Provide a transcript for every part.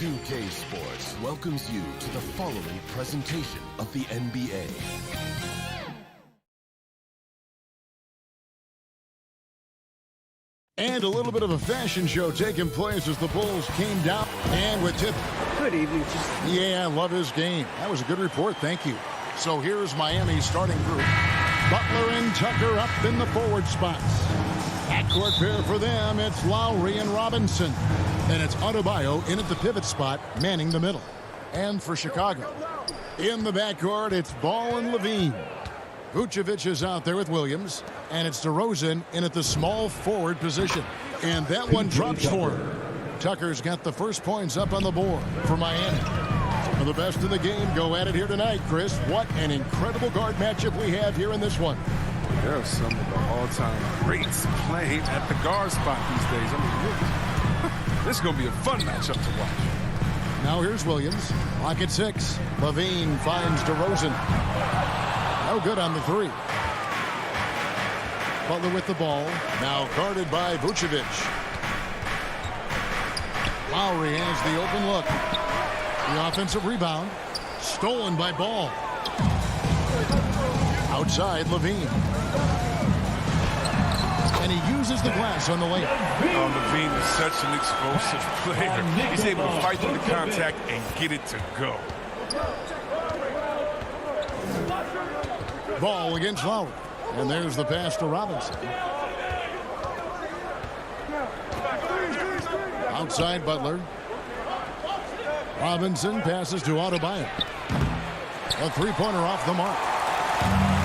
2K Sports welcomes you to the following presentation of the NBA. And a little bit of a fashion show taking place as the Bulls came down and with tip. Good evening. Yeah, I love his game. That was a good report. Thank you. So here's Miami's starting group. Butler and Tucker up in the forward spots. Backcourt pair for them. It's Lowry and Robinson. And it's Adebayo in at the pivot spot, manning the middle. And for Chicago, in the backcourt, it's Ball and Levine. Vucevic is out there with Williams, and it's DeRozan in at the small forward position. And that one drops for him. Tucker's got the first points up on the board for Miami. Some of the best in the game go at it here tonight, Chris. What an incredible guard matchup we have here in this one. There are some of the all-time greats playing at the guard spot these days. I mean, really, this is going to be a fun matchup to watch. Now here's Williams. Clock at 6. Levine finds DeRozan. No good on the three. Butler with the ball. Now guarded by Vucevic. Lowry has the open look. The offensive rebound. Stolen by Ball. Outside Levine. And he uses the glass on the layup. Levine is such an explosive player. He's able to fight through the contact and get it to go. Ball against Lowry. And there's the pass to Robinson. Outside Butler. Robinson passes to Adebayo. A three-pointer off the mark.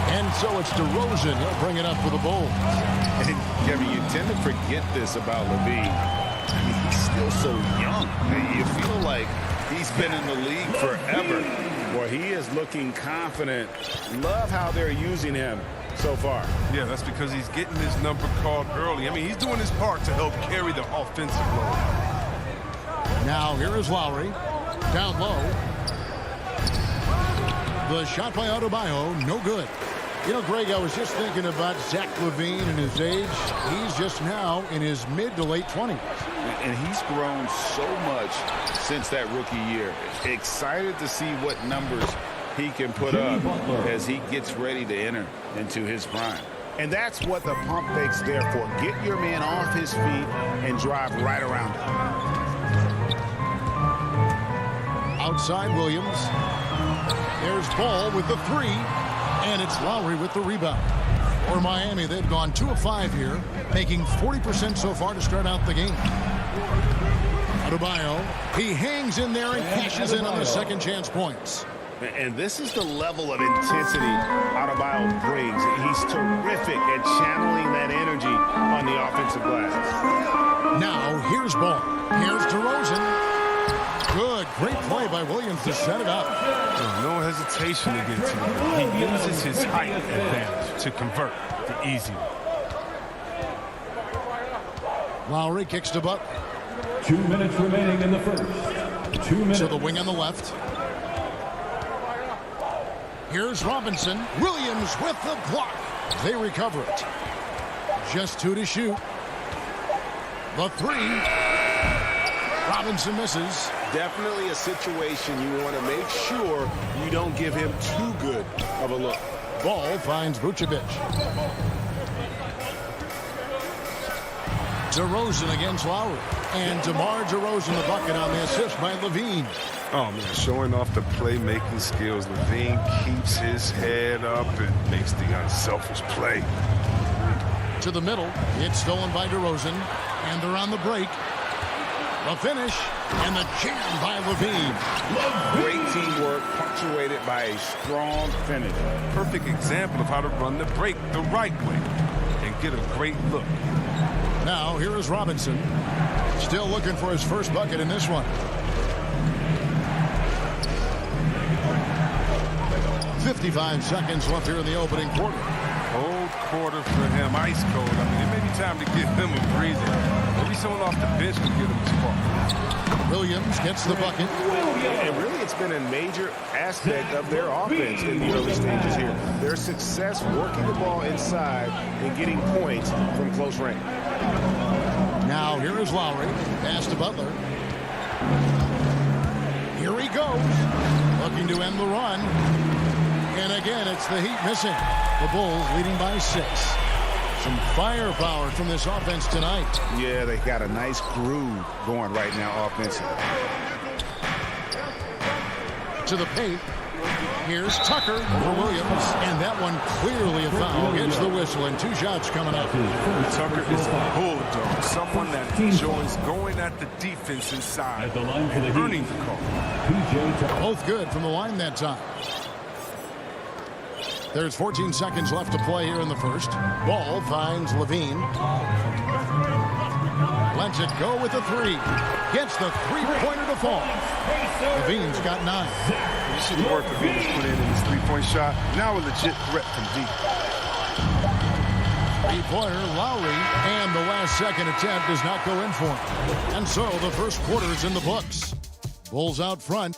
And so it's DeRozan. He'll bring it up for the Bulls. And Kevin, you tend to forget this about Levine. I mean, he's still so young. You feel like he's been in the league forever. Well, he is looking confident. Love how they're using him so far. Yeah, that's because he's getting his number called early. I mean, he's doing his part to help carry the offensive load. Now here is Lowry. Down low. The shot by Adebayo, no good. You know, Greg, I was just thinking about Zach LaVine and his age. He's just now in his mid to late 20s. And he's grown so much since that rookie year. Excited to see what numbers he can put up as he gets ready to enter into his prime. And that's what the pump fake's there for. Get your man off his feet and drive right around him. Outside Williams. There's Ball with the three. And it's Lowry with the rebound. For Miami, they've gone 2 of 5 here, making 40% so far to start out the game. Adebayo, he hangs in there and cashes in on the second chance points. And this is the level of intensity Adebayo brings. He's terrific at channeling that energy on the offensive glass. Now, here's Ball. Here's DeRozan. Good, great play by Williams to set it up. No hesitation to get to him. He uses his height advantage to convert the easy one. Lowry kicks to Butler. 2 minutes remaining in the first. 2 minutes. To the wing on the left. Here's Robinson. Williams with the block. They recover it. Just 2 to shoot. The three. Robinson misses. Definitely a situation you want to make sure you don't give him too good of a look. Ball finds Vucevic. DeRozan against Lowry. And DeMar DeRozan the bucket on the assist by Levine. Oh, man, showing off the playmaking skills. Levine keeps his head up and makes the unselfish play. To the middle. It's stolen by DeRozan. And they're on the break. The finish and the jam by Levine. Great teamwork punctuated by a strong finish. Perfect example of how to run the break the right way and get a great look. Now here is Robinson. Still looking for his first bucket in this one. 55 seconds left here in the opening quarter. Cold quarter for him, ice cold. I mean, it may be time to give him a breather. Maybe someone off the bench can get him a spark. Williams gets the bucket. And really, it's been a major aspect of their offense in the early stages here. Their success working the ball inside and getting points from close range. Now here is Lowry. Pass to Butler. goes. Looking to end the run. And again, it's the Heat missing. The Bulls leading by 6. Some firepower from this offense tonight. Yeah, they got a nice groove going right now offensively. To the paint. Here's Tucker for Williams. And that one clearly a foul. Gets the whistle and 2 shots coming up. Tucker is a bulldog. Someone that enjoys going at the defense inside. Earning the call. Both good from the line that time. There's 14 seconds left to play here in the first. Ball finds Levine. Lets it go with the 3. Gets the 3-pointer to fall. Levine's got 9. You see the work Levine's put in his 3-point shot. Now a legit threat from deep. 3-pointer, Lowry, and the last second attempt does not go in for him. And so the first quarter is in the books. Bulls out front.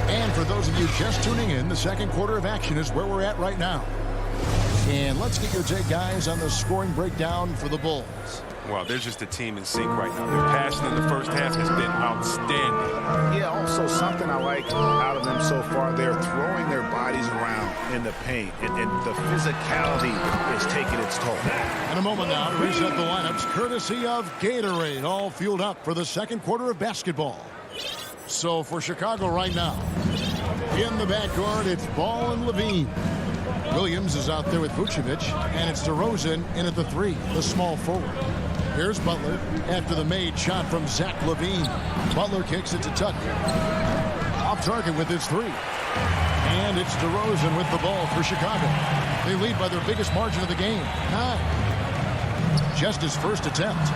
And for those of you just tuning in, the second quarter of action is where we're at right now. And let's get your take, guys, on the scoring breakdown for the Bulls. Well, they're just a team in sync right now. Their passion in the first half has been outstanding. Yeah, also something I like out of them so far, they're throwing their bodies around in the paint, and the physicality is taking its toll. In a moment now to reset the lineups, courtesy of Gatorade, all fueled up for the second quarter of basketball. So for Chicago right now, in the backcourt, it's Ball and Levine. Williams is out there with Vucevic, and it's DeRozan in at the 3, the small forward. Here's Butler after the made shot from Zach LaVine. Butler kicks it to Tucker. Off target with his 3. And it's DeRozan with the ball for Chicago. They lead by their biggest margin of the game, 9. Just his first attempt.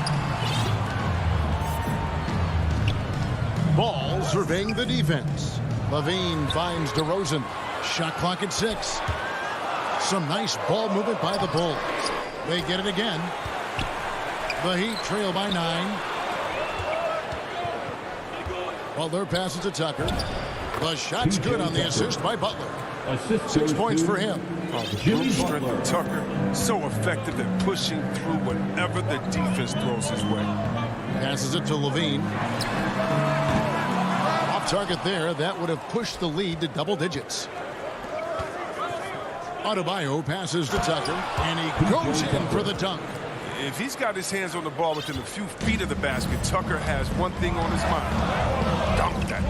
Ball surveying the defense. LaVine finds DeRozan. Shot clock at 6. Some nice ball movement by the Bulls. They get it again. The Heat trail by 9. Butler passes to Tucker. The shot's good on the assist by Butler. 6 points for him. The brute strength of Tucker, so effective at pushing through whatever the defense throws his way. Passes it to Levine. Off target there. That would have pushed the lead to double digits. Adebayo passes to Tucker, and he goes in for the dunk. If he's got his hands on the ball within a few feet of the basket, Tucker has one thing on his mind. Dunk that.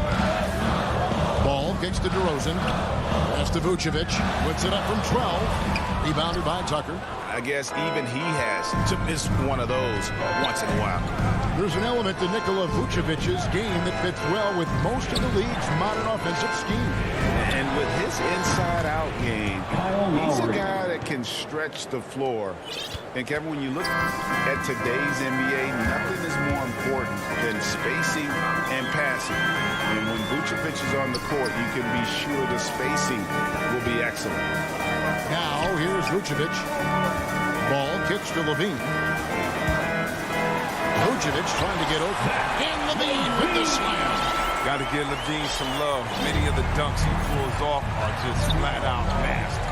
Ball kicks to DeRozan. That's to Vucevic. Puts it up from 12. Rebounded by Tucker. I guess even he has to miss one of those once in a while. There's an element to Nikola Vucevic's game that fits well with most of the league's modern offensive scheme. And with his inside-out game, he's a guy that can stretch the floor. And Kevin, when you look at today's NBA, nothing is more important than spacing and passing. And when Vucevic is on the court, you can be sure the spacing will be excellent. Now, here's Vucevic. Ball kicks to Levine. Vucevic trying to get open. And Levine with the slam. Got to give Levine some love. Many of the dunks he pulls off are just flat out nasty.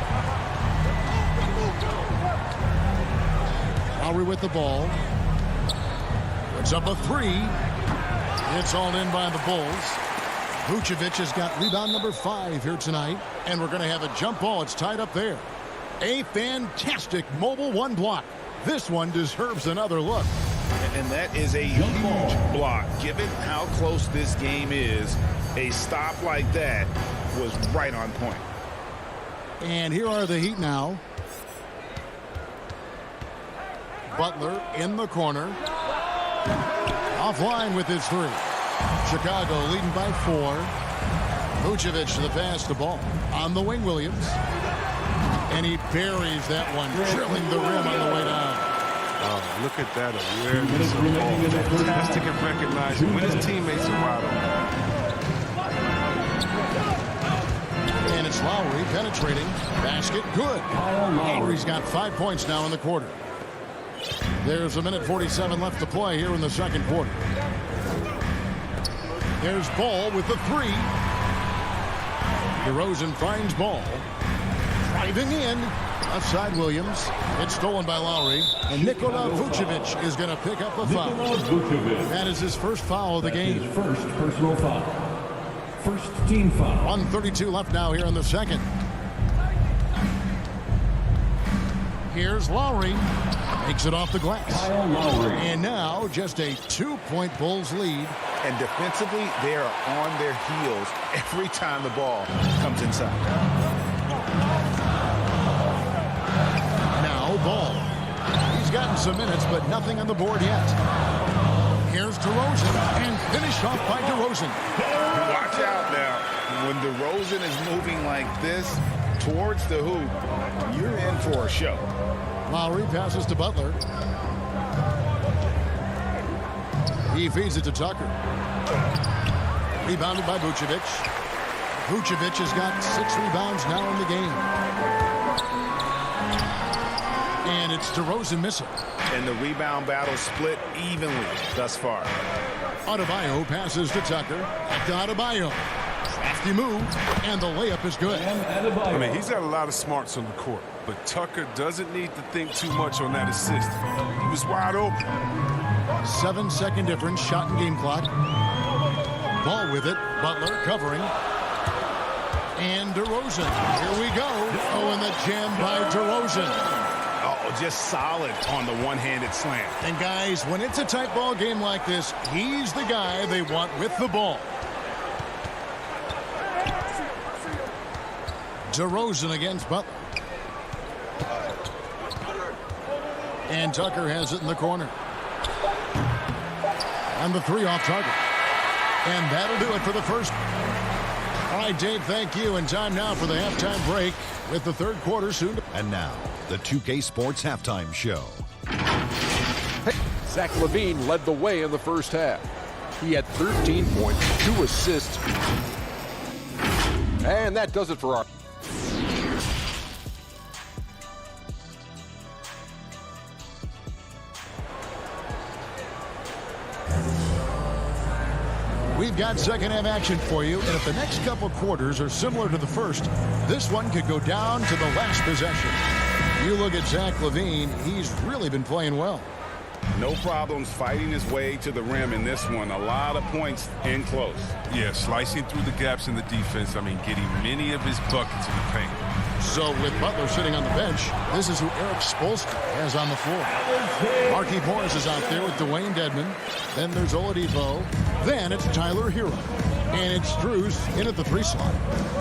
Lowry with the ball. Puts up a 3. It's all in by the Bulls. Vucevic has got rebound number 5 here tonight. And we're going to have a jump ball. It's tied up there. A fantastic mobile 1 block. This one deserves another look. And that is a huge block. Given how close this game is, a stop like that was right on point. And here are the Heat now. Butler in the corner. Offline with his 3. Chicago leading by 4. Vucevic to the pass, the ball. On the wing, Williams. And he buries that one, drilling the rim on the way down. Oh, look at that awareness of ball. Fantastic at recognizing when his teammates are wide open. And it's Lowry penetrating. Basket good. Lowry's got 5 points now in the quarter. There's a minute 47 left to play here in the second quarter. There's Ball with the 3. DeRozan finds Ball. Driving in. Left side, Williams. It's stolen by Lowry. And Nikola Vucevic is going to pick up the foul. That is his first foul of the game. His first personal foul. First team foul. 1:32 left now here in the second. Here's Lowry. Makes it off the glass. Kyle Lowry. And now just a 2-point Bulls lead. And defensively, they are on their heels every time the ball comes inside. Now Ball. He's gotten some minutes, but nothing on the board yet. Here's DeRozan, and finished off by DeRozan. Watch out now. When DeRozan is moving like this towards the hoop, you're in for a show. Lowry passes to Butler. He feeds it to Tucker. Rebounded by Vucevic. Vucevic has got 6 rebounds now in the game. And it's DeRozan missing. And the rebound battle split evenly thus far. Adebayo passes to Tucker. Back to Adebayo. Crafty move, and the layup is good. I mean, he's got a lot of smarts on the court, but Tucker doesn't need to think too much on that assist. He was wide open. 7-second difference, shot and game clock. Ball with it. Butler covering. And DeRozan. Here we go. Oh, and the jam by DeRozan. Oh, just solid on the one-handed slam. And guys, when it's a tight ball game like this, he's the guy they want with the ball. DeRozan against Butler. And Tucker has it in the corner. And the 3 off target. And that'll do it for the first. All right, Dave, thank you. And time now for the halftime break with the third quarter soon. And now, the 2K Sports Halftime Show. Zach LaVine led the way in the first half. He had 13 points, 2 assists. And that does it for our... We've got second half action for you, and if the next couple quarters are similar to the first, this one could go down to the last possession. You look at Zach LaVine, he's really been playing well. No problems fighting his way to the rim in this one. A lot of points in close. Yeah, slicing through the gaps in the defense. I mean, getting many of his buckets in the paint. So with Butler sitting on the bench, this is who Eric Spoelstra has on the floor. Markieff Morris is out there with Dwayne Dedmon. Then there's Oladipo. Then it's Tyler Hero. And it's Strus in at the 3 slot.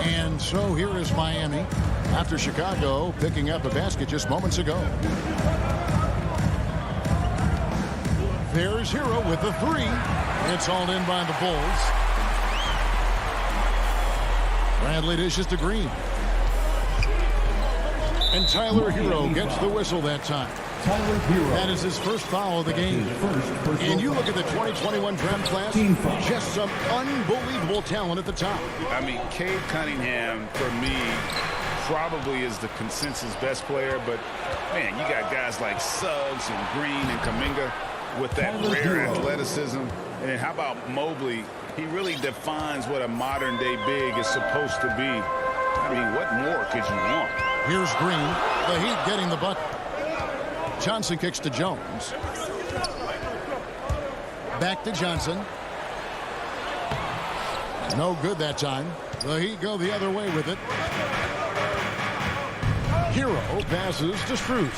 And so here is Miami after Chicago picking up a basket just moments ago. There's Hero with the 3. It's hauled in by the Bulls. Bradley dishes to Green. And Tyler Hero gets the whistle that time. Tyler Hero. That is his first foul of the game. And you look at the 2021 draft class, just some unbelievable talent at the top. I mean, Cade Cunningham, for me, probably is the consensus best player. But, man, you got guys like Suggs and Green and Kuminga with that rare athleticism. And then how about Mobley? He really defines what a modern-day big is supposed to be. I mean, what more could you want? Here's Green. The Heat getting the bucket. Johnson kicks to Jones. Back to Johnson. No good that time. The Heat go the other way with it. Hero passes to Strus.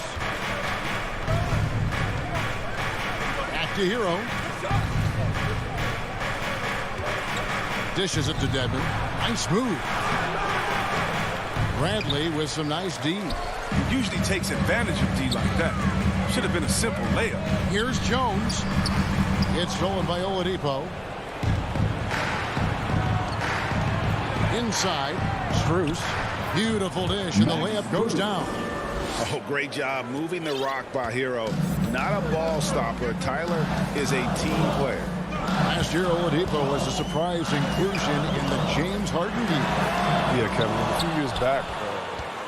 Back to Hero. Dishes it to Dedmon. Nice move. Bradley with some nice D. He usually takes advantage of D like that. Should have been a simple layup. Here's Jones. It's stolen by Oladipo. Inside, Strus. Beautiful dish, and the layup goes down. Oh, great job moving the rock by Hero. Not a ball stopper. Tyler is a team player. Last year, Oladipo was a surprise inclusion in the James Harden deal. Yeah, Kevin, a few years back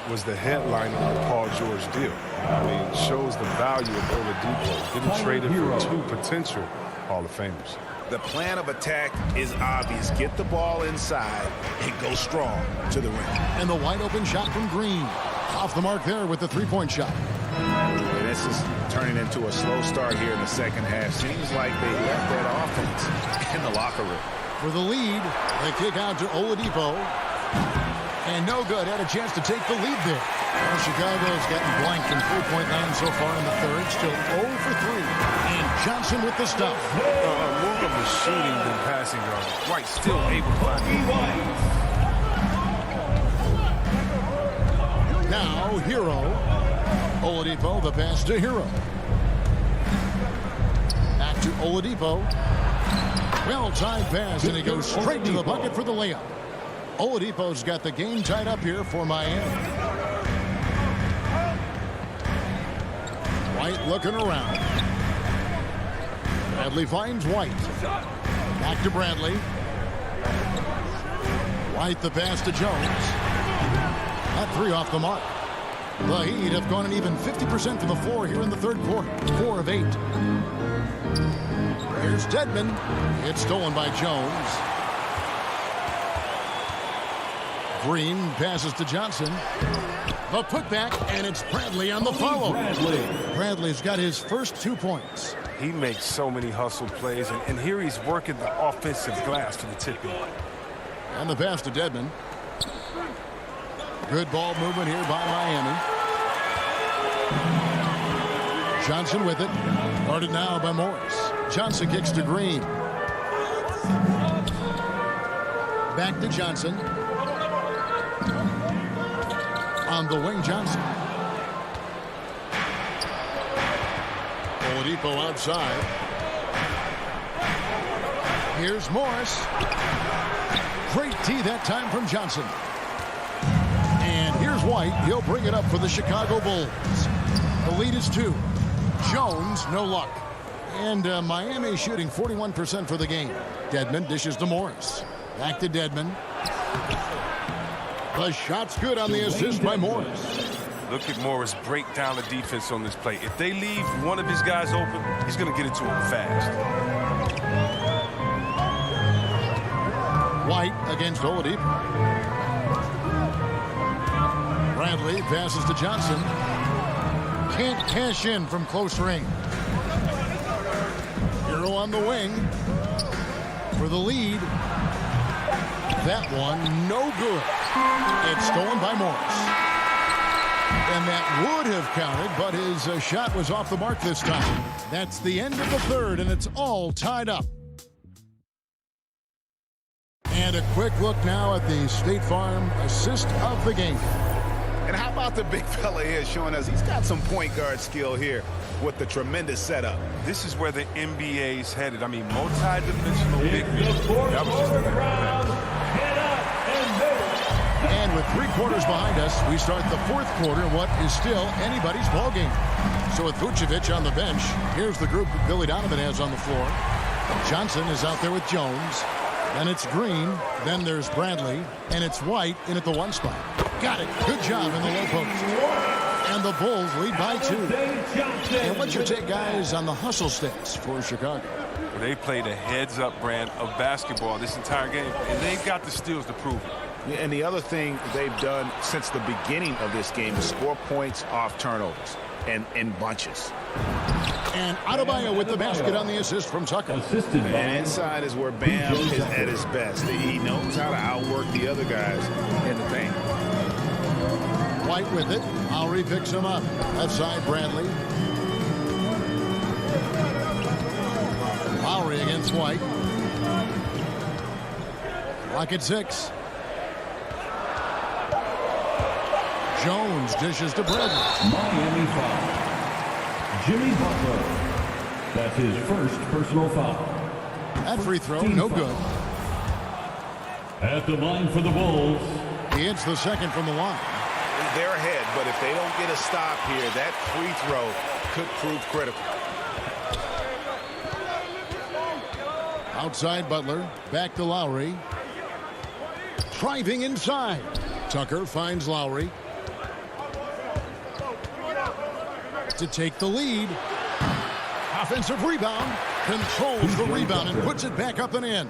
was the headliner of the Paul George deal. I mean, it shows the value of Oladipo. Getting traded for 2 potential Hall of Famers. The plan of attack is obvious. Get the ball inside and go strong to the rim. And the wide open shot from Green. Off the mark there with the three-point shot. And this is turning into a slow start here in the second half. Seems like they left that offense in the locker room. For the lead, they kick out to Oladipo. And no good. Had a chance to take the lead there. Well, Chicago's gotten blank from three-point land so far in the third. Still 0 for 3. And Johnson with the stuff. More of the shooting than passing guard. White still able to find it. Now, Hero. Oladipo, the pass to Hero. Back to Oladipo. Well-timed pass, and he goes straight to the bucket for the layup. Oladipo's got the game tied up here for Miami. White looking around. Bradley finds White. Back to Bradley. White the pass to Jones. That three off the mark. The Heat have gone an even 50% from the floor here in the third quarter. 4 of 8. Here's Dedmon. It's stolen by Jones. Green passes to Johnson. The putback, and it's Bradley on the follow. Bradley's got his first 2 points. He makes so many hustle plays, and here he's working the offensive glass for the tip-in. And the pass to Dedmon. Good ball movement here by Miami. Johnson with it. Guarded now by Morris. Johnson kicks to Green. Back to Johnson. On the wing, Johnson. Oladipo outside. Here's Morris. Great tee that time from Johnson. And here's White. He'll bring it up for the Chicago Bulls. The lead is 2. Jones, no luck. And Miami shooting 41% for the game. Dedmon dishes to Morris. Back to Dedmon. The shot's good on the assist by Morris. Look at Morris break down the defense on this play. If they leave one of his guys open, he's going to get it to him fast. White against Oladipo. Bradley passes to Johnson. Can't cash in from close range. Hero on the wing for the lead. That one, no good. It's stolen by Morris. And that would have counted, but his shot was off the mark this time. That's the end of the third, and it's all tied up. And a quick look now at the State Farm assist of the game. And how about the big fella here showing us he's got some point guard skill here with the tremendous setup. This is where the NBA's headed. I mean, multi-dimensional big men. That was just And with 3 quarters behind us, we start the fourth quarter, what is still anybody's ball game. So with Vucevic on the bench, here's the group that Billy Donovan has on the floor. Johnson is out there with Jones. Then it's Green. Then there's Bradley. And it's White in at the 1 spot. Got it. Good job in the low post. And the Bulls lead by 2. And what's your take, guys, on the hustle stats for Chicago? They played a heads-up brand of basketball this entire game, and they've got the steals to prove it. And the other thing they've done since the beginning of this game is score points off turnovers and in bunches. And Adebayo with the basket on the assist from Tucker. And inside is where Bam is at his best. He knows how to outwork the other guys in the paint. White with it. Lowry picks him up. Left side, Bradley. Lowry against White. Clock at 6. Jones dishes to Bradley. Miami foul. Jimmy Butler. That's his first personal foul. That free throw, no good. At the line for the Bulls. He hits the second from the line. They're ahead, but if they don't get a stop here, that free throw could prove critical. Outside Butler. Back to Lowry. Driving inside. Tucker finds Lowry. To take the lead. Offensive rebound. Controls the rebound and puts it back up and in.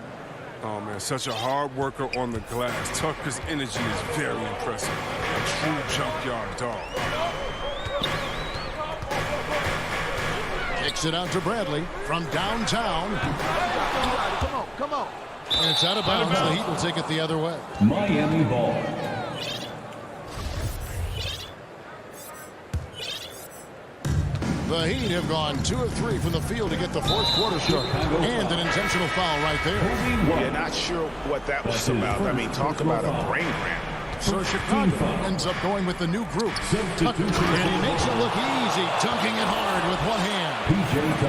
Oh, man, such a hard worker on the glass. Tucker's energy is very impressive. A true junkyard dog. Kicks it out to Bradley from downtown. Come on. And it's out of bounds. The Heat will take it the other way. Miami ball. The Heat have gone 2 of 3 from the field to get the fourth quarter started. And an intentional foul right there. Yeah, not sure what that was about. I mean, talk about a brain cramp. So Chicago ends up going with the new group. Tucker, and he makes it look easy, dunking it hard with one hand.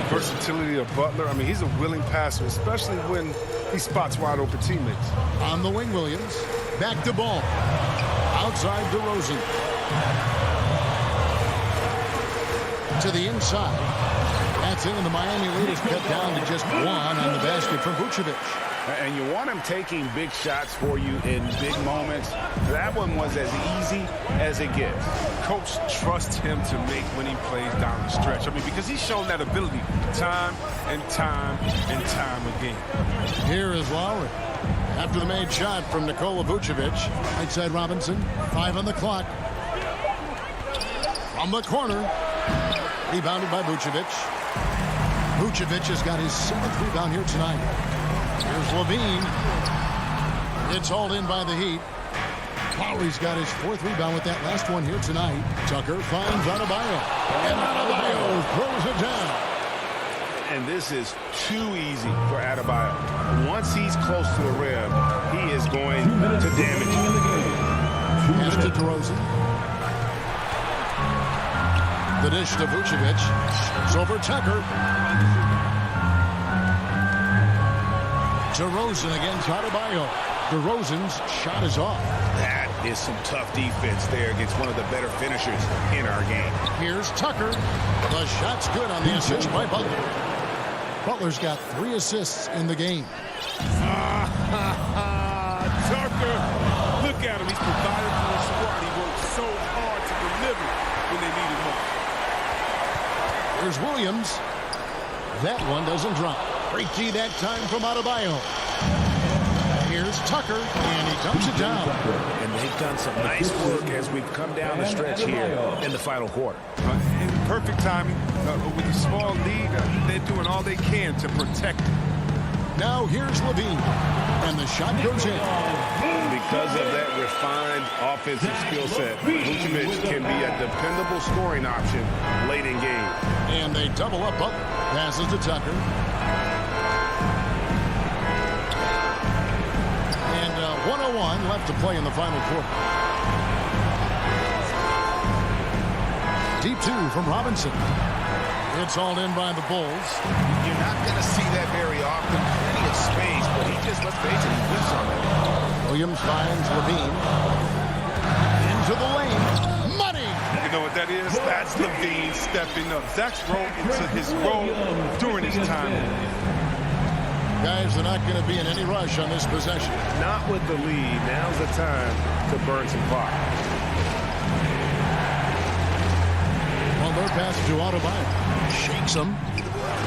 Versatility of Butler. I mean, he's a willing passer, especially when he spots wide open teammates. On the wing, Williams. Back to ball. Outside DeRozan. To the inside. That's it, and the Miami lead is cut down to just 1 on the basket from Vucevic. And you want him taking big shots for you in big moments. That one was as easy as it gets. Coach trusts him to make winning plays down the stretch. I mean, because he's shown that ability time and time and time again. Here is Lowry. After the made shot from Nikola Vucevic. Right side Robinson. 5 on the clock. From the corner. Rebounded by Vucevic. Vucevic has got his 7th rebound here tonight. Here's Levine. It's hauled in by the Heat. Lowry's got his 4th rebound with that last one here tonight. Tucker finds Adebayo. And Adebayo throws it down. And this is too easy for Adebayo. Once he's close to the rim, he is going to damage it. Pass to DeRozan. The dish to Vucevic. It's over Tucker. DeRozan against Adebayo. DeRozan's shot is off. That is some tough defense there against one of the better finishers in our game. Here's Tucker. The shot's good on the assist by Butler. Butler's got 3 assists in the game. Tucker, look at him. He's provided for the squad. He worked so hard to deliver when they needed more. Here's Williams. That one doesn't drop. Great D that time from Adebayo. Here's Tucker, and he dumps it down. And they've done some nice work as we've come down the stretch here in the final quarter. In perfect timing. With a small lead, they're doing all they can to protect it. Now here's Levine, and the shot goes in. Because of that refined offensive skill set, Vucevic can be a dependable scoring option late in game. And they double up Butler. Passes to Tucker. And 1:01 left to play in the final quarter. Deep 2 from Robinson. It's hauled in by the Bulls. You're not going to see that very often. Plenty of space, but he just, let's face it, he whiffs on it. Williams finds Levine. Into the lane. Money! You know what that is? That's Levine stepping up. Zach's role into his role during his time. Guys, they're not going to be in any rush on this possession. Not with the lead. Now's the time to burn some clock. Well, their pass to Adebayo. Shakes him.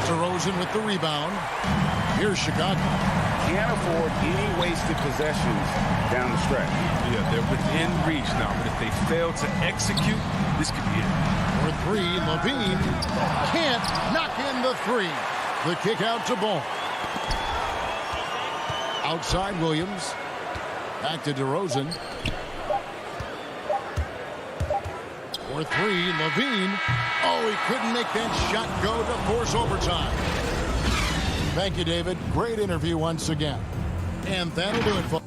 DeRozan with the rebound. Here's Chicago. Can't afford any wasted possessions down the stretch. Yeah, they're within reach now, but if they fail to execute, this could be it. For 3, Levine can't knock in the 3. The kick out to Ball. Outside Williams. Back to DeRozan. For 3, Levine. Oh, he couldn't make that shot go to force overtime. Thank you, David. Great interview once again. And that'll do it, folks.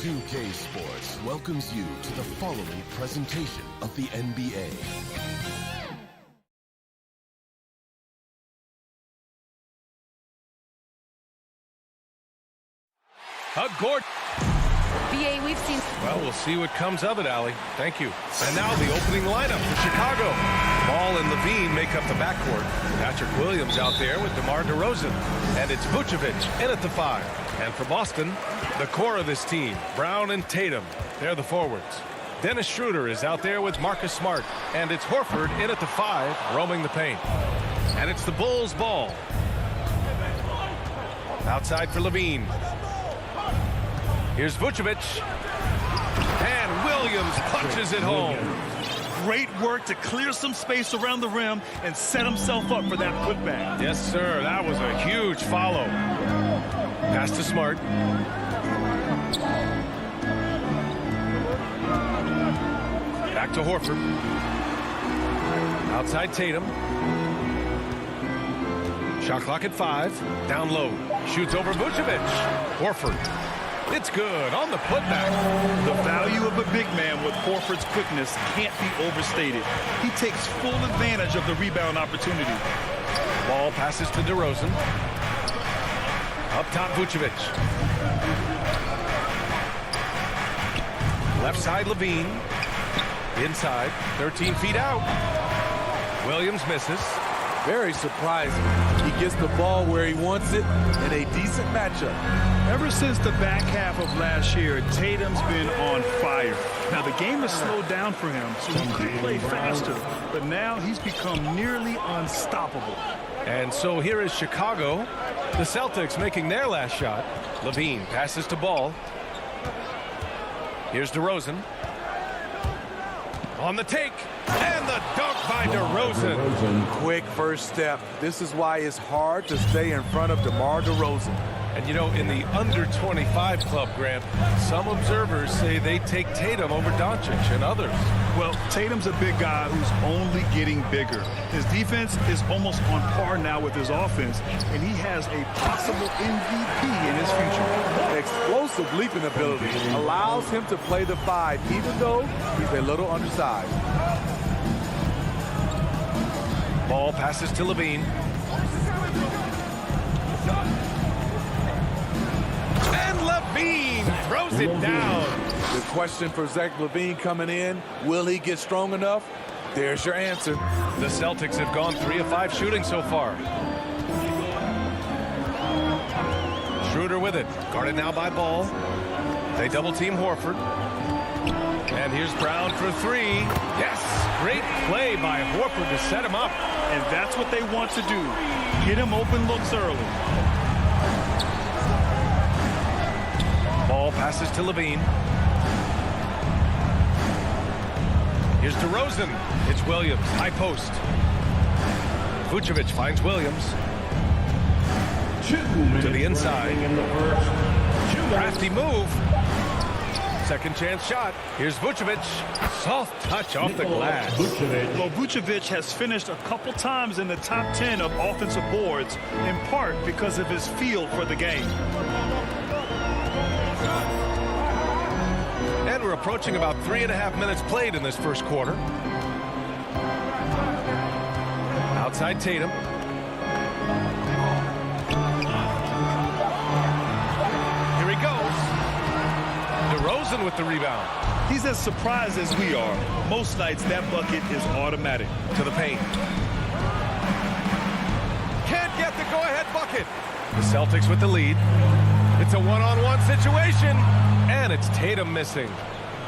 2K Sports welcomes you to the following presentation of the NBA. Gordon. BA, we've seen... Well, we'll see what comes of it, Allie. Thank you. And now the opening lineup for Chicago. Ball and Levine make up the backcourt. Patrick Williams out there with DeMar DeRozan. And it's Vucevic in at the 5. And for Boston, the core of this team, Brown and Tatum. They're the forwards. Dennis Schroeder is out there with Marcus Smart. And it's Horford in at the 5, roaming the paint. And it's the Bulls' ball. Outside for Levine. Here's Vucevic. And Williams punches it home. Great work to clear some space around the rim and set himself up for that putback. Yes, sir. That was a huge follow. Pass to Smart. Back to Horford. Outside Tatum. Shot clock at 5. Down low. Shoots over Vucevic. Horford. It's good on the putback. The value of a big man with Horford's quickness can't be overstated. He takes full advantage of the rebound opportunity. Ball passes to DeRozan. Up top, Vucevic. Left side, Levine. Inside, 13 feet out. Williams misses. Very surprising. He gets the ball where he wants it in a decent matchup. Ever since the back half of last year, Tatum's been on fire. Now, the game has slowed down for him, so he could play faster. But now he's become nearly unstoppable. And so here is Chicago. The Celtics making their last shot. Levine passes to Ball. Here's DeRozan. On the take, and the dunk by DeRozan. Quick first step. This is why it's hard to stay in front of DeMar DeRozan. And you know, in the under 25 club, Grant, some observers say they take Tatum over Doncic and others. Well, Tatum's a big guy who's only getting bigger. His defense is almost on par now with his offense, and he has a possible MVP in his future. Explosive leaping ability allows him to play the 5, even though he's a little undersized. Ball passes to Levine. And Levine throws it down. The question for Zach Levine coming in, will he get strong enough? There's your answer. The Celtics have gone 3 of 5 shooting so far. Schroeder with it. Guarded now by Ball. They double team Horford. And here's Brown for 3. Yes! Great play by Horford to set him up. And that's what they want to do. Get him open looks early. Ball passes to Levine. Here's DeRozan. It's Williams. High post. Vucevic finds Williams. To the inside. Crafty move. Second chance shot. Here's Vucevic. Soft touch off the glass. Well, Vucevic has finished a couple times in the top 10 of offensive boards, in part because of his feel for the game. And we're approaching about 3.5 minutes played in this first quarter. Outside Tatum. Here he goes. DeRozan with the rebound. He's as surprised as we are. Most nights that bucket is automatic. To the paint. Can't get the go-ahead bucket. The Celtics with the lead. It's a one-on-one situation. And it's Tatum missing.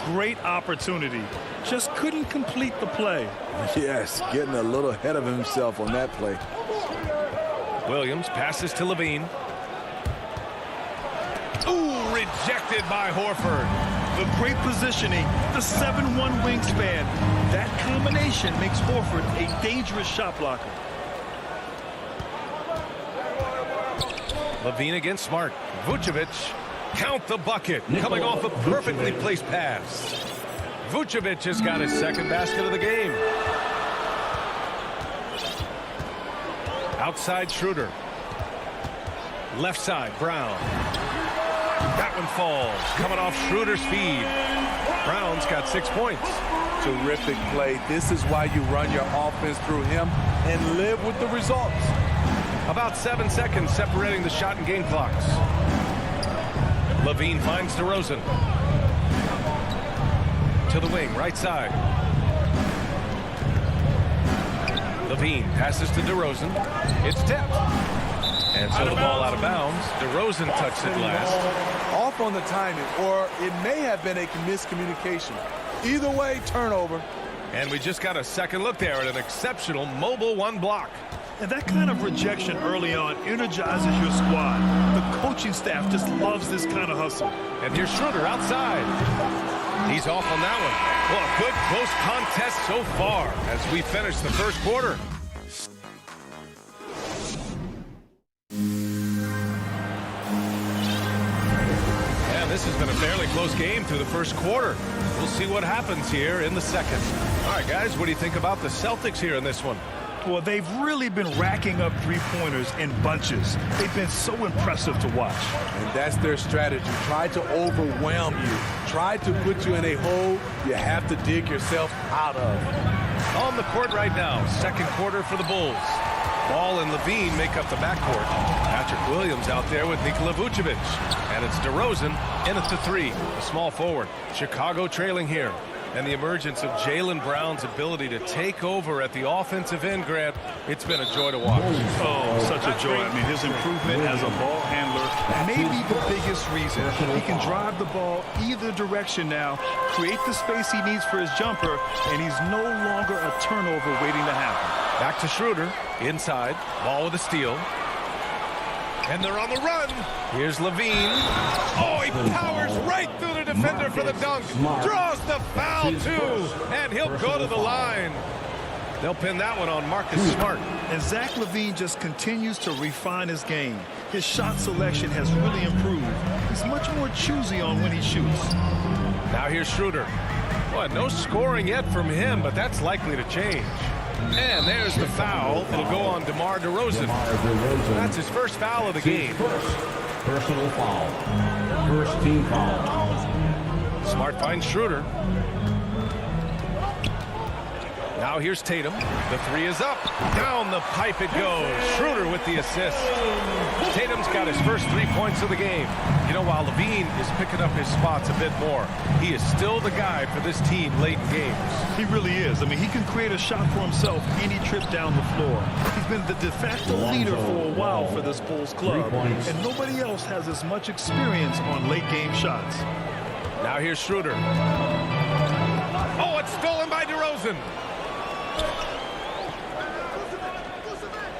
Great opportunity. Just couldn't complete the play. Yes, getting a little ahead of himself on that play. Williams passes to Levine. Ooh, rejected by Horford. The great positioning, the 7'1" wingspan. That combination makes Horford a dangerous shot blocker. Levine against Smart. Vucevic. Count the bucket. Coming off a perfectly placed pass. Vucevic has got his second basket of the game. Outside Schroeder. Left side, Brown. That one falls. Coming off Schroeder's feed. Brown's got 6 points. Terrific play. This is why you run your offense through him and live with the results. About 7 seconds separating the shot and game clocks. Levine finds DeRozan. To the wing, right side. Levine passes to DeRozan. It's tipped. And so the ball out of bounds. DeRozan touched it last. Off on the timing, or it may have been a miscommunication. Either way, turnover. And we just got a second look there at an exceptional mobile 1 block. And that kind of rejection early on energizes your squad. The coaching staff just loves this kind of hustle. And here's Schroeder outside. He's off on that one. Well, a good close contest so far as we finish the first quarter. Yeah, this has been a fairly close game through the first quarter. We'll see what happens here in the second. All right, guys, what do you think about the Celtics here in this one? Well, they've really been racking up three-pointers in bunches. They've been so impressive to watch. And that's their strategy. Try to overwhelm you. Try to put you in a hole you have to dig yourself out of. On the court right now, second quarter for the Bulls. Ball and Levine make up the backcourt. Patrick Williams out there with Nikola Vucevic. And it's DeRozan in at the 3, a small forward. Chicago trailing here. And the emergence of Jaylen Brown's ability to take over at the offensive end, Grant, it's been a joy to watch. Oh, such a joy. I mean, his improvement as a ball handler may be the biggest reason. He can drive the ball either direction now, create the space he needs for his jumper, and he's no longer a turnover waiting to happen. Back to Schroeder, inside, ball with a steal. And they're on the run. Here's Levine. Oh, he powers right through the defense. defender for the dunk. Draws the foul, too. And he'll go to the line. They'll pin that one on Marcus Smart. And Zach LaVine just continues to refine his game. His shot selection has really improved. He's much more choosy on when he shoots. Now here's Schroeder. Boy, no scoring yet from him, but that's likely to change. And there's the foul. It'll go on DeMar DeRozan. That's his first foul of the game. Personal foul. First team foul. Smart finds Schroeder. Now here's Tatum. The three is up. Down the pipe it goes. Schroeder with the assist. Tatum's got his first 3 points of the game. You know, while LaVine is picking up his spots a bit more, he is still the guy for this team late in games. He really is. I mean, he can create a shot for himself any trip down the floor. He's been the de facto leader for a while for this Bulls club. And nobody else has as much experience on late game shots. Now here's Schroeder. Oh, it's stolen by DeRozan.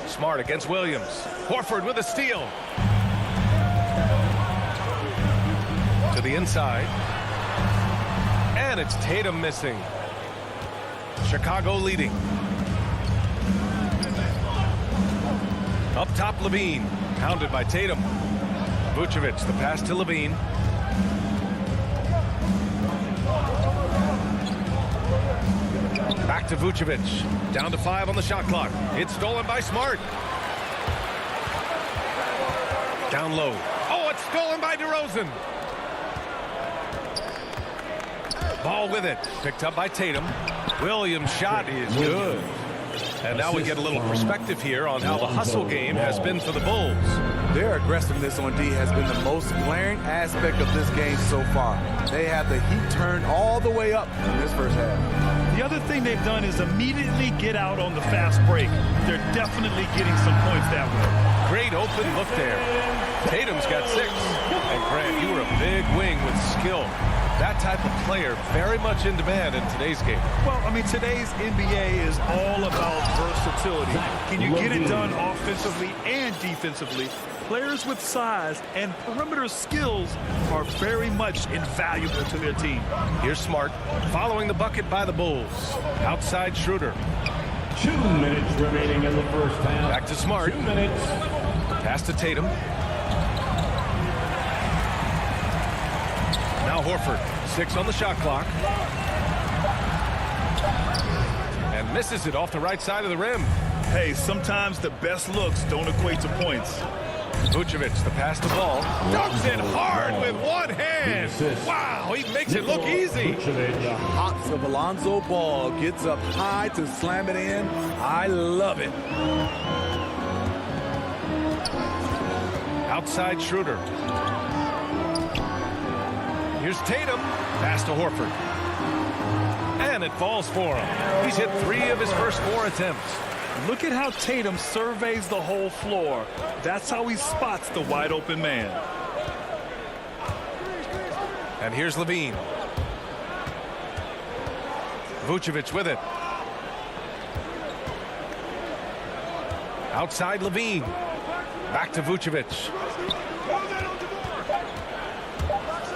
Smart against Williams. Horford with a steal. To the inside. And it's Tatum missing. Chicago leading. Up top, LaVine. Pounded by Tatum. Vucevic, the pass to LaVine. Back to Vucevic. Down to 5 on the shot clock. It's stolen by Smart. Down low. Oh, it's stolen by DeRozan. Ball with it. Picked up by Tatum. Williams' shot is good. And now we get a little perspective here on how the hustle game has been for the Bulls. Their aggressiveness on D has been the most glaring aspect of this game so far. They have the heat turned all the way up in this first half. The other thing they've done is immediately get out on the fast break. They're definitely getting some points that way. Great open look there. Tatum's got 6. And Grant, you were a big wing with skill. That type of player very much in demand in today's game. Well, I mean, today's NBA is all about versatility. Can you get it done offensively and defensively? Players with size and perimeter skills are very much invaluable to their team. Here's Smart following the bucket by the Bulls. Outside Schroeder. 2 minutes remaining in the first half. Back to Smart. 2 minutes. Pass to Tatum. Now Horford. 6 on the shot clock. And misses it off the right side of the rim. Hey, sometimes the best looks don't equate to points. Vucevic, the pass to Ball. Dunks it hard with one hand. Wow, he makes it look easy. The hops of Alonzo Ball gets up high to slam it in. I love it. Outside Schroeder. Here's Tatum. Pass to Horford. And it falls for him. He's hit 3 of his first 4 attempts. Look at how Tatum surveys the whole floor. That's how he spots the wide open man. And here's LaVine. Vucevic with it. Outside LaVine. Back to Vucevic.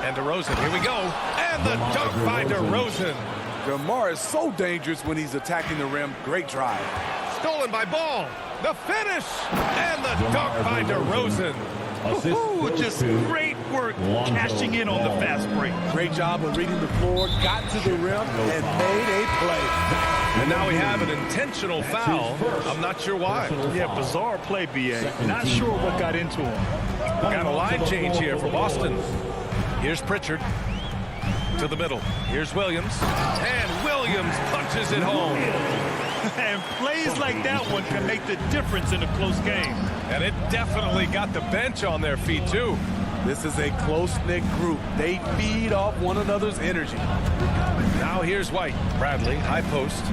And DeRozan, here we go. And the dunk by DeRozan. DeMar is so dangerous when he's attacking the rim. Great drive. Stolen by Ball. The finish. And the dunk by DeRozan. Ooh, just great work cashing in on the fast break. Great job of reading the floor, got to the rim, and made a play. And now we have an intentional foul. I'm not sure why. Yeah, bizarre play, B.A. Not sure what got into him. Got a line change here for Boston. Here's Pritchard. To the middle. Here's Williams. And Williams punches it home. And plays like that one can make the difference in a close game. And it definitely got the bench on their feet, too. This is a close-knit group. They feed off one another's energy. Now here's White. Bradley, high post.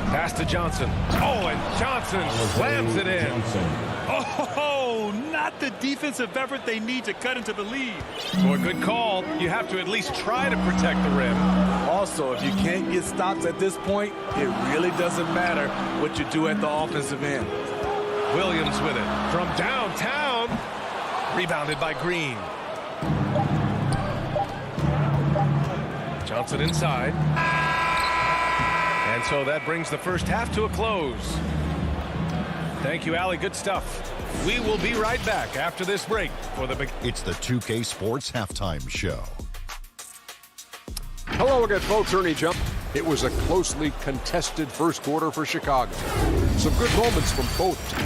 Pass to Johnson. Oh, and Johnson slams it in. Oh, not the defensive effort they need to cut into the lead. For a good call, you have to at least try to protect the rim. Also, if you can't get stops at this point, it really doesn't matter what you do at the offensive end. Williams with it from downtown. Rebounded by Green. Johnson inside. And so that brings the first half to a close. Thank you, Allie. Good stuff. We will be right back after this break for the big. It's the 2K Sports Halftime Show. Hello again, folks. Ernie Jump. It was a closely contested first quarter for Chicago. Some good moments from both teams.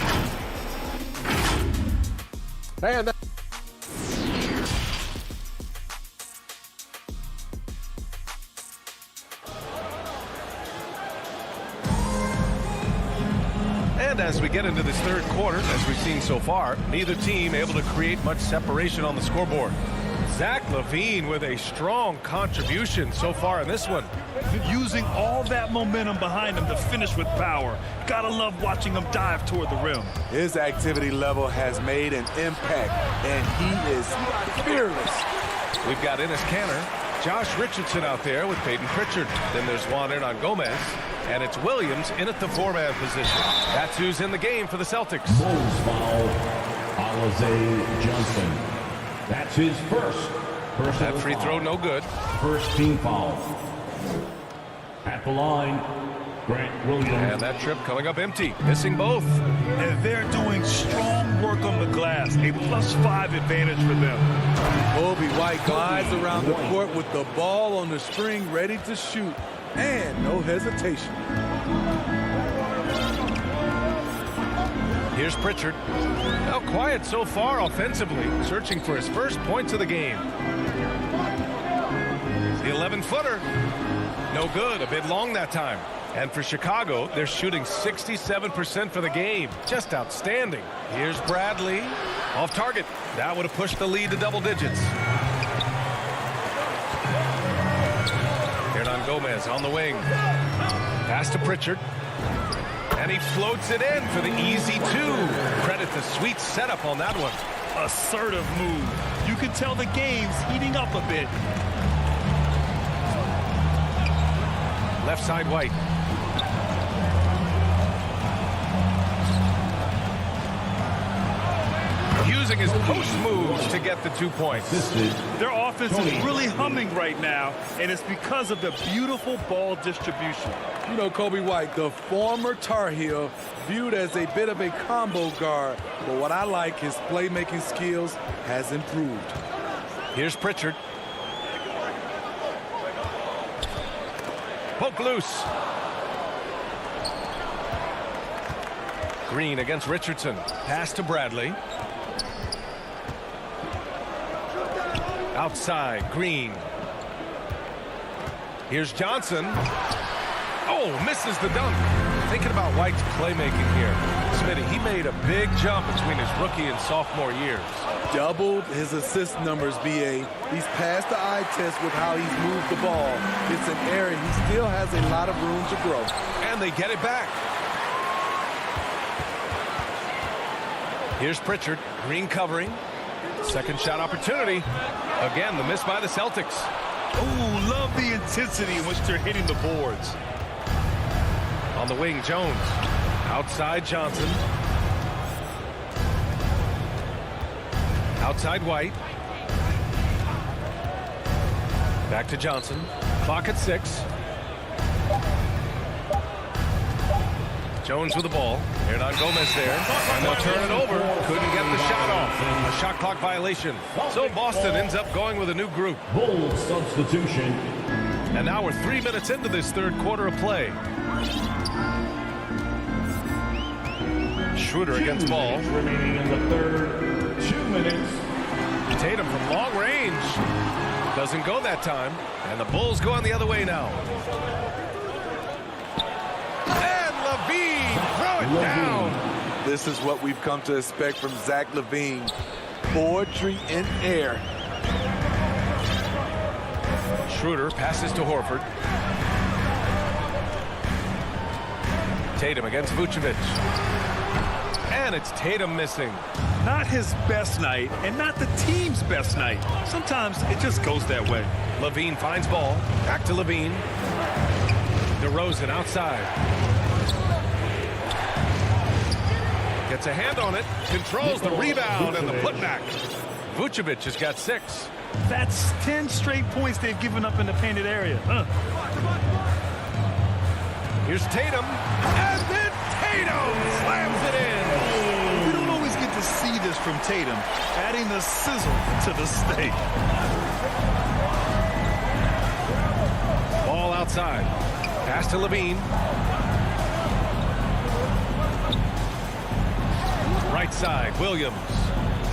And as we get into this third quarter, as we've seen so far, neither team able to create much separation on the scoreboard. Zach LaVine with a strong contribution so far in this one. Using all that momentum behind him to finish with power. Gotta love watching him dive toward the rim. His activity level has made an impact, and he is fearless. We've got Enes Kanter, Josh Richardson out there with Peyton Pritchard. Then there's Juan Hernan Gomez, and it's Williams in at the four-man position. That's who's in the game for the Celtics. Bulls foul, Alizé Johnson. That's his first personal That free throw no good. First team foul. At the line, Grant Williams. And that trip coming up empty, missing both. And they're doing strong work on the glass. A +5 advantage for them. Kobe White glides around the court with the ball on the string ready to shoot. And no hesitation. Here's Pritchard. Now quiet so far offensively, searching for his first points of the game. The 11-footer. No good, a bit long that time. And for Chicago, they're shooting 67% for the game. Just outstanding. Here's Bradley. Off target. That would have pushed the lead to double digits. Hernan Gomez on the wing. Pass to Pritchard. And he floats it in for the easy two. Credit the sweet setup on that one. Assertive move. You can tell the game's heating up a bit. Left side White. Using his post moves to get the 2 points. Their offense is really humming right now, and it's because of the beautiful ball distribution. You know, Kobe White, the former Tar Heel, viewed as a bit of a combo guard. But what I like, his playmaking skills has improved. Here's Pritchard. Poke loose. Green against Richardson. Pass to Bradley. Outside, Green. Here's Johnson. Oh, misses the dunk. Thinking about White's playmaking here. Smitty, he made a big jump between his rookie and sophomore years. Doubled his assist numbers, BA. He's passed the eye test with how he's moved the ball. It's an area he still has a lot of room to grow. And they get it back. Here's Pritchard. Green covering. Second shot opportunity. Again, the miss by the Celtics. Oh, love the intensity in which they're hitting the boards. On the wing, Jones. Outside, Johnson. Outside, White. Back to Johnson. Clock at 6. Jones with the ball. Hernan Gomez there. And they'll turn it over. Couldn't get the shot off. A shot clock violation. So Boston ends up going with a new group. Bulls substitution. And now we're 3 minutes into this third quarter of play. Schroeder against ball. Remaining in the third. 2 minutes. Tatum from long range. Doesn't go that time. And the Bulls go on the other way now. And LaVine throw it down. This is what we've come to expect from Zach LaVine. Poetry in air. Schroeder passes to Horford. Tatum against Vucevic. And it's Tatum missing. Not his best night, and not the team's best night. Sometimes it just goes that way. LaVine finds ball. Back to LaVine. DeRozan outside. Gets a hand on it. Controls the rebound and the putback. Vucevic has got 6. That's 10 straight points they've given up in the painted area. Here's Tatum, and then Tatum slams it in. We don't always get to see this from Tatum, adding the sizzle to the steak. Ball outside. Pass to Levine. Right side, Williams.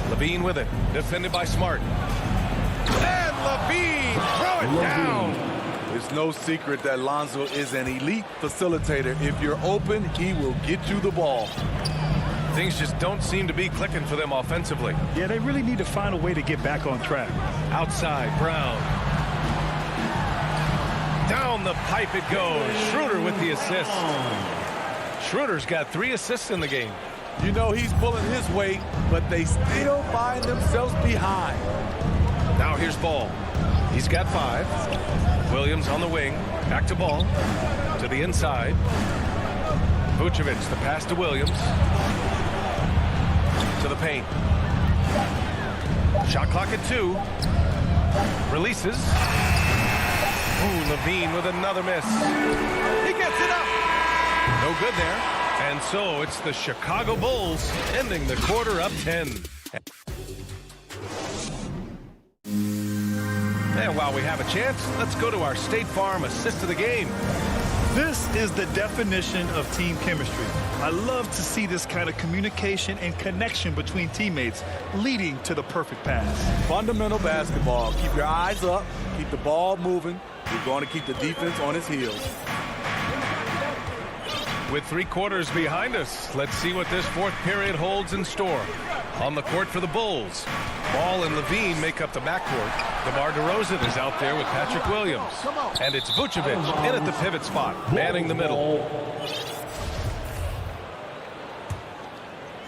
Levine with it. Defended by Smart. And Levine throw it down. It's no secret that Lonzo is an elite facilitator. If you're open, he will get you the ball. Things just don't seem to be clicking for them offensively. Yeah, they really need to find a way to get back on track. Outside, Brown. Down the pipe it goes. Schroeder with the assist. Schroeder's got 3 assists in the game. You know he's pulling his weight, but they still find themselves behind. Now here's Ball. He's got 5. Williams on the wing. Back to Ball. To the inside. Vucevic, the pass to Williams. To the paint. Shot clock at 2. Releases. Ooh, Levine with another miss. He gets it up. No good there. And so it's the Chicago Bulls ending the quarter up 10. And while we have a chance, let's go to our State Farm assist of the game. This is the definition of team chemistry. I love to see this kind of communication and connection between teammates leading to the perfect pass. Fundamental basketball. Keep your eyes up. Keep the ball moving. You're going to keep the defense on its heels. With 3 quarters behind us, let's see what this 4th period holds in store. On the court for the Bulls, Ball and Levine make up the backcourt. DeMar DeRozan is out there with Patrick Williams. And it's Vucevic in at the pivot spot, manning the middle.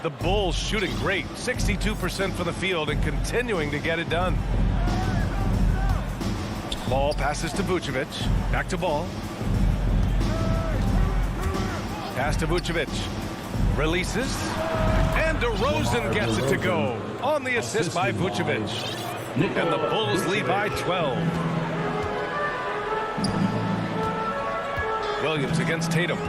The Bulls shooting great, 62% from the field and continuing to get it done. Ball passes to Vucevic. Back to Ball. Pass to Vucevic. Releases. And DeRozan gets it to go. On the assist by Vucevic. And the Bulls lead by 12. Williams against Tatum.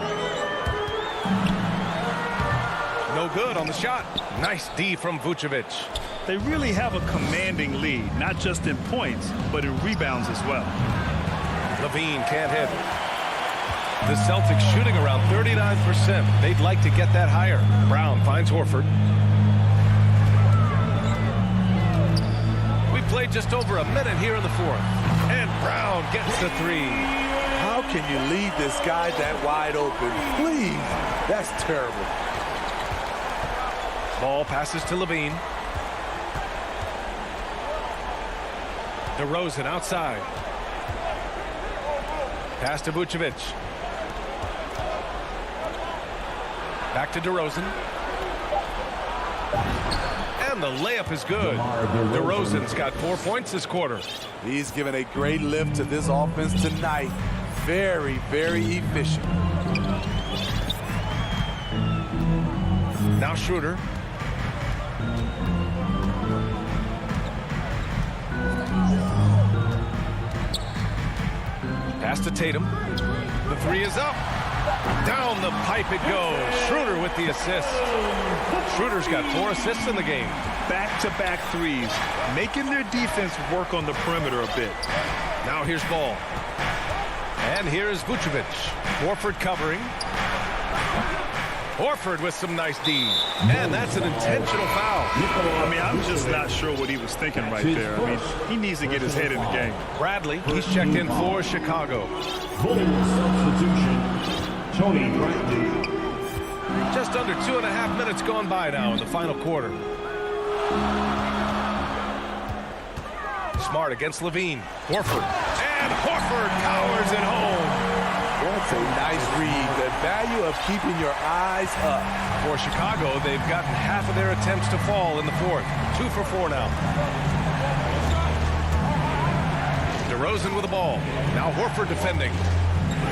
No good on the shot. Nice D from Vucevic. They really have a commanding lead, not just in points, but in rebounds as well. Levine can't hit. The Celtics shooting around 39%. They'd like to get that higher. Brown finds Horford. We played just over a minute here in the 4th. And Brown gets the 3. How can you leave this guy that wide open? Please. That's terrible. Ball passes to Levine. DeRozan outside. Pass to Vucevic. Back to DeRozan. And the layup is good. DeRozan's got 4 points this quarter. He's given a great lift to this offense tonight. Very, very efficient. Now Schroeder. Pass to Tatum. The 3 is up. Down the pipe it goes. Schroeder with the assist. Schroeder's got 4 assists in the game. Back-to-back threes, making their defense work on the perimeter a bit. Now here's Ball. And here's Vucevic. Horford covering. Horford with some nice D. And that's an intentional foul. I mean, I'm just not sure what he was thinking right there. I mean, he needs to get his head in the game. Bradley, he's checked in for Chicago. Bulls substitution, Tony Bradley. Just under 2.5 minutes gone by now in the final quarter. Smart against Levine. Horford. And Horford powers it home. That's a nice read. The value of keeping your eyes up. For Chicago, they've gotten half of their attempts to fall in the 4th. 2 for 4 now. DeRozan with the ball. Now Horford defending.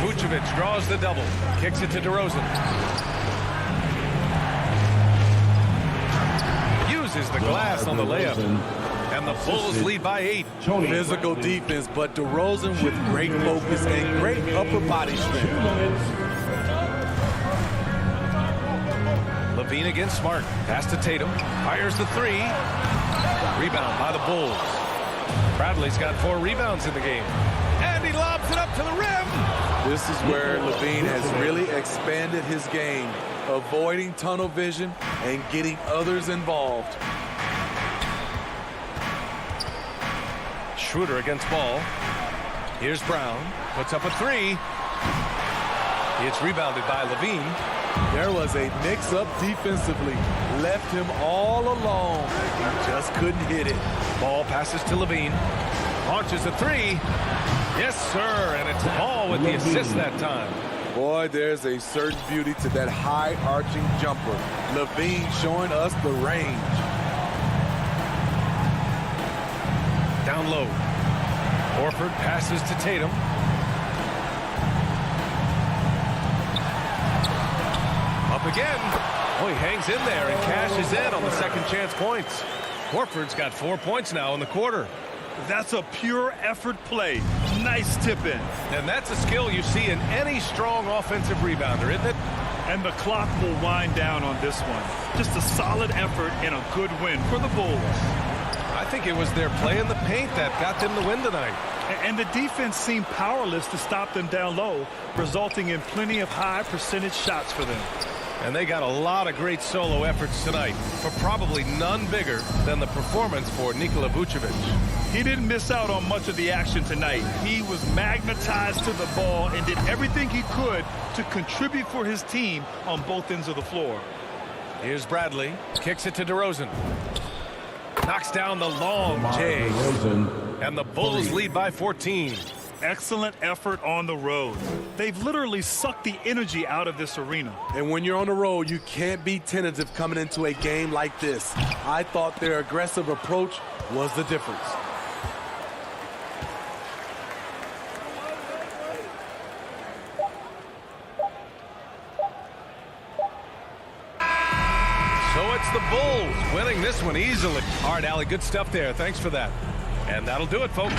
Vucevic draws the double. Kicks it to DeRozan. Uses the glass on the layup. And the Bulls lead by 8. Physical defense, but DeRozan with great focus and great upper body strength. Levine against Smart. Pass to Tatum. Fires the 3. Rebound by the Bulls. Bradley's got 4 rebounds in the game. And he lobs it up to the rim. This is where Levine has really expanded his game, avoiding tunnel vision and getting others involved. Schroeder against Ball. Here's Brown. Puts up a 3. It's rebounded by Levine. There was a mix-up defensively. Left him all alone. He just couldn't hit it. Ball passes to Levine. Launches a 3. Yes, sir. And it's Ball with the assist that time. Boy, there's a certain beauty to that high-arching jumper. Levine showing us the range. Down low. Horford passes to Tatum. Up again. Oh, he hangs in there and cashes in on the second chance points. Horford's got 4 points now in the quarter. That's a pure effort play. Nice tip in. And that's a skill you see in any strong offensive rebounder, isn't it? And the clock will wind down on this one. Just a solid effort and a good win for the Bulls. I think it was their play in the paint that got them the win tonight. And the defense seemed powerless to stop them down low, resulting in plenty of high percentage shots for them. And they got a lot of great solo efforts tonight, but probably none bigger than the performance for Nikola Vucevic. He didn't miss out on much of the action tonight. He was magnetized to the ball and did everything he could to contribute for his team on both ends of the floor. Here's Bradley. Kicks it to DeRozan. Knocks down the long J. And the Bulls lead by 14. Excellent effort on the road. They've literally sucked the energy out of this arena. And when you're on the road, you can't be tentative coming into a game like this. I thought their aggressive approach was the difference. So it's the Bulls winning this one easily. All right, Allie, good stuff there. Thanks for that. And that'll do it, folks.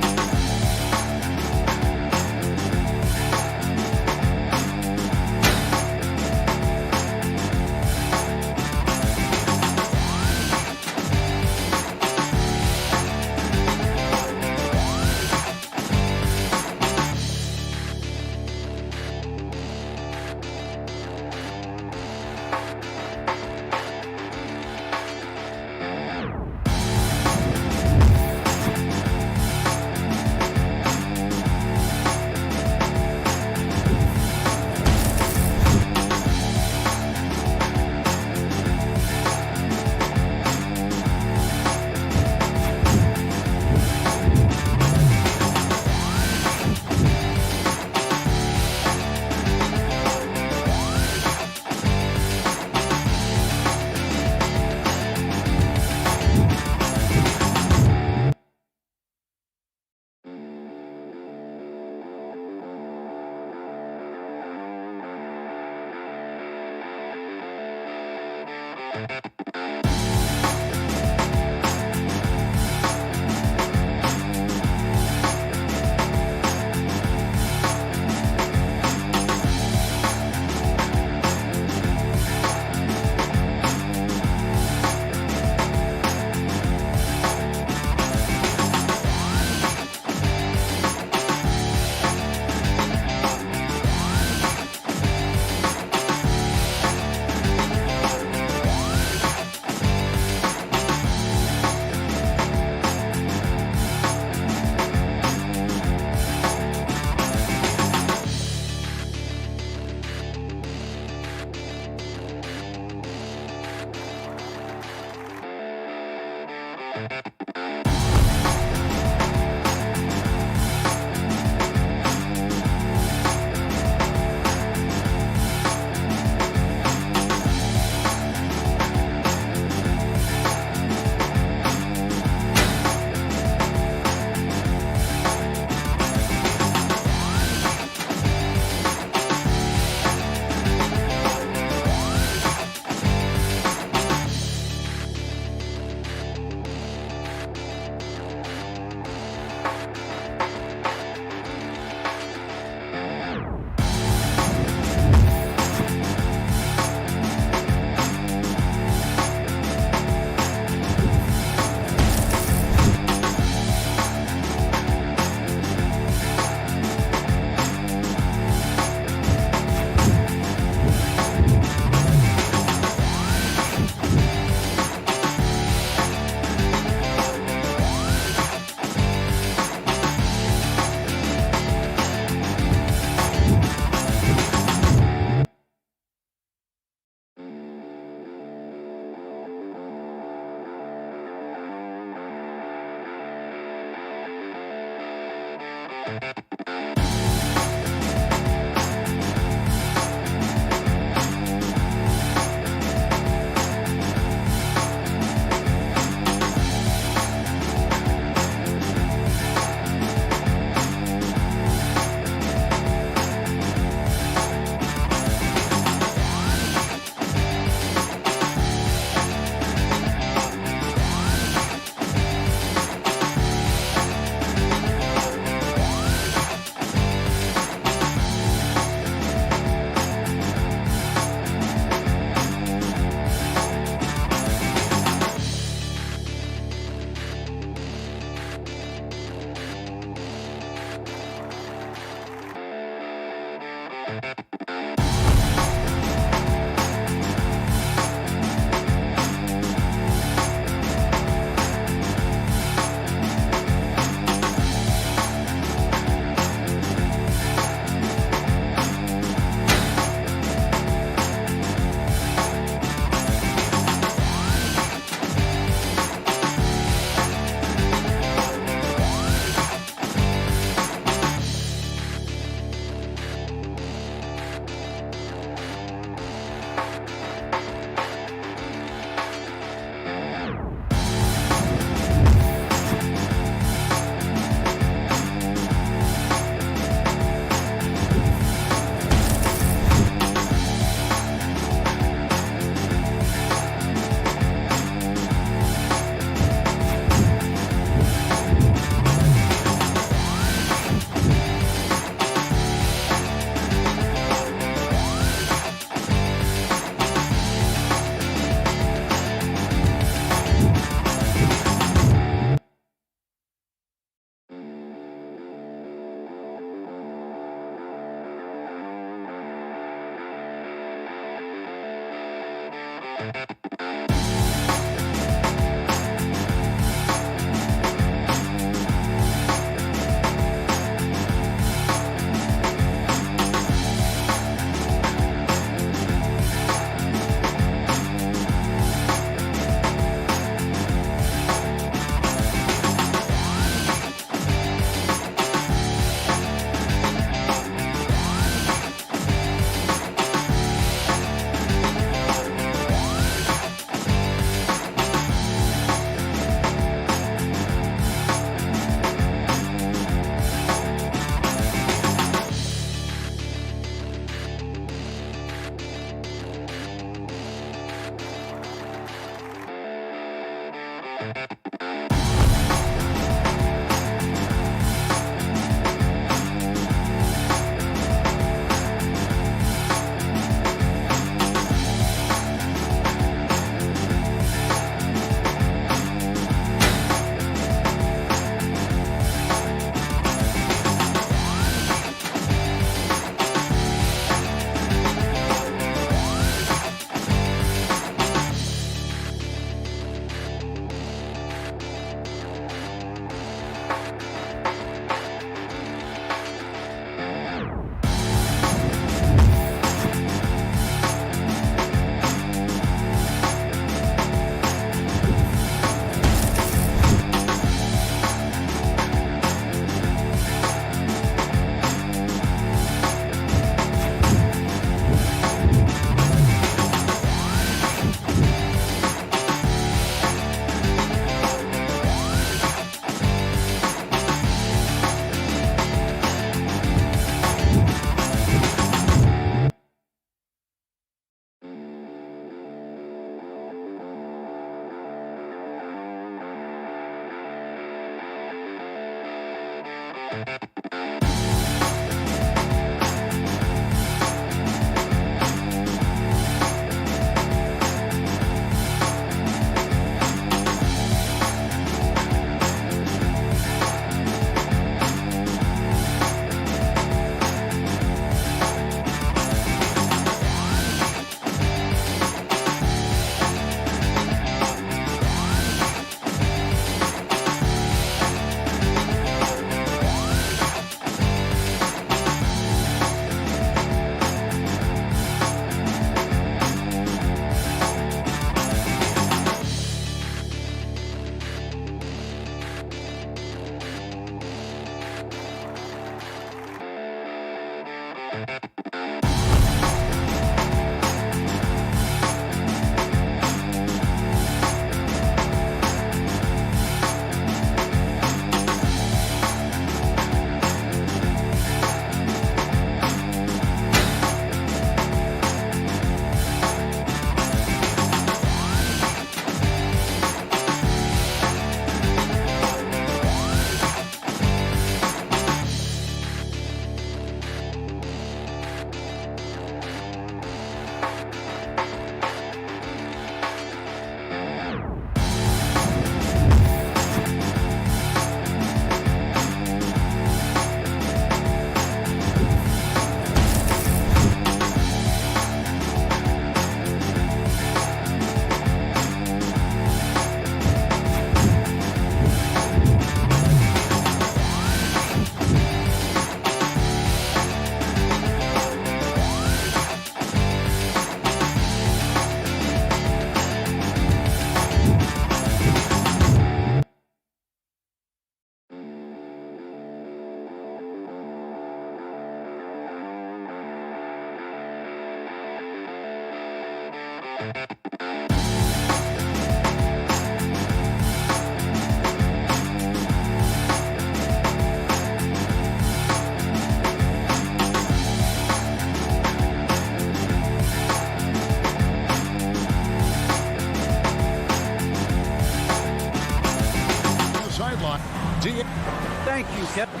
Thank you, Kevin.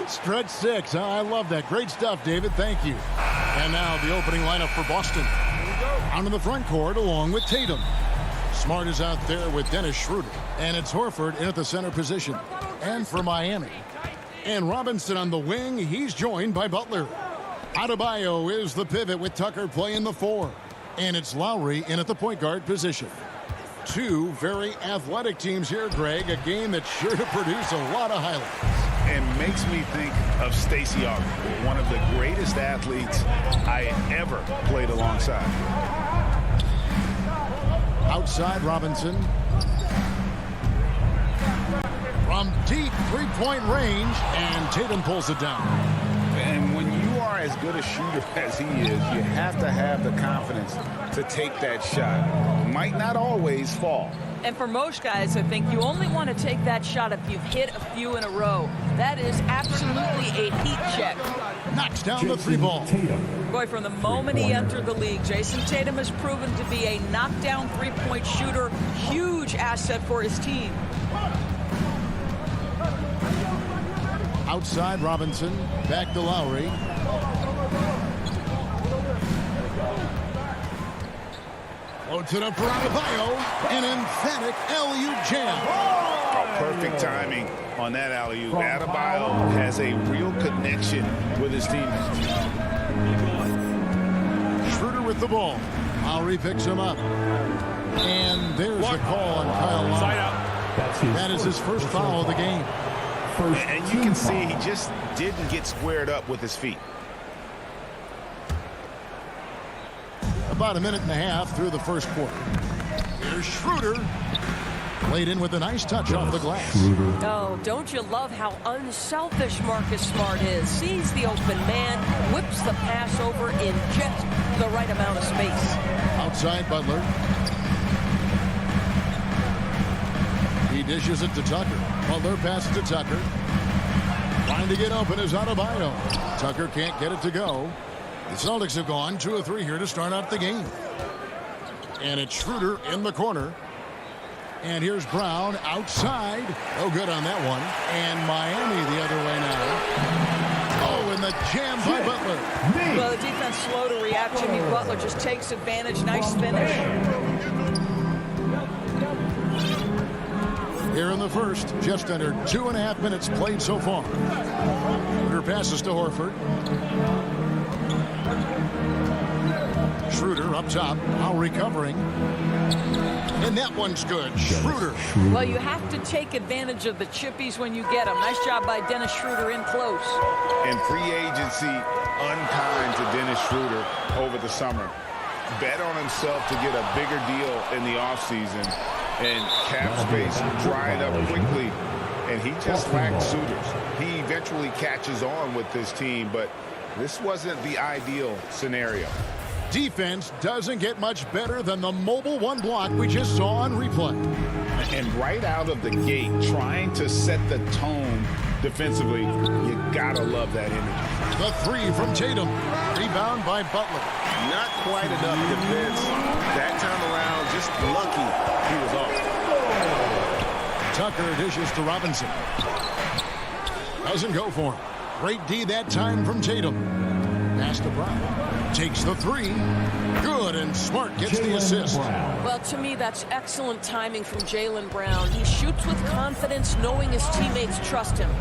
Stretch 6. I love that. Great stuff, David. Thank you. And now the opening lineup for Boston. Out in the front court along with Tatum. Smart is out there with Dennis Schroeder. And it's Horford in at the center position. And for Miami. And Robinson on the wing. He's joined by Butler. Adebayo is the pivot with Tucker playing the 4. And it's Lowry in at the point guard position. Two very athletic teams here, Greg. A game that's sure to produce a lot of highlights. And makes me think of Stacey Augmon, one of the greatest athletes I ever played alongside. Outside Robinson. From deep three-point range, and Tatum pulls it down. And when you are as good a shooter as he is, you have to have the confidence to take that shot. Might not always fall. And for most guys, I think you only want to take that shot if you've hit a few in a row. That is absolutely a heat check. Knocks down the three ball. Boy, from the moment he entered the league, Jason Tatum has proven to be a knockdown three-point shooter. Huge asset for his team. Outside Robinson. Back to Lowry. Floats it up for Adebayo. An emphatic alley-oop jam. Oh, perfect timing on that alley-oop. Adebayo has a real connection with his teammates. Schroeder with the ball. Lowry picks him up. And there's a call on Kyle Lowry. That is his first foul of the game. And you can see he just didn't get squared up with his feet. About a minute and a half through the first quarter. Here's Schroeder. Played in with a nice touch off the glass. Oh, don't you love how unselfish Marcus Smart is? Sees the open man, whips the pass over in just the right amount of space. Outside Butler. He dishes it to Tucker. Butler passes to Tucker. Trying to get open is Adebayo. Tucker can't get it to go. The Celtics have gone 2 of 3 here to start out the game. And it's Schroeder in the corner. And here's Brown outside. Oh, good on that one. And Miami the other way now. Oh, and the jam by Butler. Well, the defense slow to react. Jimmy Butler just takes advantage. Nice finish. Here in the first, just under 2.5 minutes played so far. Schroeder passes to Horford. Schroeder up top, now recovering. And that one's good. Schroeder. Well, you have to take advantage of the chippies when you get them. Nice job by Dennis Schroeder in close. And free agency unkind to Dennis Schroeder over the summer. Bet on himself to get a bigger deal in the offseason. And cap space dried up quickly and he just lacked suitors. He eventually catches on with this team, but this wasn't the ideal scenario. Defense doesn't get much better than the mobile one block we just saw on replay. And right out of the gate, trying to set the tone defensively, you gotta love that energy. The three from Tatum. Rebound by Butler. Not quite enough defense. That time around, just lucky he was off. Tucker dishes to Robinson. Doesn't go for him. Great D that time from Tatum. Pass to Brown. Takes the three. Good, and Smart gets the assist. Well, to me, that's excellent timing from Jaylen Brown. He shoots with confidence, knowing his teammates trust him.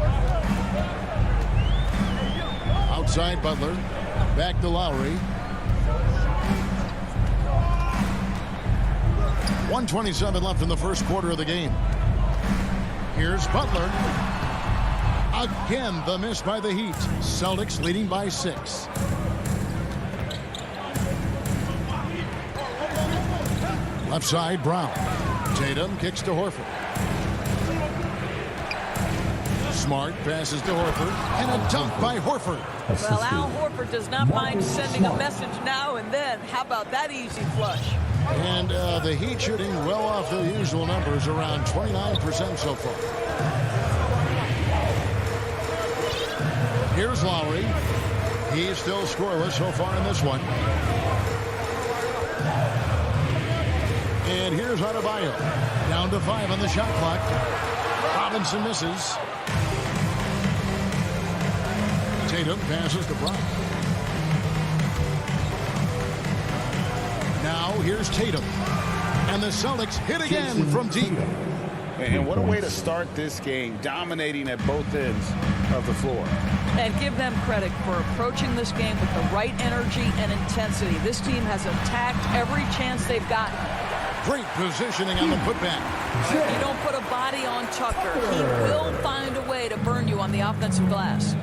Outside Butler. Back to Lowry. 1:27 left in the first quarter of the game. Here's Butler. Again, the miss by the Heat. Celtics leading by 6. Left side, Brown. Tatum kicks to Horford. Smart passes to Horford. And a dunk by Horford. Well, Al Horford does not mind sending a message now and then. How about that easy flush? And the Heat shooting well off their usual numbers, around 29% so far. Here's Lowry. He's still scoreless so far in this one. And here's Adebayo. Down to 5 on the shot clock. Robinson misses. Tatum passes to Brown. Now here's Tatum. And the Celtics hit again from deep. And what a way to start this game, dominating at both ends of the floor. And give them credit for approaching this game with the right energy and intensity. This team has attacked every chance they've gotten. Great positioning on the putback. If you don't put a body on Tucker, he will find a way to burn you on the offensive glass.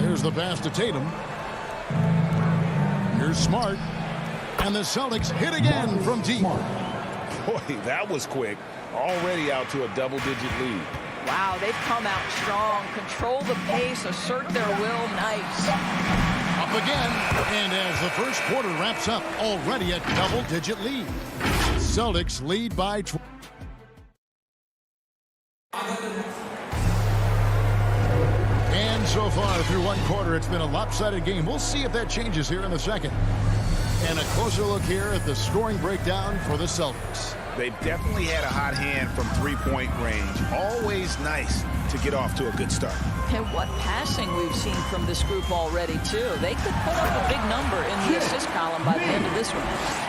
There's the pass to Tatum. Here's Smart. And the Celtics hit again from deep. Boy, that was quick. Already out to a double-digit lead. Wow, they've come out strong. Control the pace, assert their will. Nice. Up again. And as the first quarter wraps up, already a double-digit lead. Celtics lead by 12. And so far through one quarter, it's been a lopsided game. We'll see if that changes here in the second. And a closer look here at the scoring breakdown for the Celtics. They've definitely had a hot hand from three-point range. Always nice to get off to a good start. And what passing we've seen from this group already, too. They could put up a big number in the assist column by the end of this one.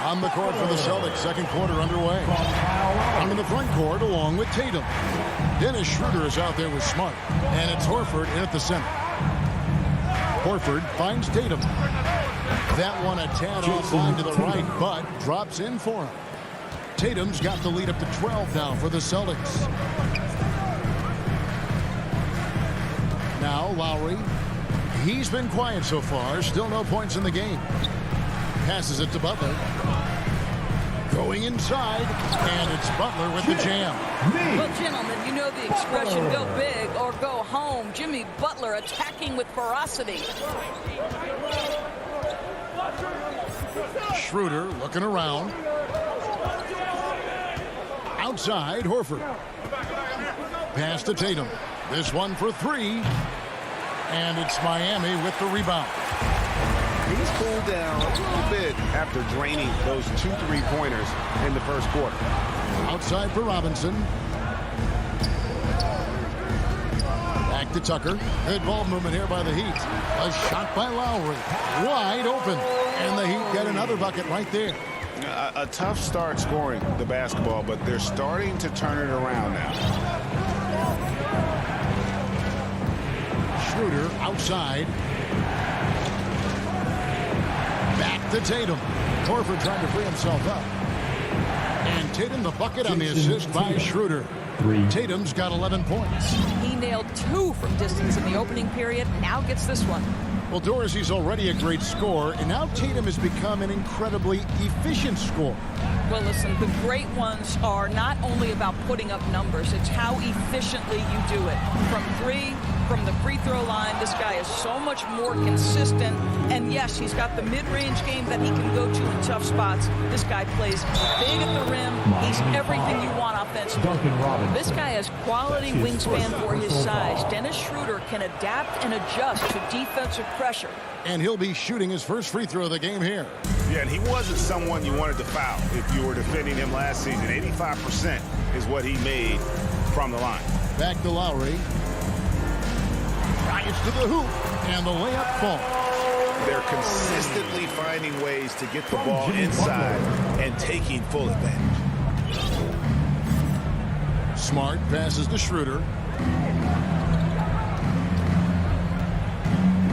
On the court for the Celtics, second quarter underway. On the front court along with Tatum. Dennis Schroeder is out there with Smart. And it's Horford in at the center. Horford finds Tatum. That one a tad offline to the right, but drops in for him. Tatum's got the lead up to 12 now for the Celtics. Now Lowry. He's been quiet so far. Still no points in the game. Passes it to Butler. Going inside, and it's Butler with the jam. Well, gentlemen, you know the expression, go big or go home. Jimmy Butler attacking with ferocity. Schroeder looking around. Outside, Horford. Pass to Tatum. This one for three. And it's Miami with the rebound. He's cooled down a little bit after draining those 2 3-pointers in the first quarter. Outside for Robinson. Back to Tucker. Good ball movement here by the Heat. A shot by Lowry. Wide open. And the Heat get another bucket right there. A tough start scoring the basketball, but they're starting to turn it around now. Schroeder outside. Back to Tatum. Horford trying to free himself up. And Tatum the bucket on the assist by Schroeder. Tatum's got 11 points. He nailed 2 from distance in the opening period. Now gets this one. Well, Dorsey's already a great scorer, and now Tatum has become an incredibly efficient scorer. Well, listen, the great ones are not only about putting up numbers, it's how efficiently you do it. From three, from the free throw line, this guy is so much more consistent. And yes, he's got the mid-range game that he can go to in tough spots. This guy plays big at the rim. He's everything you want offensively. This guy has quality wingspan for his size. Dennis Schroeder can adapt and adjust to defensive pressure. And he'll be shooting his first free throw of the game here. Yeah, and he wasn't someone you wanted to foul if you were defending him last season. 85% is what he made from the line. Back to Lowry. Drives to the hoop, and the layup falls. They're consistently finding ways to get the ball inside and taking full advantage. Smart passes to Schroeder.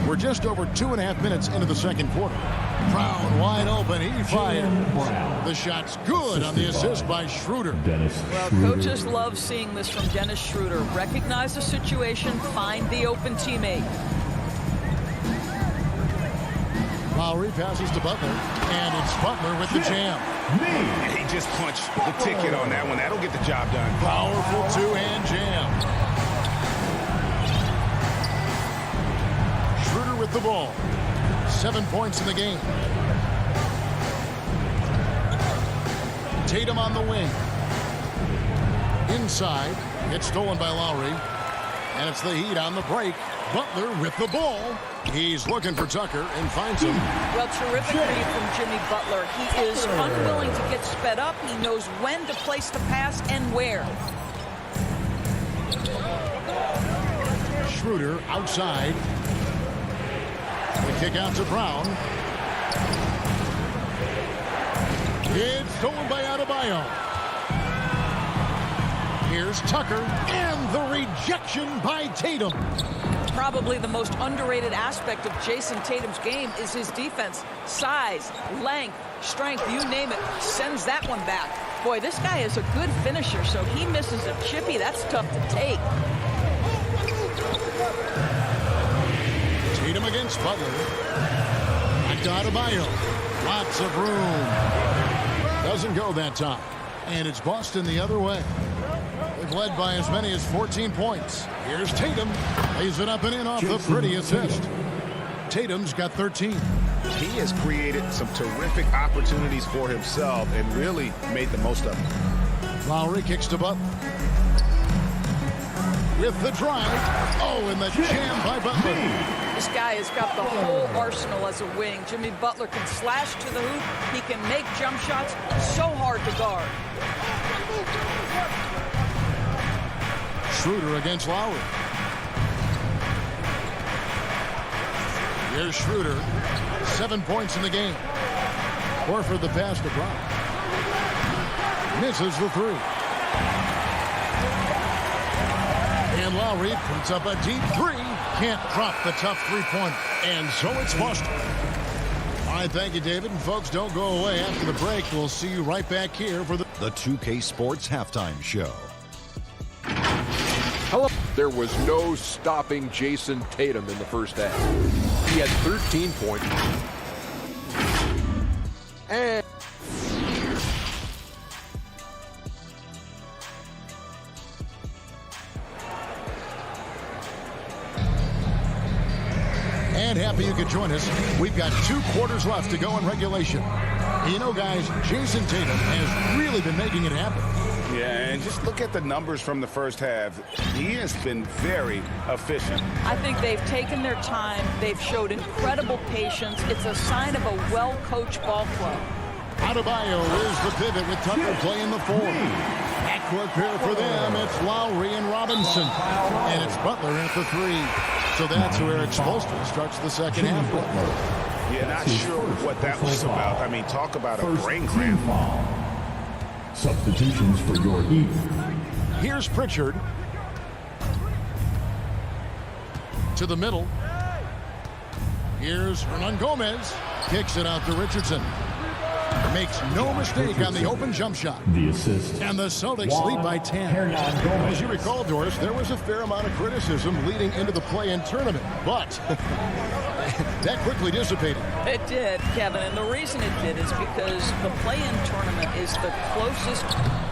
We're just over 2.5 minutes into the second quarter. Brown wide open. He fired. The shot's good on the assist by Schroeder. Well, coaches love seeing this from Dennis Schroeder. Recognize the situation, find the open teammate. Lowry passes to Butler, and it's Butler with the jam. And he just punched the ticket on that one. That'll get the job done. Powerful two-hand jam. Schroeder with the ball. 7 points in the game. Tatum on the wing. Inside. It's stolen by Lowry. And it's the Heat on the break. Butler with the ball. He's looking for Tucker and finds him. Well, terrific read from Jimmy Butler. He is unwilling to get sped up. He knows when to place the pass and where. Schroeder outside. The kick out to Brown. It's stolen by Adebayo. Here's Tucker, and the rejection by Tatum. Probably the most underrated aspect of Jason Tatum's game is his defense. Size, length, strength, you name it, sends that one back. Boy, this guy is a good finisher, so he misses a chippy. That's tough to take. Tatum against Butler. Back to Adebayo. Lots of room. Doesn't go that time. And it's Boston the other way. They've led by as many as 14 points. Here's Tatum. Lays it up and in off the pretty assist. Tatum's got 13. He has created some terrific opportunities for himself and really made the most of them. Lowry kicks to Butler. With the drive. Oh, and the jam by Butler. This guy has got the whole arsenal as a wing. Jimmy Butler can slash to the hoop. He can make jump shots. So hard to guard. Schroeder against Lowry. Here's Schroeder. 7 points in the game. Horford the pass to Brown. Misses the three. And Lowry puts up a deep three. Can't drop the tough three-pointer. And so it's Boston. All right, thank you, David. And folks, don't go away. After the break, we'll see you right back here for the 2K Sports Halftime Show. Hello. There was no stopping Jason Tatum in the first half. He had 13 points. And happy you could join us. We've got 2 quarters left to go in regulation. And you know, guys, Jason Tatum has really been making it happen. Yeah, and just look at the numbers from the first half. He has been very efficient. I think they've taken their time. They've showed incredible patience. It's a sign of a well-coached ball club. Adebayo is the pivot with Tucker playing the 4. Backcourt pair for them. It's Lowry and Robinson. And it's Butler at the 3. So that's where Eric Spoelstra starts the second half. Yeah, not sure what that was about. I mean, talk about a brain cramp. Substitutions for your Heat. Here's Pritchard. To the middle. Here's Hernan Gomez. Kicks it out to Richardson. Makes no mistake on the open jump shot. The assist. And the Celtics lead by 10. As you recall, Doris, there was a fair amount of criticism leading into the play-in tournament, but that quickly dissipated. It did, Kevin, and the reason it did is because the play-in tournament is the closest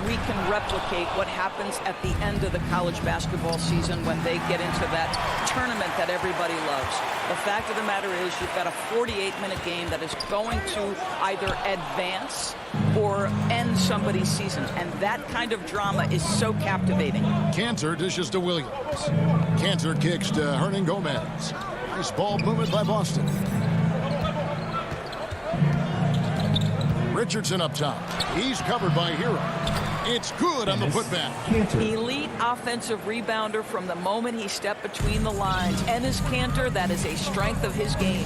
we can replicate what happens at the end of the college basketball season when they get into that tournament that everybody loves. The fact of the matter is you've got a 48-minute game that is going to either advance or end somebody's season, and that kind of drama is so captivating. Cantor dishes to Williams. Cantor kicks to Hernan Gomez. Nice ball movement by Boston. Richardson up top. He's covered by Hero. It's good on the putback. Elite offensive rebounder from the moment he stepped between the lines. Enes Kanter, that is a strength of his game.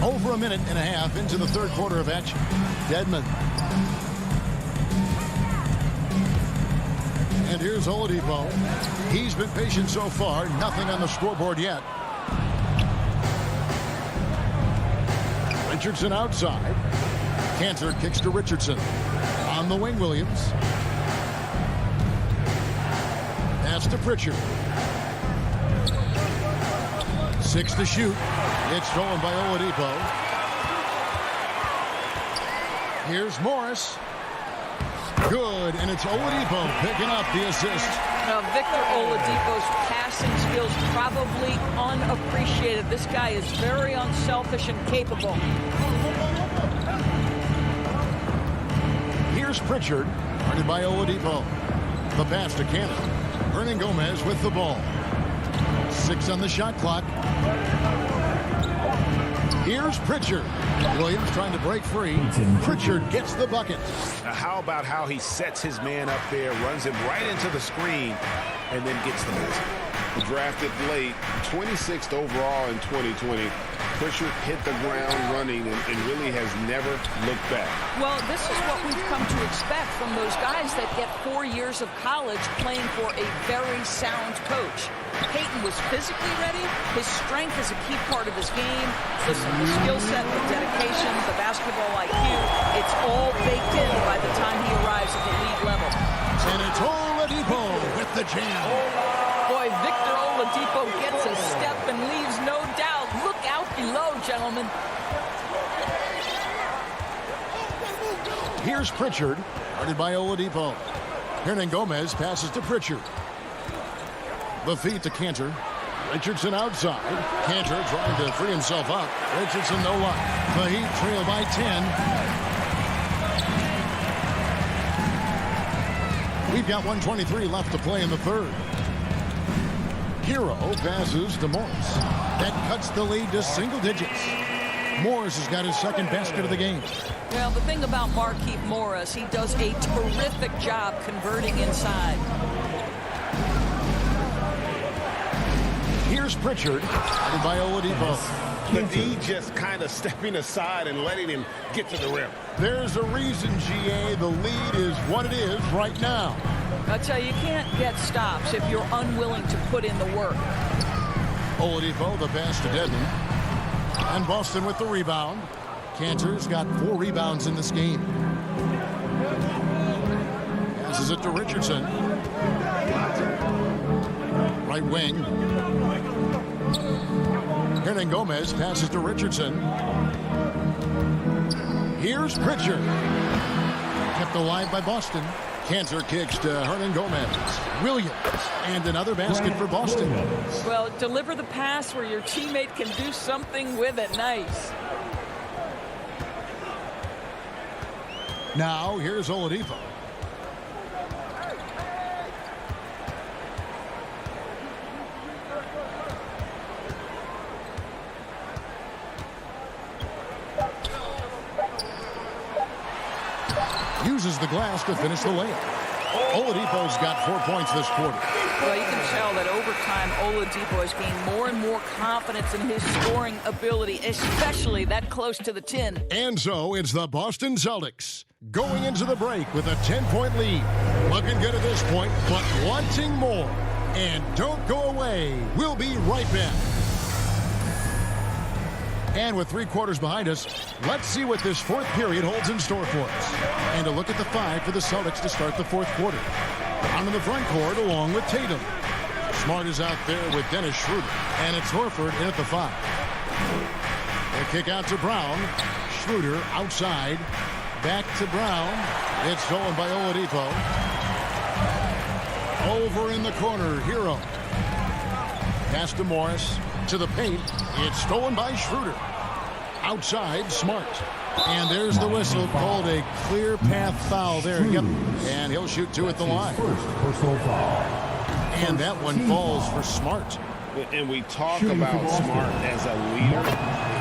Over a minute and a half into the third quarter of action. Dedmon. And here's Oladipo. He's been patient so far. Nothing on the scoreboard yet. Richardson outside. Cantor kicks to Richardson. On the wing, Williams. Pass to Pritchard. 6 to shoot. It's stolen by Oladipo. Here's Morris. Good, and it's Oladipo picking up the assist. Now, Victor Oladipo's passing skills probably unappreciated. This guy is very unselfish and capable. Here's Pritchard, guarded by Oladipo. The pass to Cantor. Hernan Gomez with the ball. 6 on the shot clock. Here's Pritchard. Williams trying to break free. Pritchard gets the bucket. Now, how about how he sets his man up there, runs him right into the screen, and then gets the basket. Drafted late, 26th overall in 2020. Pritchard hit the ground running and really has never looked back. Well, this is what we've come to expect from those guys that get 4 years of college playing for a very sound coach. Peyton was physically ready. His strength is a key part of his game. Listen, the skill set, the dedication, the basketball IQ, it's all baked in by the time he arrives at the league level. And it's Oladipo with the jam. Boy, Victor Oladipo gets a step and leaves no doubt. Look out below, gentlemen. Here's Pritchard, guarded by Oladipo. Hernan Gomez passes to Pritchard. The feed to Cantor. Richardson outside. Cantor trying to free himself up. Richardson no luck. The Heat trail by 10. We've got 1:23 left to play in the third. Hero passes to Morris. That cuts the lead to single digits. Morris has got his second basket of the game. Well, the thing about Markieff Morris, he does a terrific job converting inside. Here's Pritchard, guarded by Oladipo. The D just kind of stepping aside and letting him get to the rim. There's a reason, GA, the lead is what it is right now. I tell you, you can't get stops if you're unwilling to put in the work. Oladipo, the pass to Dedmon. And Boston with the rebound. Cantor's got 4 rebounds in this game. Passes it to Richardson. Right wing. Hernan Gomez passes to Richardson. Here's Pritchard. Kept alive by Boston. Cantor kicks to Hernan Gomez. Williams. And another basket for Boston. Well, deliver the pass where your teammate can do something with it. Nice. Now, here's Oladipo. Uses the glass to finish the layup. Oladipo's got 4 points this quarter. Well, you can tell that over time, Oladipo has gained more and more confidence in his scoring ability, especially that close to the 10. And so it's the Boston Celtics going into the break with a 10-point lead. Looking good at this point, but wanting more. And don't go away. We'll be right back. And with 3 quarters behind us, let's see what this 4th period holds in store for us. And a look at the 5 for the Celtics to start the 4th quarter. Down in the front court along with Tatum. Smart is out there with Dennis Schroeder. And it's Horford in at the 5. The kick out to Brown. Schroeder outside. Back to Brown. It's stolen by Oladipo. Over in the corner, Hero. Pass to Morris. To the paint. It's stolen by Schroeder. Outside, Smart. And there's the whistle, called a clear path foul there. Yep. And he'll shoot 2 at the line. And that one falls for Smart. And we talk about Smart as a leader.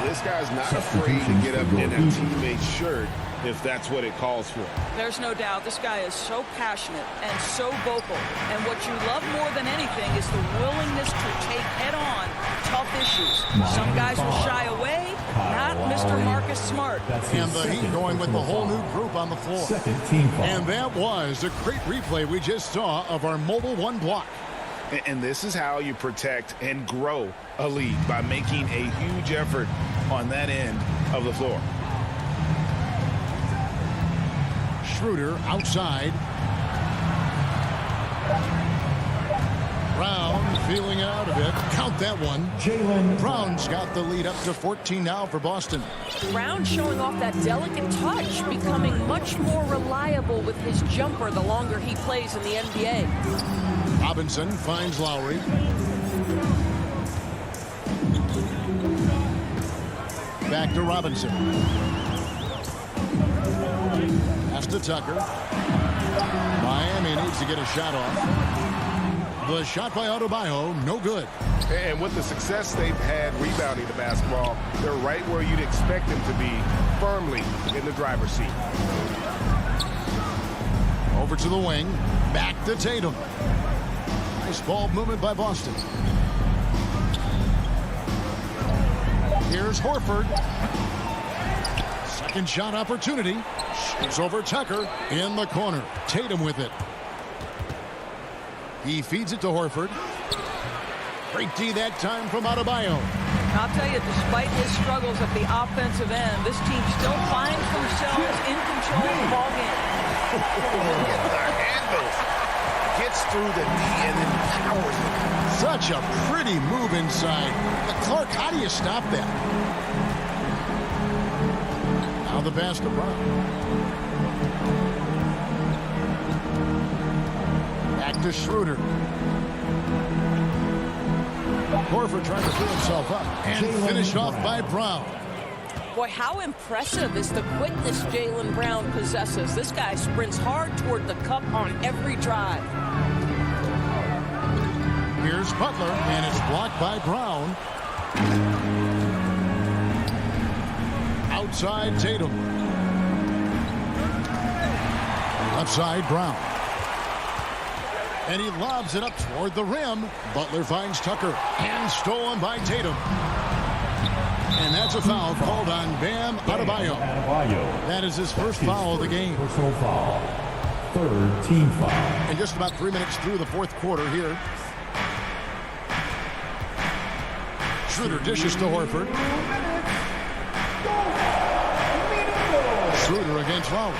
This guy's not afraid to get up in a teammate's shirt if that's what it calls for. There's no doubt this guy is so passionate and so vocal. And what you love more than anything is the willingness to take head-on tough issues. Some guys will shy away, not Mr. Marcus Smart. And the Heat going with the whole new group on the floor. And that was a great replay we just saw of our mobile 1 block. And this is how you protect and grow a lead, by making a huge effort on that end of the floor. Schroeder outside. Brown feeling out a bit. Count that one. Brown's got the lead up to 14 now for Boston. Brown showing off that delicate touch, becoming much more reliable with his jumper the longer he plays in the NBA. Robinson finds Lowry. Back to Robinson. Pass to Tucker. Miami needs to get a shot off. The shot by Adebayo, no good. And with the success they've had rebounding the basketball, they're right where you'd expect them to be, firmly in the driver's seat. Over to the wing. Back to Tatum. Nice ball movement by Boston. Here's Horford. Second shot opportunity. Shoots over Tucker in the corner. Tatum with it. He feeds it to Horford. Great D that time from Adebayo. I'll tell you, despite his struggles at the offensive end, this team still finds themselves in control of the ball game. The handles. Gets through the knee and then powers it. Such a pretty move inside. Clark, how do you stop that? Now the pass to Brown. Back to Schroeder. Horford trying to fill himself up and finished off by Brown. Boy, how impressive is the quickness Jaylen Brown possesses. This guy sprints hard toward the cup on every drive. Here's Butler, and it's blocked by Brown. Outside Tatum. Left side Brown. And he lobs it up toward the rim. Butler finds Tucker. And stolen by Tatum. And that's a foul called on Bam Adebayo. That is his first foul of the game. Personal foul. Third team foul. And just about 3 minutes through the 4th quarter here. Schroeder dishes to Horford. Schroeder against Lowry.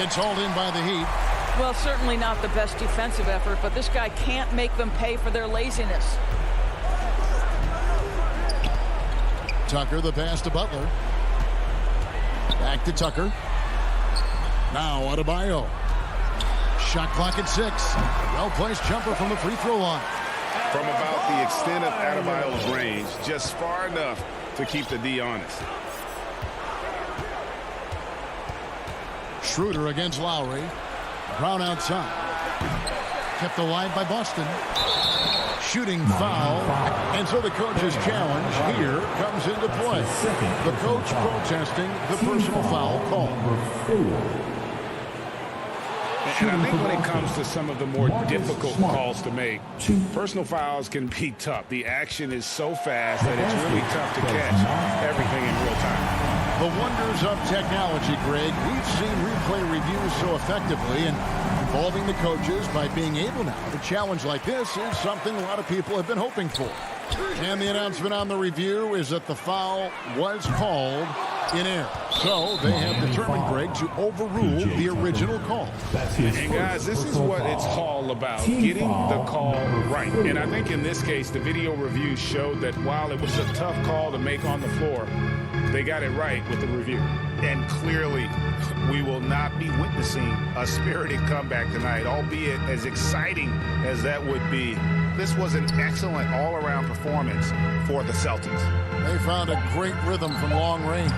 It's hauled in by the Heat. Well, certainly not the best defensive effort, but this guy can't make them pay for their laziness. Tucker, the pass to Butler. Back to Tucker. Now Adebayo. Shot clock at 6. Well-placed jumper from the free throw line. From about the extent of Adebayo's range, just far enough to keep the D honest. Schroeder against Lowry. Brown outside. Kept alive by Boston. Shooting foul. And so the coach's challenge here comes into play. The coach protesting the personal foul call. And I think when it comes to some of the more difficult calls to make, personal fouls can be tough. The action is so fast that it's really tough to catch everything in real time. The wonders of technology, Greg. We've seen replay reviews so effectively, and involving the coaches by being able now to challenge like this is something a lot of people have been hoping for. And the announcement on the review is that the foul was called in air. So they have determined, Greg, to overrule the original call. And guys, this is what it's all about, getting the call right. And I think in this case, the video review showed that while it was a tough call to make on the floor, they got it right with the review. And clearly, we will not be witnessing a spirited comeback tonight, albeit as exciting as that would be. This was an excellent all-around performance for the Celtics. They found a great rhythm from long range.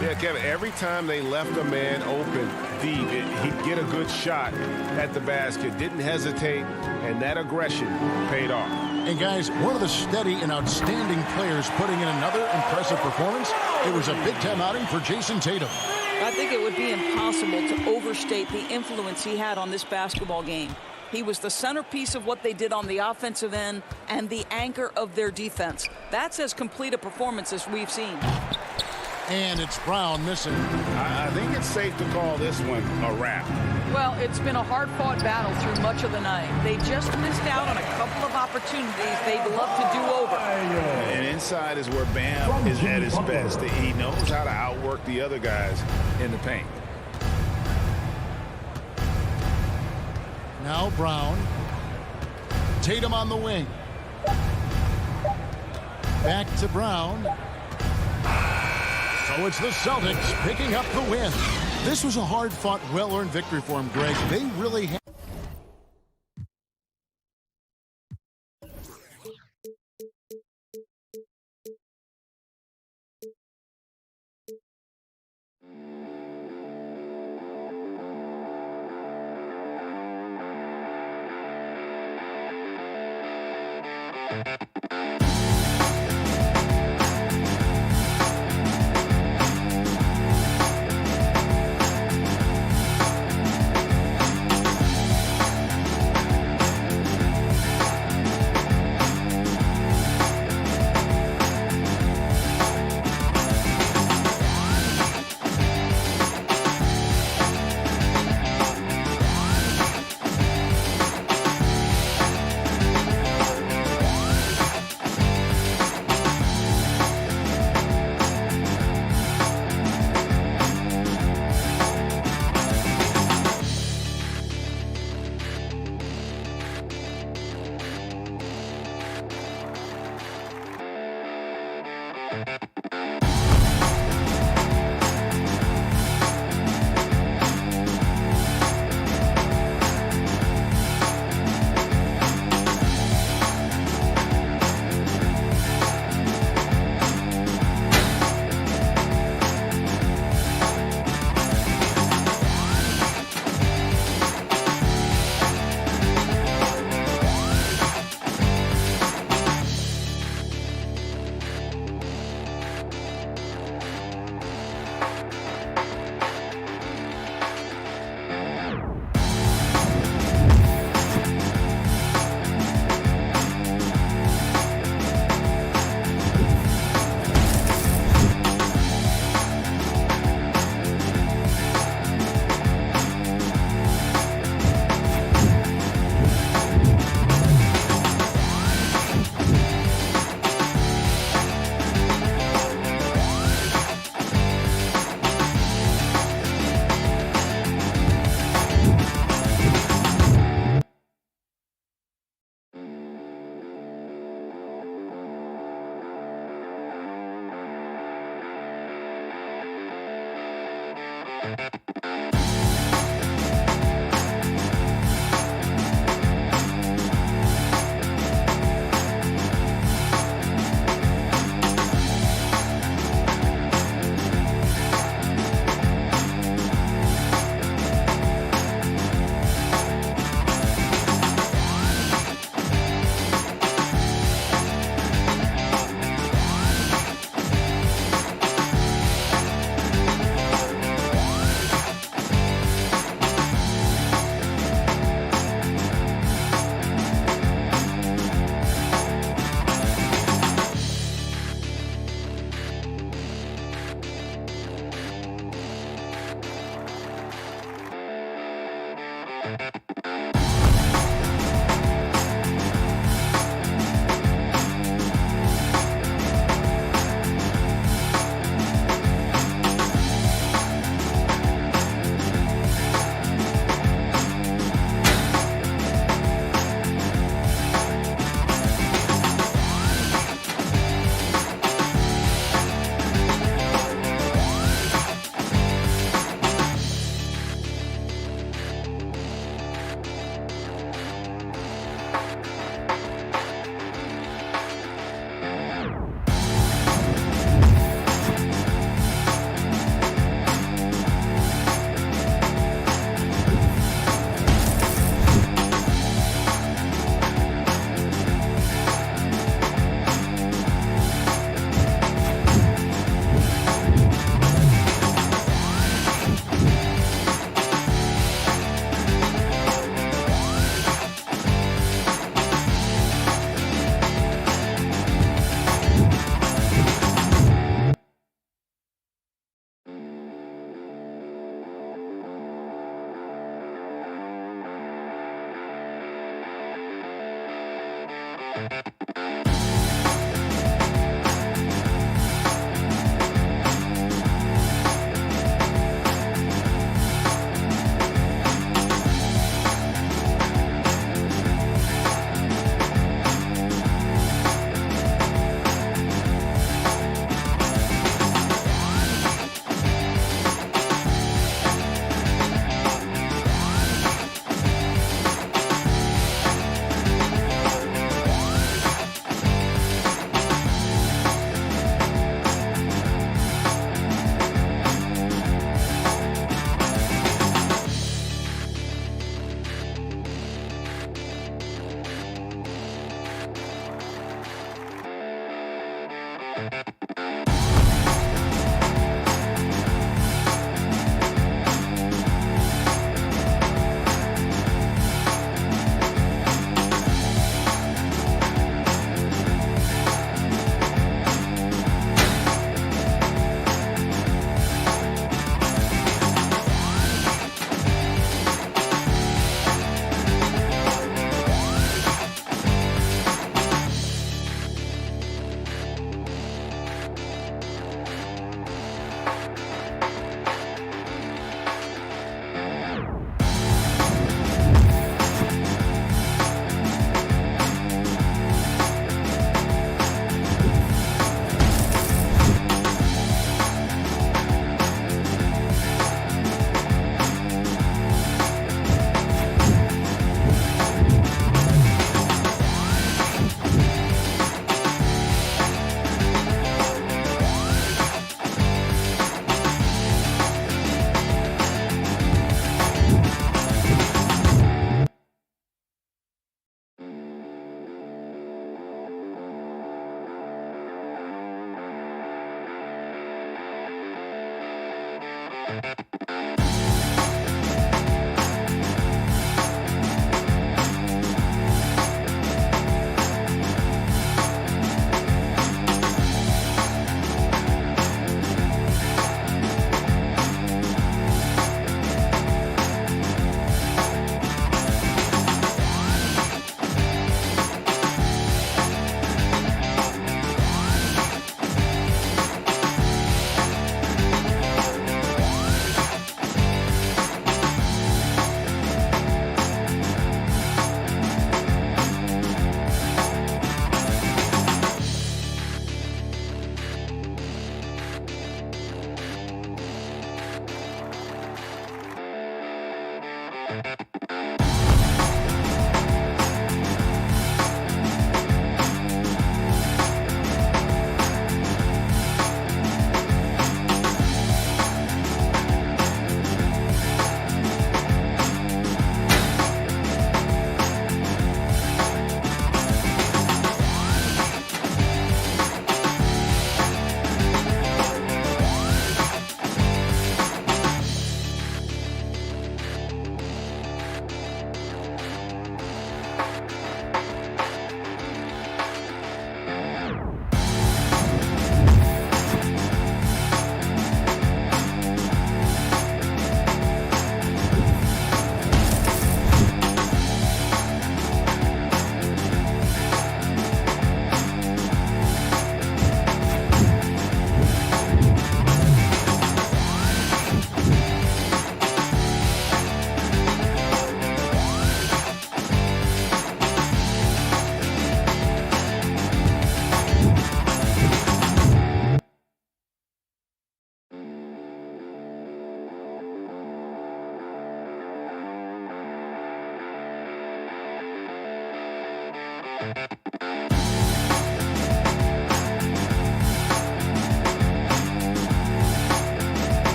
Yeah, Kevin, every time they left a man open deep, he'd get a good shot at the basket. Didn't hesitate, and that aggression paid off. And guys, one of the steady and outstanding players putting in another impressive performance. It was a big-time outing for Jason Tatum. I think it would be impossible to overstate the influence he had on this basketball game. He was the centerpiece of what they did on the offensive end and the anchor of their defense. That's as complete a performance as we've seen. And it's Brown missing. I think it's safe to call this one a wrap. Well, it's been a hard-fought battle through much of the night. They just missed out on a couple of opportunities they'd love to do over. And inside is where Bam is at his best. He knows how to outwork the other guys in the paint. Now Brown. Tatum on the wing. Back to Brown. So it's the Celtics picking up the win. This was a hard-fought, well-earned victory for them, Greg. They really had...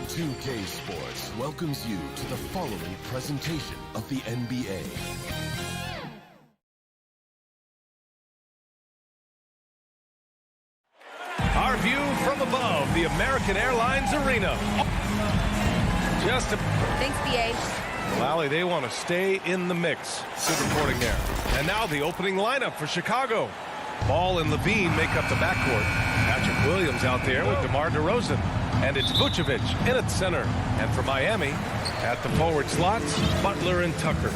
2K Sports welcomes you to the following presentation of the NBA. Our view from above the American Airlines Arena. Thanks, BA. Well, Allie, they want to stay in the mix. Good reporting there. And now the opening lineup for Chicago. Ball and Levine make up the backcourt. Patrick Williams out there with DeMar DeRozan. And it's Vucevic in at center. And for Miami, at the forward slots, Butler and Tucker.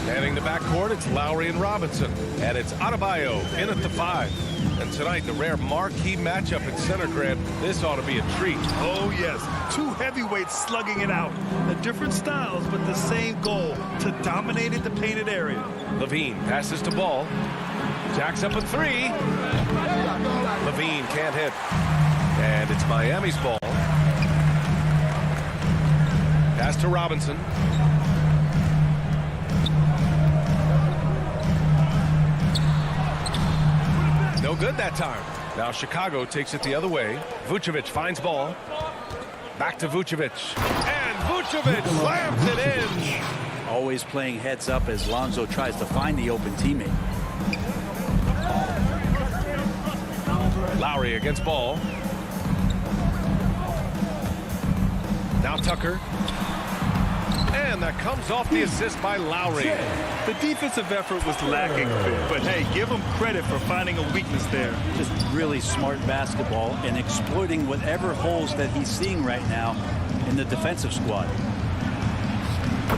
Manning the backcourt, it's Lowry and Robinson. And it's Adebayo in at the 5. And tonight, the rare marquee matchup at center, Grant. This ought to be a treat. Oh, yes. Two heavyweights slugging it out. The different styles, but the same goal, to dominate the painted area. Levine passes to Ball. Jacks up a 3. Levine can't hit. And it's Miami's ball. Pass to Robinson. No good that time. Now Chicago takes it the other way. Vucevic finds Ball. Back to Vucevic. And Vucevic slams it in. Always playing heads up as Lonzo tries to find the open teammate. Lowry against Ball. Now Tucker. And that comes off the assist by Lowry. The defensive effort was lacking a bit, but hey, give him credit for finding a weakness there. Just really smart basketball and exploiting whatever holes that he's seeing right now in the defensive squad.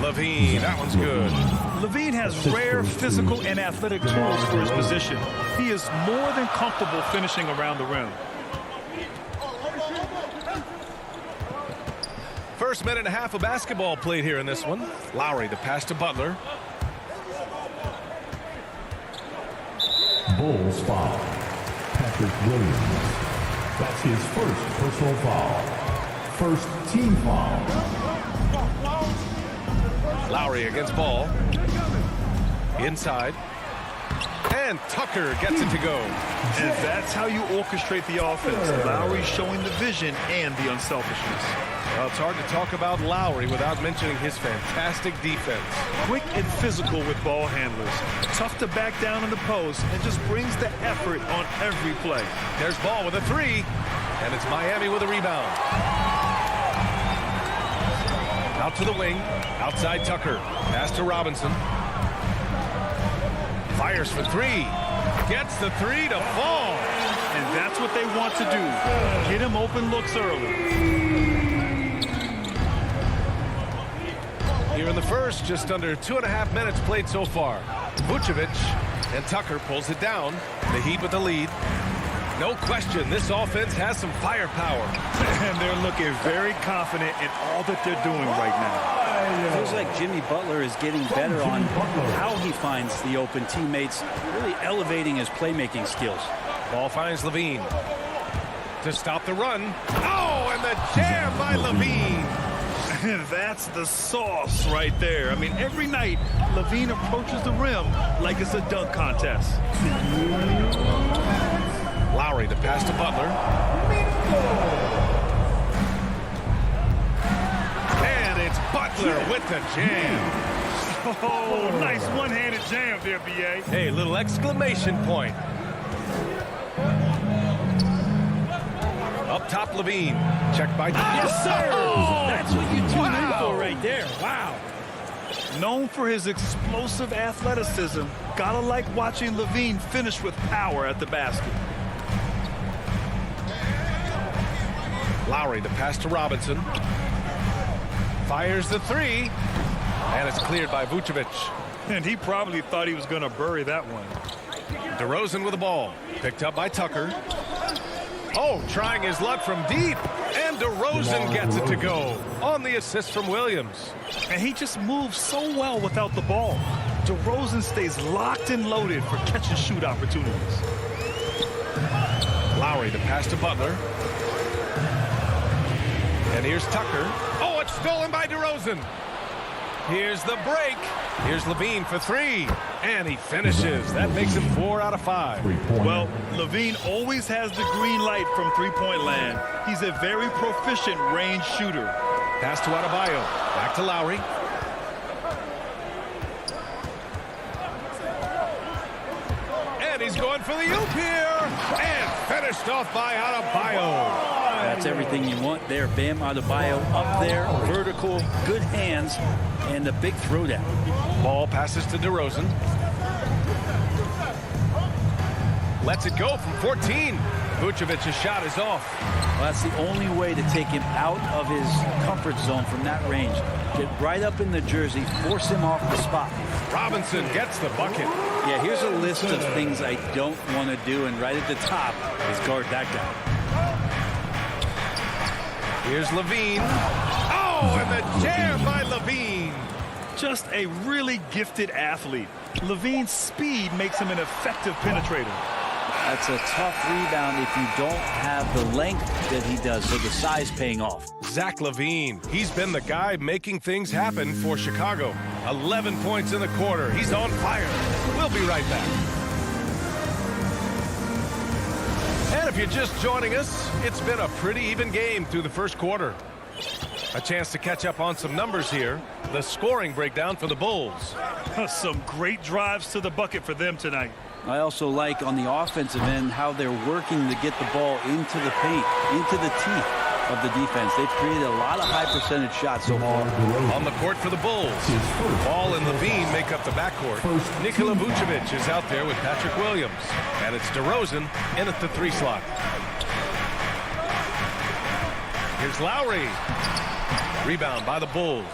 Levine, that one's good. Levine has rare physical and athletic tools for his position. He is more than comfortable finishing around the rim. First minute and a half of basketball played here in this one. Lowry, the pass to Butler. Bulls foul. Patrick Williams. That's his first personal foul. First team foul. Lowry against Ball. Inside. And Tucker gets it to go. And that's how you orchestrate the offense. Lowry showing the vision and the unselfishness. Well, it's hard to talk about Lowry without mentioning his fantastic defense. Quick and physical with ball handlers. Tough to back down in the post and just brings the effort on every play. There's Ball with a 3. And it's Miami with a rebound. Out to the wing. Outside Tucker. Pass to Robinson. Fires for 3. Gets the 3 to fall. And that's what they want to do. Get him open looks early. Here in the first, just under 2.5 minutes played so far. Vucevic and Tucker pulls it down. The Heat with the lead. No question, this offense has some firepower. And they're looking very confident in all that they're doing right now. It feels like Jimmy Butler is getting better on how he finds the open teammates, really elevating his playmaking skills. Ball finds Levine to stop the run. Oh, and the jam by Levine. That's the sauce right there. I mean, every night, Levine approaches the rim like it's a dunk contest. Lowry, the pass to Butler. And it's Butler with the jam. Oh, nice one-handed jam there, B.A. Hey, little exclamation point. Up top, Levine. Checked by... Yes, sir! Oh, that's what you tune in for right there. Wow. Known for his explosive athleticism, gotta like watching Levine finish with power at the basket. Lowry, the pass to Robinson. Fires the 3. And it's cleared by Vucevic. And he probably thought he was going to bury that one. DeRozan with the ball. Picked up by Tucker. Oh, trying his luck from deep. And DeRozan gets it to go on the assist from Williams. And he just moves so well without the ball. DeRozan stays locked and loaded for catch-and-shoot opportunities. Lowry, the pass to Butler. And here's Tucker. Oh, it's stolen by DeRozan. Here's the break. Here's Levine for three. And he finishes. That makes him 4 out of 5. Well, Levine always has the green light from three-point land. He's a very proficient range shooter. Pass to Adebayo. Back to Lowry. And he's going for the oop here. And finished off by Adebayo. That's everything you want there. Bam Adebayo up there, vertical, good hands, and a big throwdown. Ball passes to DeRozan. Lets it go from 14. Vucevic's shot is off. Well, that's the only way to take him out of his comfort zone from that range. Get right up in the jersey, force him off the spot. Robinson gets the bucket. Yeah, here's a list of things I don't want to do, and right at the top is guard that guy. Here's Levine. Oh, and the jam by Levine. Just a really gifted athlete. Levine's speed makes him an effective penetrator. That's a tough rebound if you don't have the length that he does, so the size paying off. Zach LaVine, he's been the guy making things happen for Chicago. 11 points in the quarter. He's on fire. We'll be right back. And if you're just joining us, it's been a pretty even game through the first quarter. A chance to catch up on some numbers here. The scoring breakdown for the Bulls. Some great drives to the bucket for them tonight. I also like on the offensive end how they're working to get the ball into the paint, into the teeth of the defense. They've created a lot of high percentage shots so far. On the court for the Bulls. Ball and Levine make up the backcourt. Nikola Vucevic is out there with Patrick Williams. And it's DeRozan in at the 3 slot. Here's Lowry. Rebound by the Bulls.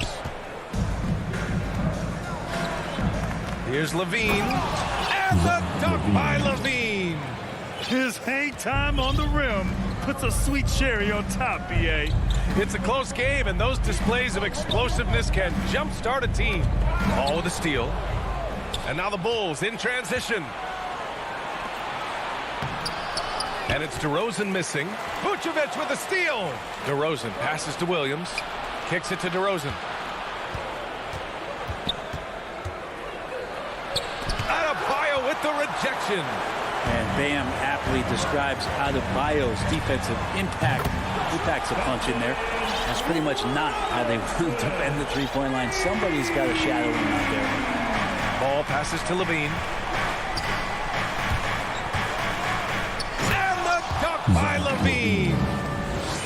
Here's Levine. And the dunk by Levine. His hang time on the rim puts a sweet cherry on top, B.A. It's a close game, and those displays of explosiveness can jumpstart a team. All with a steal. And now the Bulls in transition. And it's DeRozan missing. Vucevic with a steal. DeRozan passes to Williams. Kicks it to DeRozan. Adebayo with the rejection. And Bam aptly describes Adebayo's defensive impact. He packs a punch in there. That's pretty much not how they want to defend the three-point line. Somebody's got to shadow him out there. Ball passes to Levine. And the dunk by Levine.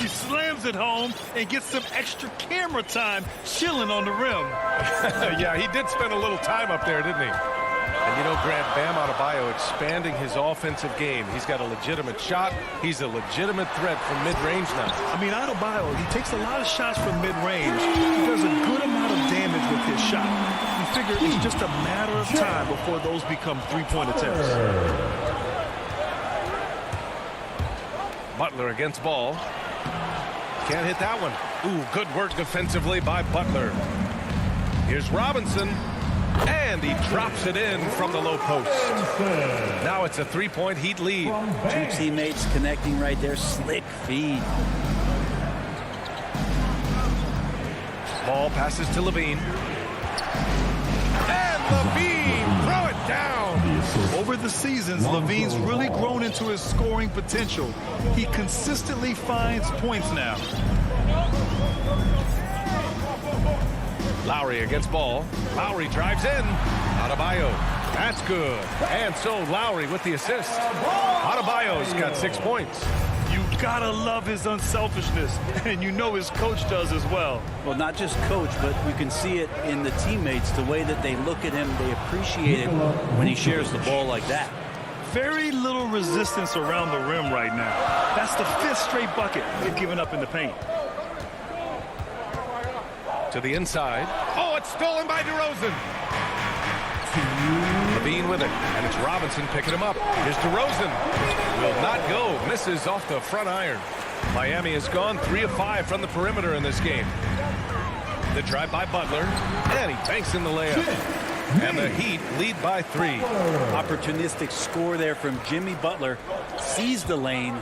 He slams it home and gets some extra camera time chilling on the rim. Yeah, he did spend a little time up there, didn't he? And you know, Grant, Bam Adebayo expanding his offensive game. He's got a legitimate shot. He's a legitimate threat from mid-range now. I mean, Adebayo, he takes a lot of shots from mid-range. He does a good amount of damage with his shot. You figure it's just a matter of time before those become three-point attempts. Butler against Ball. Can't hit that one. Ooh, good work defensively by Butler. Here's Robinson. And he drops it in from the low post. Now it's a 3-point Heat lead. Two teammates connecting right there. Slick feed. Ball passes to Levine. And Levine, throw it down. Over the seasons, Levine's really grown into his scoring potential. He consistently finds points now. Lowry against Ball. Lowry drives in. Adebayo. That's good. And so Lowry with the assist. Adebayo's got 6 points. You gotta love his unselfishness, and you know his coach does as well. Well, not just coach, but you can see it in the teammates, the way that they look at him. They appreciate it when he shares the ball like that. Very little resistance around the rim right now. That's the 5th straight bucket they've given up in the paint. To the inside. Oh, it's stolen by DeRozan. Levine with it, and it's Robinson picking him up. Here's DeRozan. Will not go. Misses off the front iron. Miami has gone 3 of 5 from the perimeter in this game. The drive by Butler, and he banks in the layup. And the Heat lead by 3. Opportunistic score there from Jimmy Butler. Sees the lane,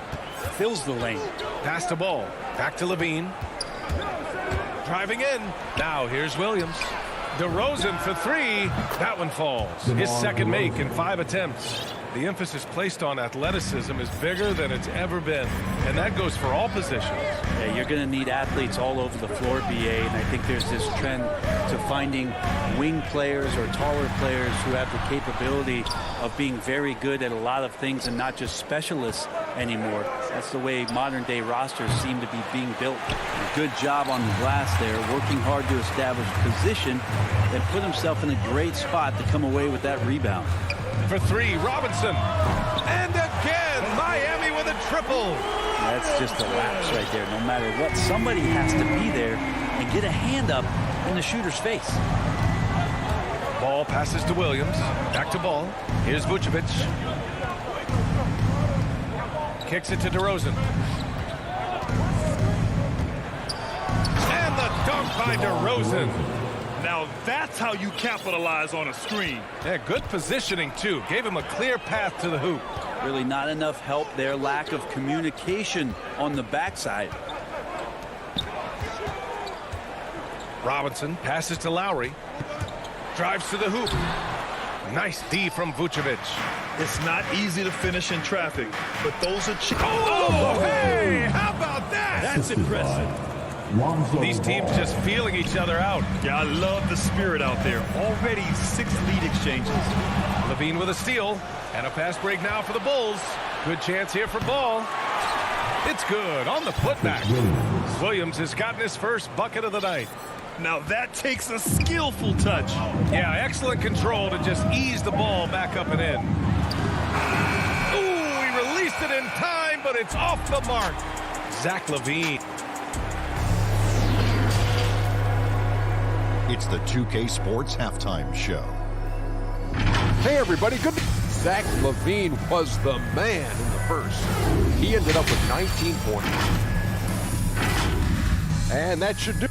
fills the lane. Pass the ball. Back to Levine. Driving in. Now here's Williams. DeRozan for three. That one falls. His second make in 5 attempts. The emphasis placed on athleticism is bigger than it's ever been, and that goes for all positions. Yeah, you're going to need athletes all over the floor, BA, and I think there's this trend to finding wing players or taller players who have the capability of being very good at a lot of things and not just specialists anymore. That's the way modern-day rosters seem to be being built. A good job on the glass there, working hard to establish position and put himself in a great spot to come away with that rebound. For three, Robinson. And again, Miami with a triple. That's just a lapse right there. No matter what, somebody has to be there and get a hand up in the shooter's face. Ball passes to Williams. Back to Ball. Here's Vucevic. Kicks it to DeRozan. And the dunk by DeRozan. Now that's how you capitalize on a screen. Yeah, good positioning, too. Gave him a clear path to the hoop. Really not enough help there. Lack of communication on the backside. Robinson passes to Lowry. Drives to the hoop. Nice D from Vucevic. It's not easy to finish in traffic, but those are... Oh, hey! How about that? That's impressive. These teams just feeling each other out. Yeah, I love the spirit out there. Already 6 lead exchanges. Levine with a steal. And a fast break now for the Bulls. Good chance here for Ball. It's good on the putback. Williams has gotten his first bucket of the night. Now that takes a skillful touch. Yeah, excellent control to just ease the ball back up and in. Ooh, he released it in time, but it's off the mark. Zach LaVine. It's the 2K Sports Halftime Show. Hey, everybody. Good. Zach LaVine was the man in the first. He ended up with 19 points. And that should do.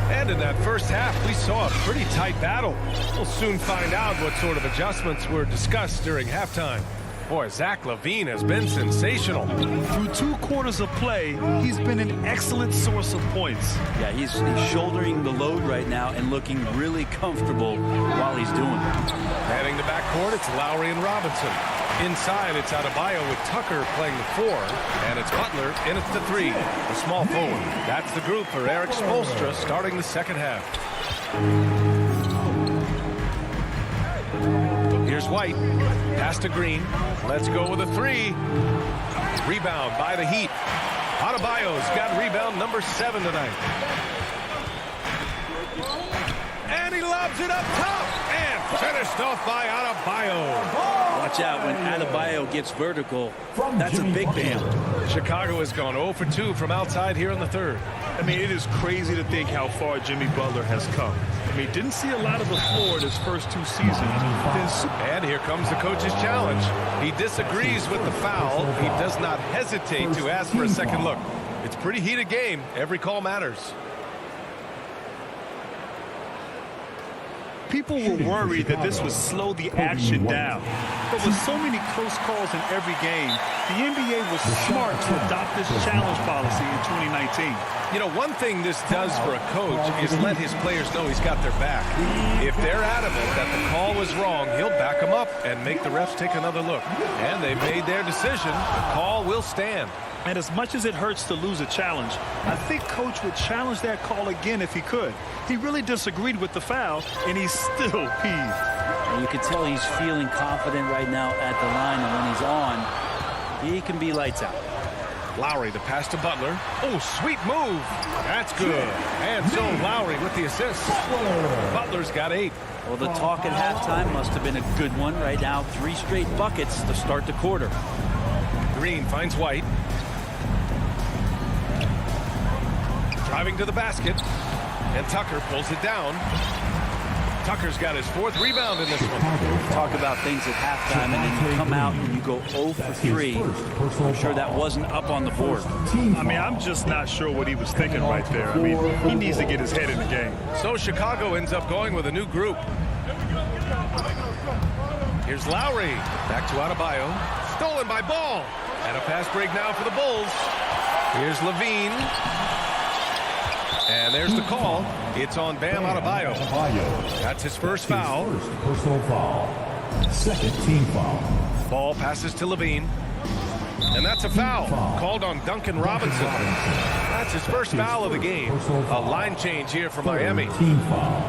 And in that first half, we saw a pretty tight battle. We'll soon find out what sort of adjustments were discussed during halftime. Boy, Zach LaVine has been sensational. Through 2 quarters of play, he's been an excellent source of points. Yeah, he's shouldering the load right now and looking really comfortable while he's doing it. Heading the backcourt, it's Lowry and Robinson. Inside, it's Adebayo with Tucker playing the 4, and it's Butler in at the 3, the small forward. That's the group for Eric Spoelstra starting the second half. Here's White. Pass to Green. Let's go with a 3. Rebound by the Heat. Adebayo's got rebound number 7 tonight. And he lobs it up top. And finished off by Adebayo. Watch out when Adebayo gets vertical. That's a big bam. Chicago has gone 0 for 2 from outside here in the third. I mean, it is crazy to think how far Jimmy Butler has come. I mean, didn't see a lot of the floor in his first 2 seasons. And here comes the coach's challenge. He disagrees with the foul. He does not hesitate to ask for a second look. It's a pretty heated game. Every call matters. People were worried that this would slow the action down. But with so many close calls in every game, the NBA was smart to adopt this challenge policy in 2019. You know, one thing this does for a coach is let his players know he's got their back. If they're adamant that the call was wrong, he'll back them up and make the refs take another look. And they've made their decision. The call will stand. And as much as it hurts to lose a challenge, I think Coach would challenge that call again if he could. He really disagreed with the foul, and he's still peeved. And you can tell he's feeling confident right now at the line, and when he's on, he can be lights out. Lowry, the pass to Butler. Oh, sweet move. That's good. And so Lowry with the assist. Butler's got 8. Well, the talk at halftime must have been a good one. Right now, 3 straight buckets to start the quarter. Green finds White. Driving to the basket. And Tucker pulls it down. Tucker's got his 4th rebound in this one. Talk about things at halftime, and then you come out and you go 0 for 3. I'm sure that wasn't up on the board. I mean, I'm just not sure what he was thinking right there. I mean, he needs to get his head in the game. So Chicago ends up going with a new group. Here's Lowry. Back to Adebayo. Stolen by Ball. And a pass break now for the Bulls. Here's Levine. And there's the call. It's on Bam Adebayo. That's his first foul. First personal foul. Second team foul. Ball passes to Levine. And that's a foul called on Duncan Robinson. That's his first foul of the game. A line change here for Miami. Team foul.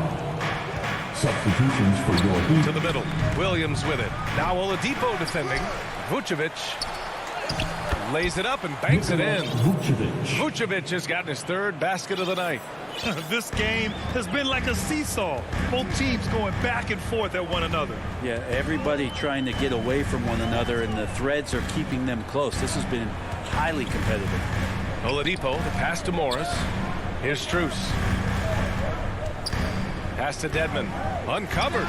Substitutions for your Heat. To the middle. Williams with it. Now Oladipo defending. Vucevic lays it up and banks it in. Vucevic has gotten his third basket of the night. This game has been like a seesaw. Both teams going back and forth at one another. Yeah, everybody trying to get away from one another, and the threads are keeping them close. This has been highly competitive. Oladipo, the pass to Morris. Here's Strus. Pass to Dedmon. Uncovered.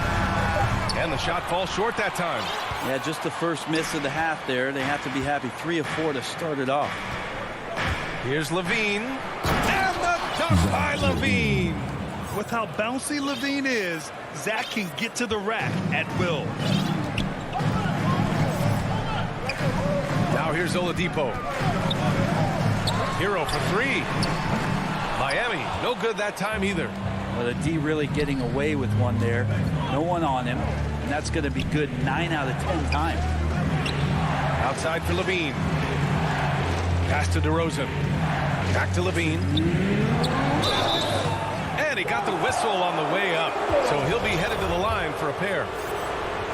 And the shot falls short that time. Yeah, just the first miss of the half there. They have to be happy. 3 of 4 to start it off. Here's Levine. And the dunk by Levine. With how bouncy Levine is, Zach can get to the rack at will. Now here's Oladipo. Hero for 3. Miami, no good that time either. Well, the D really getting away with one there. No one on him. And that's going to be good 9 out of 10 times. Outside for Levine. Pass to DeRozan. Back to Levine. And he got the whistle on the way up. So he'll be headed to the line for a pair.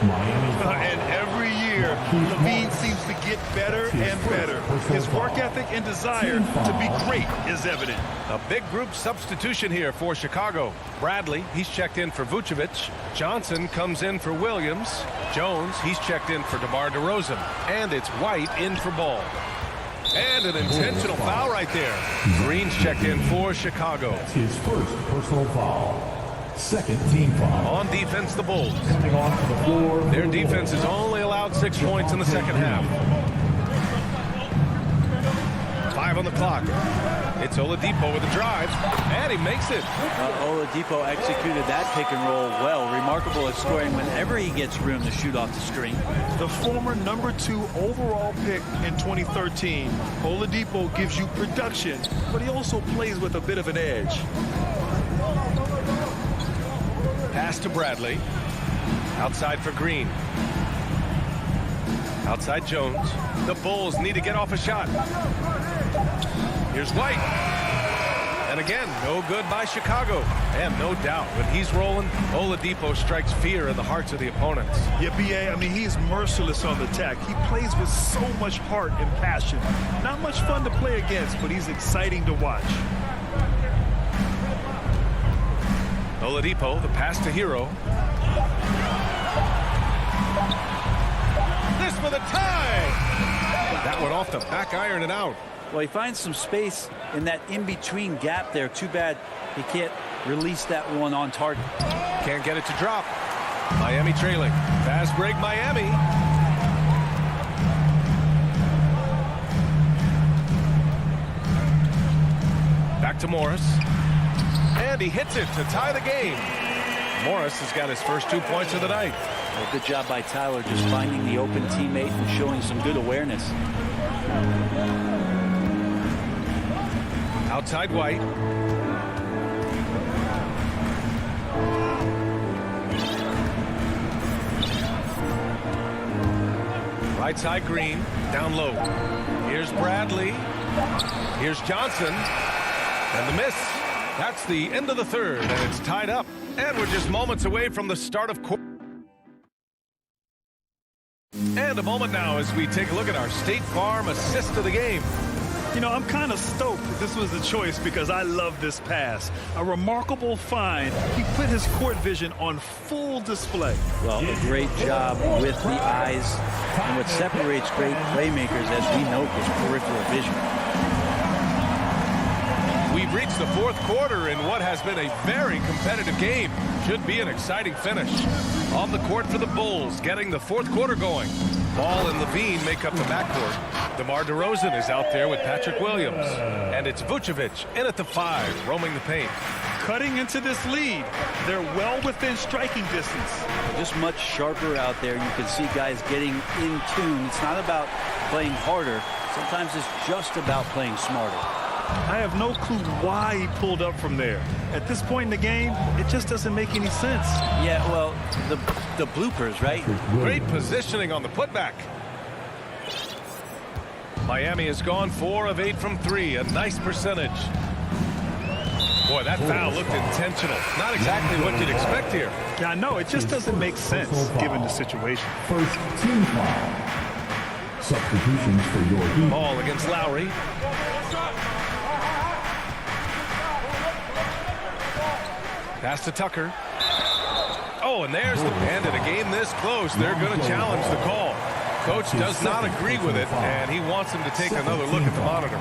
And every year, Levine seems to get better and better. His work ethic and desire to be great is evident. A big group substitution here for Chicago. Bradley, he's checked in for Vucevic. Johnson comes in for Williams. Jones, he's checked in for DeMar DeRozan. And it's White in for Ball. And an intentional foul right there. Green's checked in for Chicago. That's his first personal foul. Second team foul. On defense, the Bulls. Coming off the floor. Their defense has only allowed 6 points in the second half. 5 on the clock. It's Oladipo with a drive, and he makes it. Oladipo executed that pick and roll well. Remarkable at scoring whenever he gets room to shoot off the screen. The former #2 overall pick in 2013, Oladipo gives you production, but he also plays with a bit of an edge. Pass to Bradley. Outside for Green. Outside Jones. The Bulls need to get off a shot. Here's White. And again, no good by Chicago. And no doubt, when he's rolling, Oladipo strikes fear in the hearts of the opponents. Yeah, B.A., I mean, he's merciless on the attack. He plays with so much heart and passion. Not much fun to play against, but he's exciting to watch. Oladipo, the pass to Hero. This for the tie! That one off the back iron and out. Well, he finds some space in that in-between gap there. Too bad he can't release that one on target. Can't get it to drop. Miami trailing. Fast break, Miami. Back to Morris. And he hits it to tie the game. Morris has got his first 2 points of the night. Well, good job by Tyler just finding the open teammate and showing some good awareness. Outside White. Right side Green. Down low. Here's Bradley. Here's Johnson. And the miss. That's the end of the third, and it's tied up. And we're just moments away from the start of quarter. And a moment now as we take a look at our State Farm assist of the game. You know, I'm kind of stoked that this was the choice because I love this pass. A remarkable find. He put his court vision on full display. Well, a great job with the eyes. And what separates great playmakers, as we know, is peripheral vision. We've reached the fourth quarter in what has been a very competitive game. Should be an exciting finish. On the court for the Bulls, getting the fourth quarter going. Ball and Levine make up the backcourt. DeMar DeRozan is out there with Patrick Williams. And it's Vucevic in at the 5, roaming the paint. cutting into this lead. They're well within striking distance. Just much sharper out there. You can see guys getting in tune. It's not about playing harder. Sometimes it's just about playing smarter. I have no clue why he pulled up from there. At this point in the game, it just doesn't make any sense. Yeah, well, the bloopers, right? Great positioning on the putback. Miami has gone 4 of 8 from 3, a nice percentage. Boy, that foul looked intentional. Not exactly what you'd expect here. Yeah, I know. It just doesn't make sense given the situation. First team foul. Substitutions for your Heat. Ball against Lowry. Pass to Tucker. Oh, and there's the and in a game this close, they're going to challenge the call. Coach does not agree with it, and he wants him to take another look at the monitor.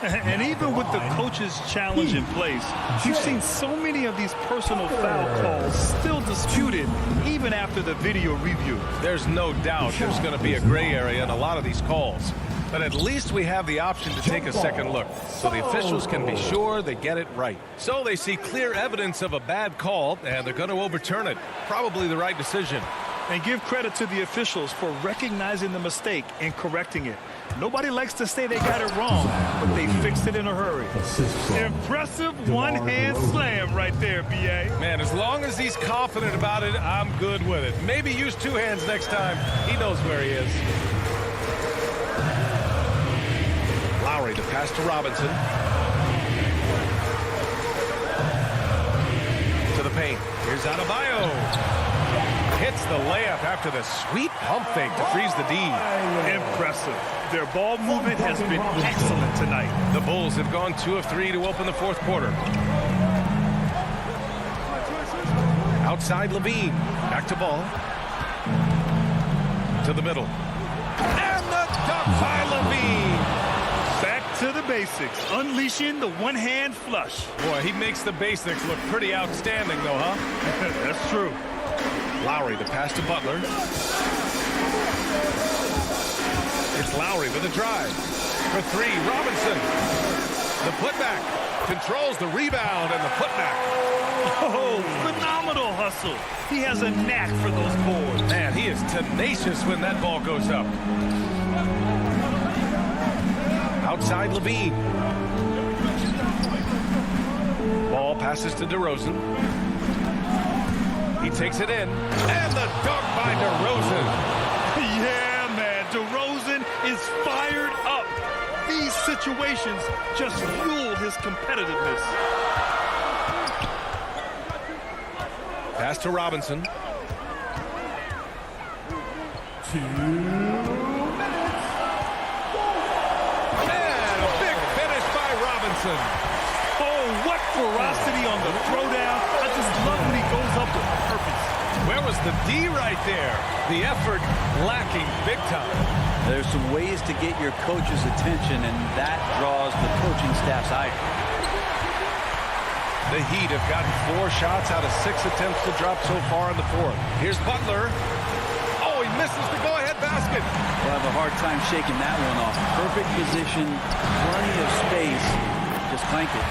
And even with the coach's challenge in place, you've seen so many of these personal foul calls still disputed even after the video review. There's no doubt there's going to be a gray area in a lot of these calls. But at least we have the option to take a second look, so the officials can be sure they get it right. So they see clear evidence of a bad call, and they're going to overturn it. Probably the right decision. And give credit to the officials for recognizing the mistake and correcting it. Nobody likes to say they got it wrong, but they fixed it in a hurry. Impressive one-hand slam right there, B.A. Man, as long as he's confident about it, I'm good with it. Maybe use 2 hands next time. He knows where he is. Lowry, the pass to Robinson. To the paint. Here's Adebayo. Hits the layup after the sweet pump fake to freeze the D. Impressive. Their ball movement has been excellent tonight. The Bulls have gone 2 of 3 to open the 4th quarter. Outside Levine. Back to ball. To the middle. And the dunk by Levine. Back to the basics. Unleashing the one-hand flush. Boy, he makes the basics look pretty outstanding, though, huh? That's true. Lowry, the pass to Butler. It's Lowry with a drive. For 3, Robinson. The putback. Controls the rebound and the putback. Oh, phenomenal hustle. He has a knack for those boards. Man, he is tenacious when that ball goes up. Outside Levine. Ball passes to DeRozan. He takes it in. And the dunk by DeRozan. Yeah, man. DeRozan is fired up. These situations just fuel his competitiveness. Pass to Robinson. 2 And a big finish by Robinson. Oh, what ferocity on the throwdown. I just love when he goes up with purpose. Where was the D right there? The effort lacking big time. There's some ways to get your coach's attention, and that draws the coaching staff's ire. The Heat have gotten 4 shots out of 6 attempts to drop so far in the 4th. Here's Butler. Oh, he misses the go-ahead basket. We'll have a hard time shaking that one off. Perfect position, plenty of space. Just clank it.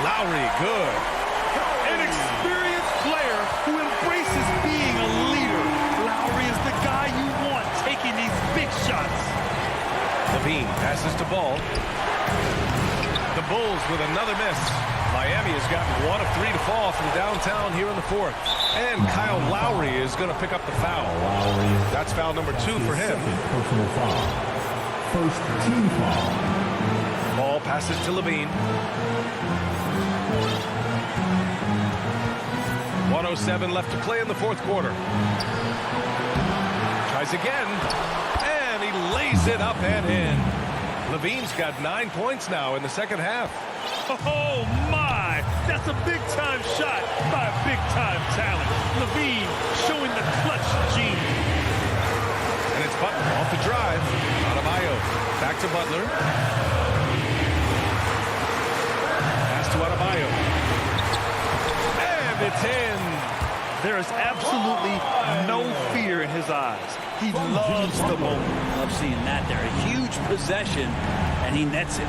Lowry, good. An experienced player who embraces being a leader. Lowry is the guy you want taking these big shots. Levine passes to Ball. The Bulls with another miss. Miami has gotten 1 of 3 to fall from downtown here in the 4th. And Kyle Lowry is going to pick up the foul. That's foul number 2 for him. Personal foul. First team foul. Ball passes to Levine. 1:07 left to play in the 4th quarter. Tries again. And he lays it up and in. Levine's got 9 points now in the 2nd half. Oh, my! That's a big-time shot by a big-time talent. Levine showing the clutch gene. And it's Butler off the drive. Adebayo back to Butler. Pass to Adebayo. And it's in. There is absolutely no fear in his eyes. He loves the moment. I love seeing that there. A huge possession, and he nets it.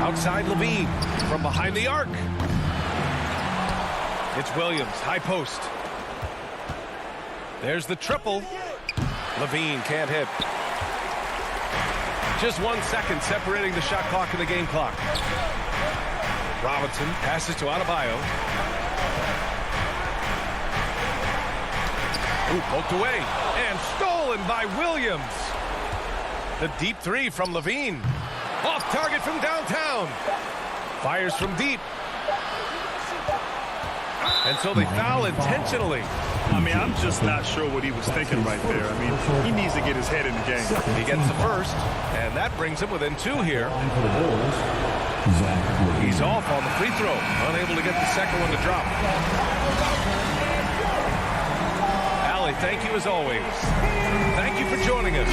Outside Levine from behind the arc. It's Williams, high post. There's the triple. Levine can't hit. Just 1 second separating the shot clock and the game clock. Robinson passes to Adebayo. Ooh, poked away and stolen by Williams. The deep three from Levine. Off target from downtown. Fires from deep. And so they foul intentionally. I mean, I'm just not sure what he was thinking right there. I mean, he needs to get his head in the game. He gets the first, and that brings him within 2 here. He's off on the free throw, unable to get the second one to drop. Allie, thank you as always. Thank you for joining us.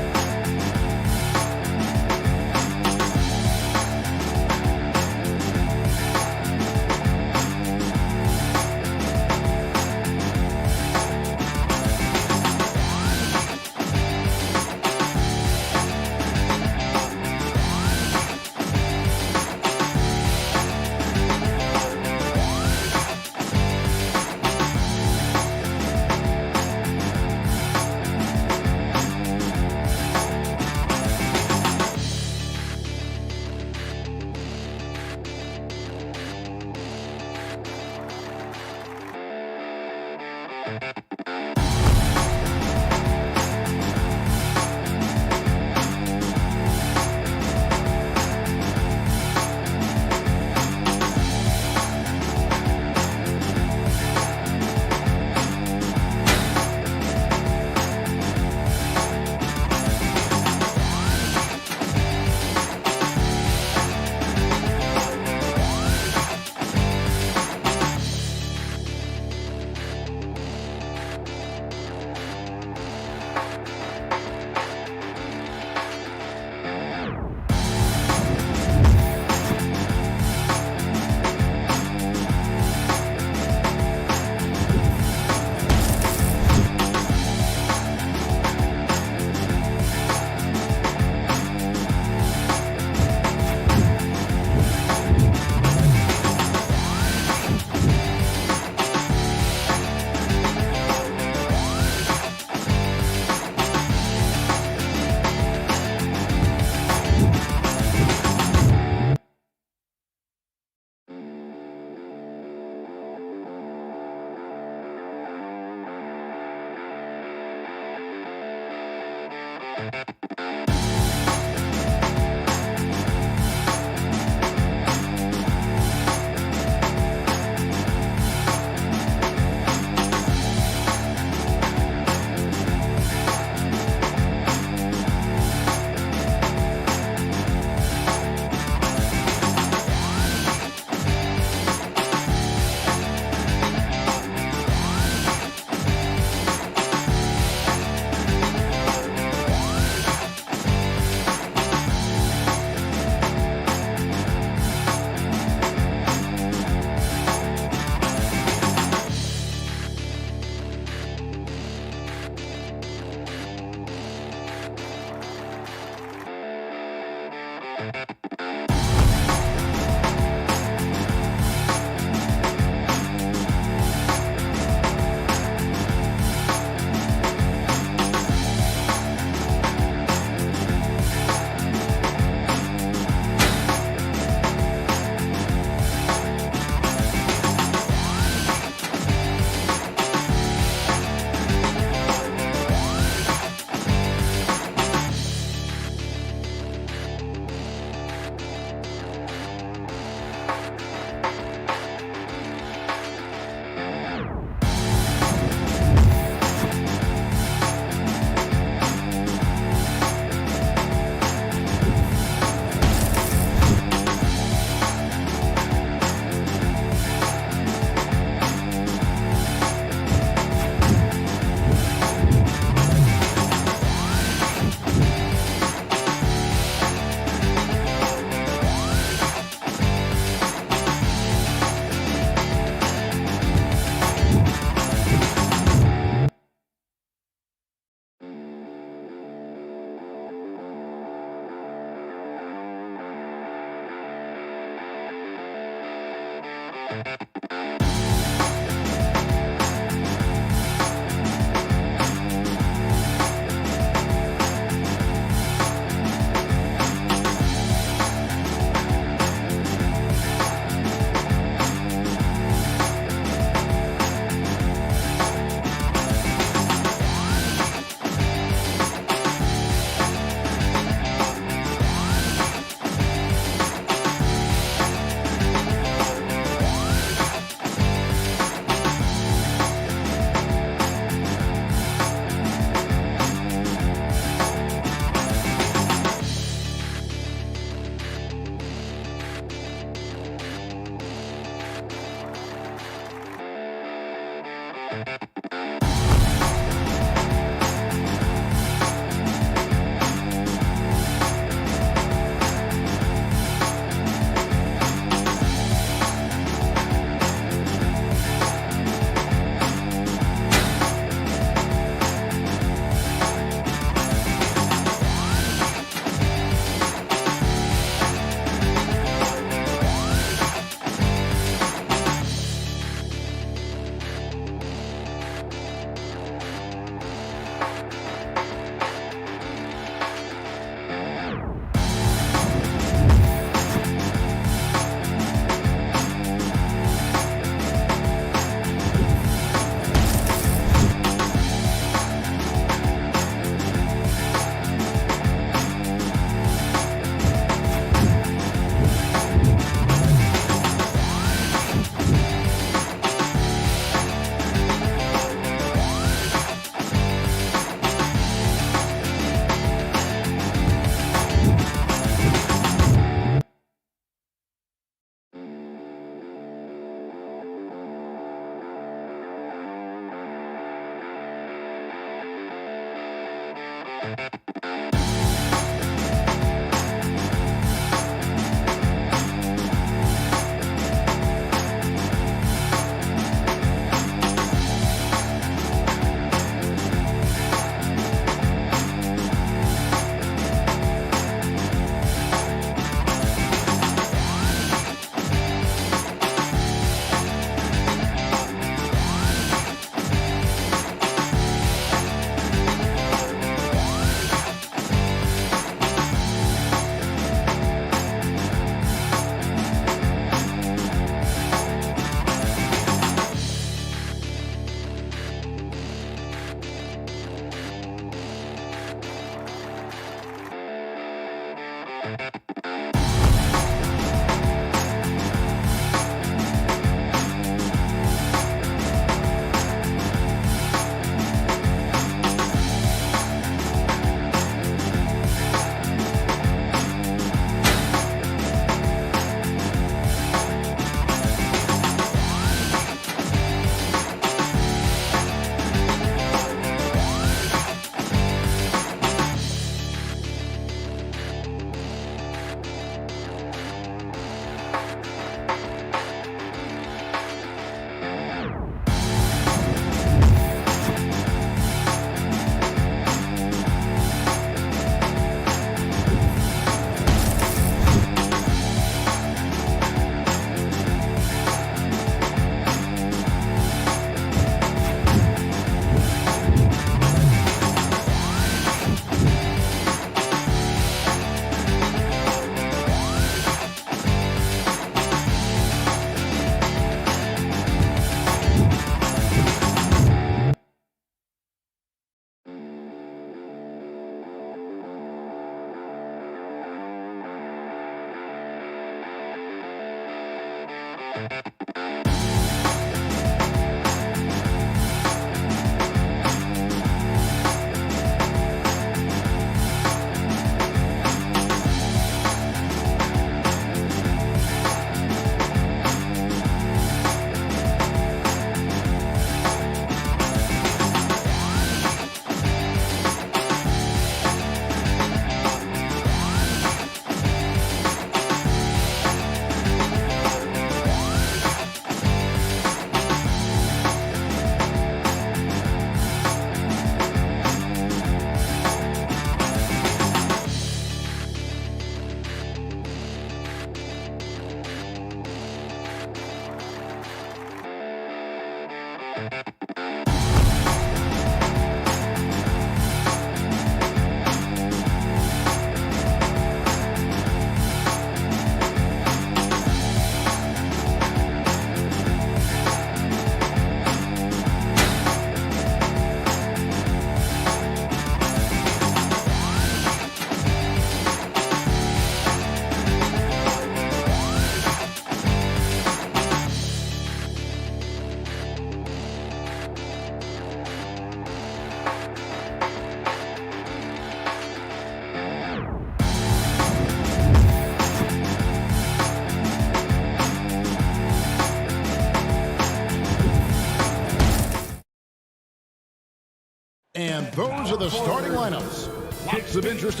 And those are the starting lineups. Lots of interest.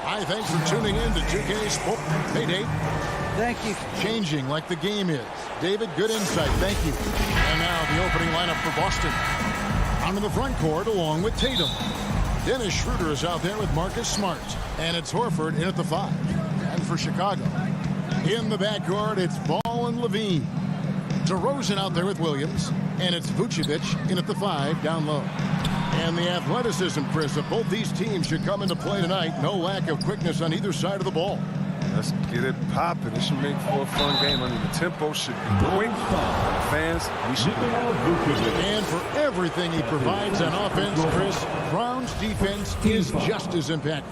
Hi, thanks for tuning in to 2K Sports. Hey, Dave. Thank you. Changing like the game is. David, good insight. Thank you. And now the opening lineup for Boston. Onto the front court along with Tatum. Dennis Schroeder is out there with Marcus Smart. And it's Horford in at the 5. And for Chicago, in the backcourt, it's Ball and Levine. DeRozan out there with Williams. And it's Vucevic in at the 5 down low. And the athleticism, Chris, of both these teams should come into play tonight. No lack of quickness on either side of the ball. Let's get it popping. It should make for a fun game. I mean, the tempo should be quick. Fans, we should be happy. And for everything he provides on offense, Chris, Brown's defense is just as impactful.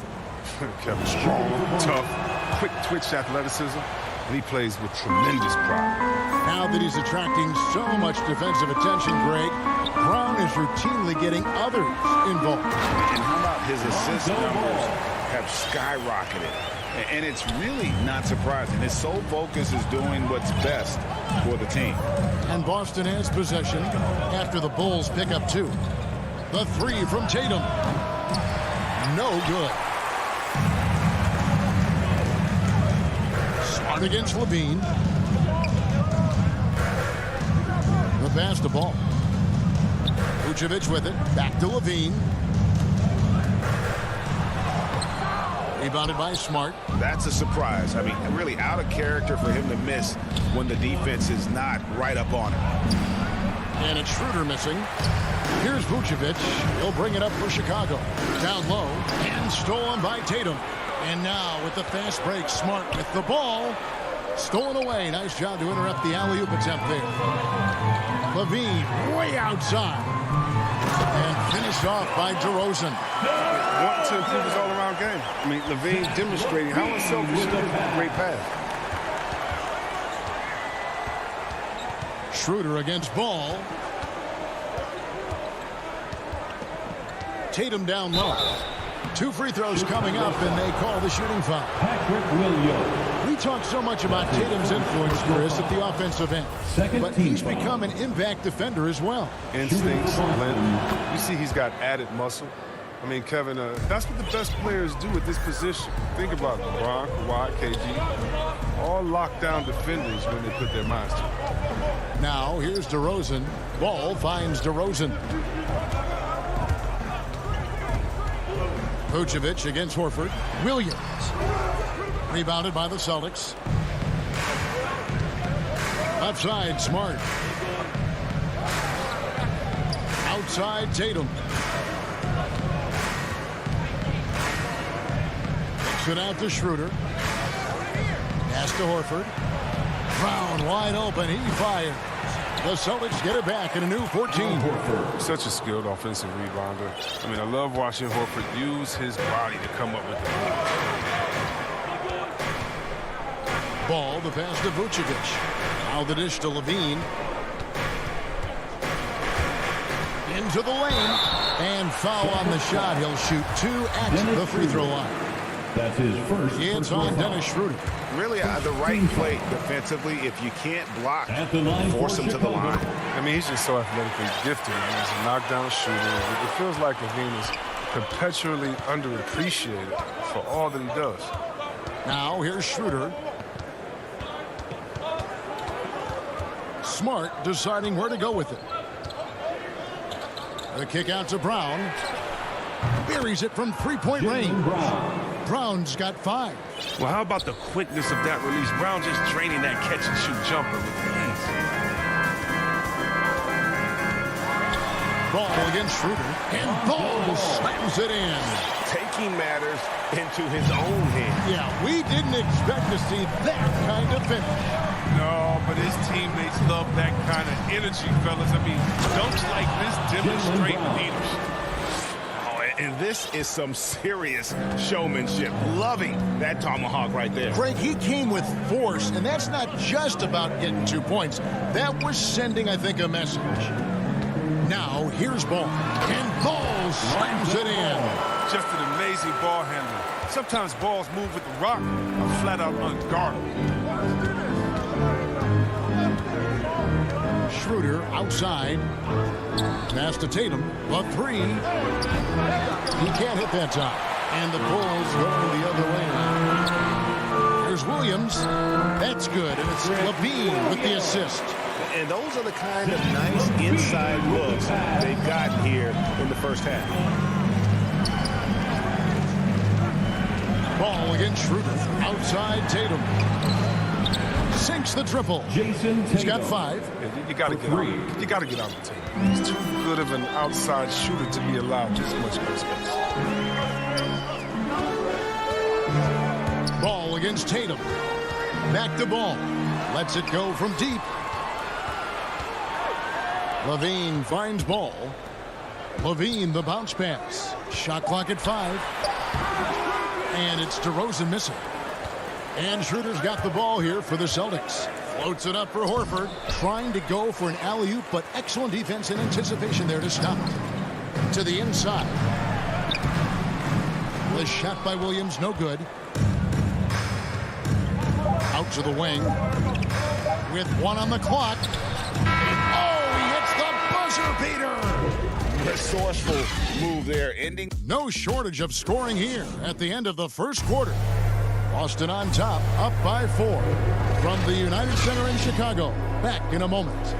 Kevin strong, tough, quick twitch athleticism, and he plays with tremendous pride. Now that he's attracting so much defensive attention, Greg, Brown is routinely getting others involved. And how about his assist numbers have skyrocketed? And it's really not surprising. His sole focus is doing what's best for the team. And Boston has possession after the Bulls pick up 2. The three from Tatum. No good. Smart against Levine. The pass to Ball. Vucevic with it. Back to Levine. Rebounded by Smart. That's a surprise. I mean, really out of character for him to miss when the defense is not right up on him. And it's Schroeder missing. Here's Vucevic. He'll bring it up for Chicago. Down low and stolen by Tatum. And now with the fast break, Smart with the ball. Stolen away. Nice job to interrupt the alley-oop attempt there. Levine way outside. And finished off by DeRozan. Wanting to improve his all-around game. I mean, Levine demonstrating how unselfish he is with a great pass. Schroeder against Ball. Tatum down low. 2 free throws coming up, and they call the shooting foul. Patrick Williams. We talk so much about Tatum's influence, Chris, at the offensive end. But he's become an impact defender as well. Instincts, length. You see he's got added muscle. I mean, Kevin, that's what the best players do at this position. Think about LeBron, Kawhi, KG. All lockdown defenders when they put their minds to it. Now, here's DeRozan. Ball finds DeRozan. Vucevic against Horford. Williams. Rebounded by the Celtics. Left side, Smart. Outside, Tatum. Kicks it out to Schroeder. Pass to Horford. Brown wide open. He fires. The Celtics get it back in a new 14. Such a skilled offensive rebounder. I mean, I love watching Horford use his body to come up with the ball. The pass to Vucevic. Now the dish to Levine. Into the lane. And foul on the shot. He'll shoot 2 at the free throw line. That's his first. It's on Dennis Schroeder. Really the right play defensively. If you can't block, force him to the line. I mean, he's just so athletically gifted. He's a knockdown shooter. It feels like Levine is perpetually underappreciated for all that he does. Now here's Schroeder. Smart deciding where to go with it. The kick out to Brown. Buries it from three-point range. Brown's got 5. Well, how about the quickness of that release? Brown just draining that catch-and-shoot jumper with ease. Ball against Schroeder. And Ball slams it in. Taking matters into his own hands. Yeah, we didn't expect to see that kind of finish. No, but his teammates love that kind of energy, fellas. I mean, dunks like this demonstrate leadership. And this is some serious showmanship. Loving that tomahawk right there. Greg, he came with force, and that's not just about getting 2 points. That was sending, I think, a message. Now, here's Ball. And Ball slams it in. Just an amazing ball handler. Sometimes balls move with the rock are flat out unguardable. Schroeder outside. Pass to Tatum. A 3. He can't hit that time. And the Bulls going the other way. There's Williams. That's good. And it's Levine with the assist. And those are the kind of nice inside looks they've gotten here in the first half. Ball against Schroeder. Outside Tatum. Sinks the triple. He's got 5. Yeah, you got to get out. You got to get out of the table. He's too good of an outside shooter to be allowed this much good space. Ball against Tatum. Back to Ball. Lets it go from deep. Levine finds Ball. Levine the bounce pass. Shot clock at 5. And it's DeRozan missing. And Schroeder's got the ball here for the Celtics. Floats it up for Horford. Trying to go for an alley-oop, but excellent defense and anticipation there to stop it. To the inside. The shot by Williams, no good. Out to the wing. With 1 on the clock. And, oh, he hits the buzzer beater. resourceful move there, ending. No shortage of scoring here at the end of the first quarter. Boston on top, up by 4. From the United Center in Chicago. Back in a moment.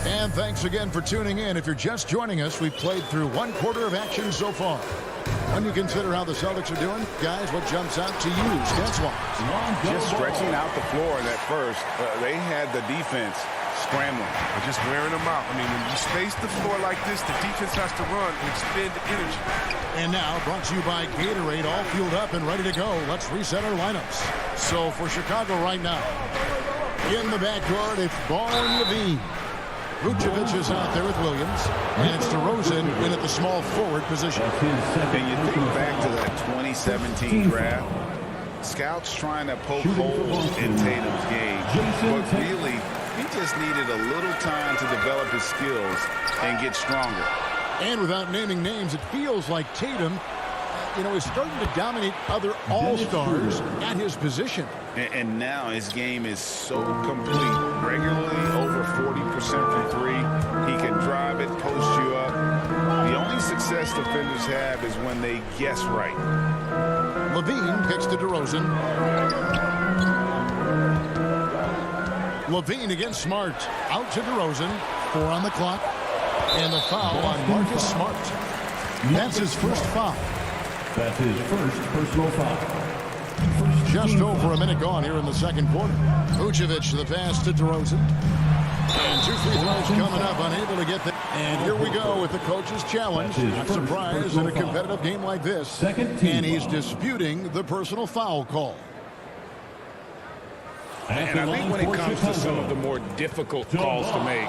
And thanks again for tuning in. If you're just joining us, we've played through 1 quarter of action so far. When you consider how the Celtics are doing, guys, what jumps out to you stats-wise? Just stretching out the floor in that first. They had the defense scrambling. They're just wearing them out. I mean, when you space the floor like this, the defense has to run and expend energy. And now, brought to you by Gatorade, all fueled up and ready to go. Let's reset our lineups. So for Chicago right now, in the backcourt, it's Ball and Levine. Vucevic is out there with Williams, and it's DeRozan in at the small forward position. And you think back to that 2017 draft, scouts trying to poke holes in Tatum's game, but really, he just needed a little time to develop his skills and get stronger. And without naming names, it feels like Tatum, is starting to dominate other all-stars at his position. And now his game is so complete. Regularly over 40% from 3. He can drive it, post you up. The only success defenders have is when they guess right. Levine kicks to DeRozan. Levine against Smart. Out to DeRozan. 4 on the clock. And the foul on Marcus Smart. That's his first foul. That's his first personal foul. Just over a minute gone here in the second quarter. Vucevic the pass to DeRozan. And 2 free throws coming up, unable to get there. And here we go with the coach's challenge. Not surprised in a competitive game like this. And he's disputing the personal foul call. And I think when it comes to some of the more difficult calls to make,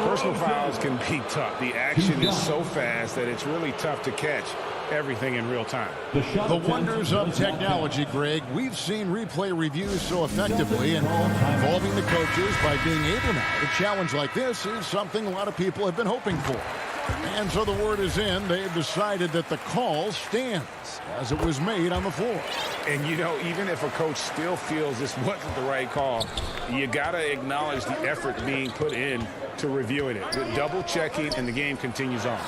personal fouls can be tough. The action is so fast that it's really tough to catch everything in real time. The wonders of technology, Greg. We've seen replay reviews so effectively, and involving the coaches by being able now to challenge like this is something a lot of people have been hoping for. And so the word is in. They've decided that the call stands as it was made on the floor. And, even if a coach still feels this wasn't the right call, you got to acknowledge the effort being put in to reviewing it. Double-checking, and the game continues on.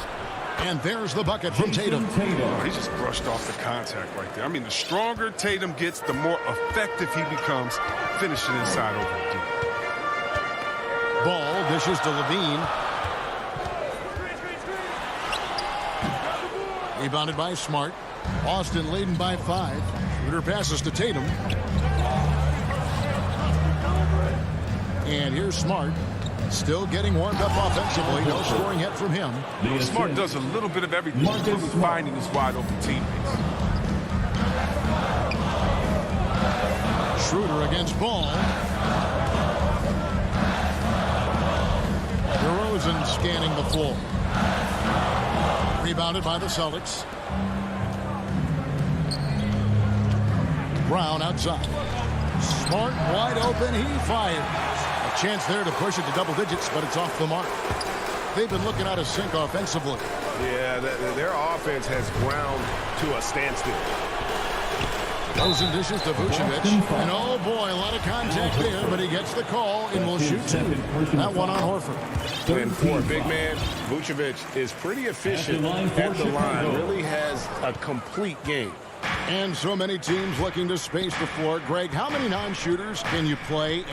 And there's the bucket from Tatum. He just brushed off the contact right there. I mean, the stronger Tatum gets, the more effective he becomes finishing inside over the deep. Ball dishes to Levine. Rebounded by Smart. Austin leading by 5. Shooter passes to Tatum. And here's Smart. Still getting warmed up offensively. No scoring yet from him. Smart does a little bit of everything, including finding his wide open teammates. Schroeder against Ball. DeRozan scanning the floor. Rebounded by the Celtics. Brown outside. Smart wide open. He fires. A chance there to push it to double digits, but it's off the mark. They've been looking out of sync offensively. Yeah, their offense has ground to a standstill. DeRozan dishes to Vucevic. And oh boy, a lot of contact there, but he gets the call and will shoot 2. That one on Horford. And for a big man, Vucevic is pretty efficient at the line. Really has a complete game. And so many teams looking to space the floor. Greg, how many non-shooters can you play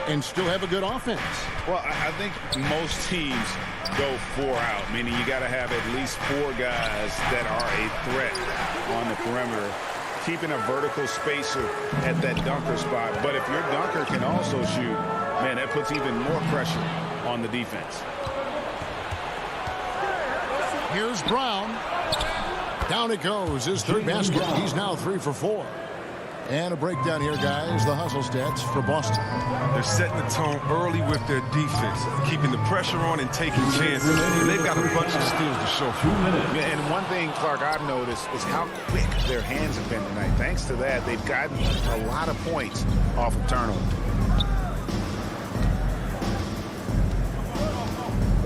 and still have a good offense? Well, I think most teams go 4 out, meaning you got to have at least 4 guys that are a threat on the perimeter, keeping a vertical spacer at that dunker spot. But if your dunker can also shoot, man, that puts even more pressure on the defense. Here's Brown. Down it goes. His 3rd basket. He's now 3 for 4. And a breakdown here, guys. The hustle stats for Boston. They're setting the tone early with their defense, keeping the pressure on and taking chances. And they've got a bunch of steals to show for it. And one thing, Clark, I've noticed is how quick their hands have been tonight. Thanks to that, they've gotten a lot of points off of turnover.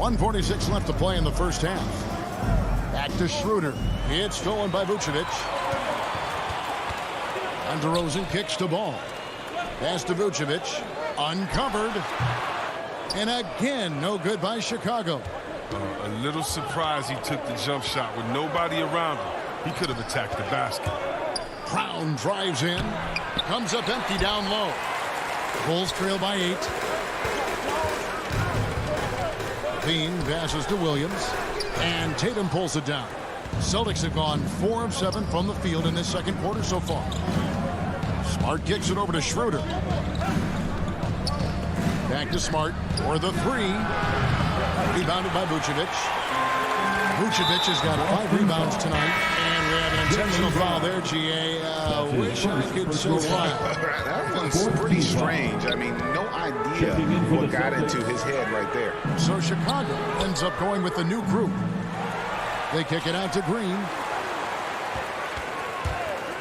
1:46 left to play in the first half. Back to Schroeder. It's stolen by Vucevic. And DeRozan kicks to Ball. Pass to Vucevic. Uncovered. And again, no good by Chicago. A little surprised he took the jump shot with nobody around him. He could have attacked the basket. Brown drives in. Comes up empty down low. Bulls trail by 8. Bean passes to Williams. And Tatum pulls it down. Celtics have gone 4 of 7 from the field in this second quarter so far. Smart kicks it over to Schroeder. Back to Smart for the 3. Rebounded by Vucevic. Vucevic has got 5 rebounds tonight. And we have an intentional foul there, GA. Wish I could say why. That was pretty strange. I mean, no idea what got into his head right there. So Chicago ends up going with the new group. They kick it out to Green.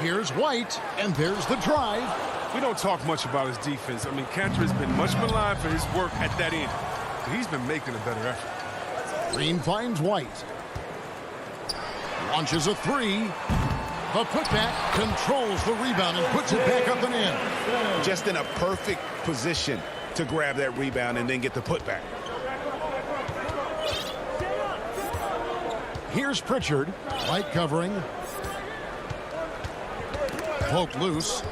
Here's White, and there's the drive. We don't talk much about his defense. I mean, Cantor has been much maligned for his work at that end. But he's been making a better effort. Green finds White. Launches a 3. The putback controls the rebound and puts it back up and in. Just in a perfect position to grab that rebound and then get the putback. Here's Pritchard. Light covering. Poke loose.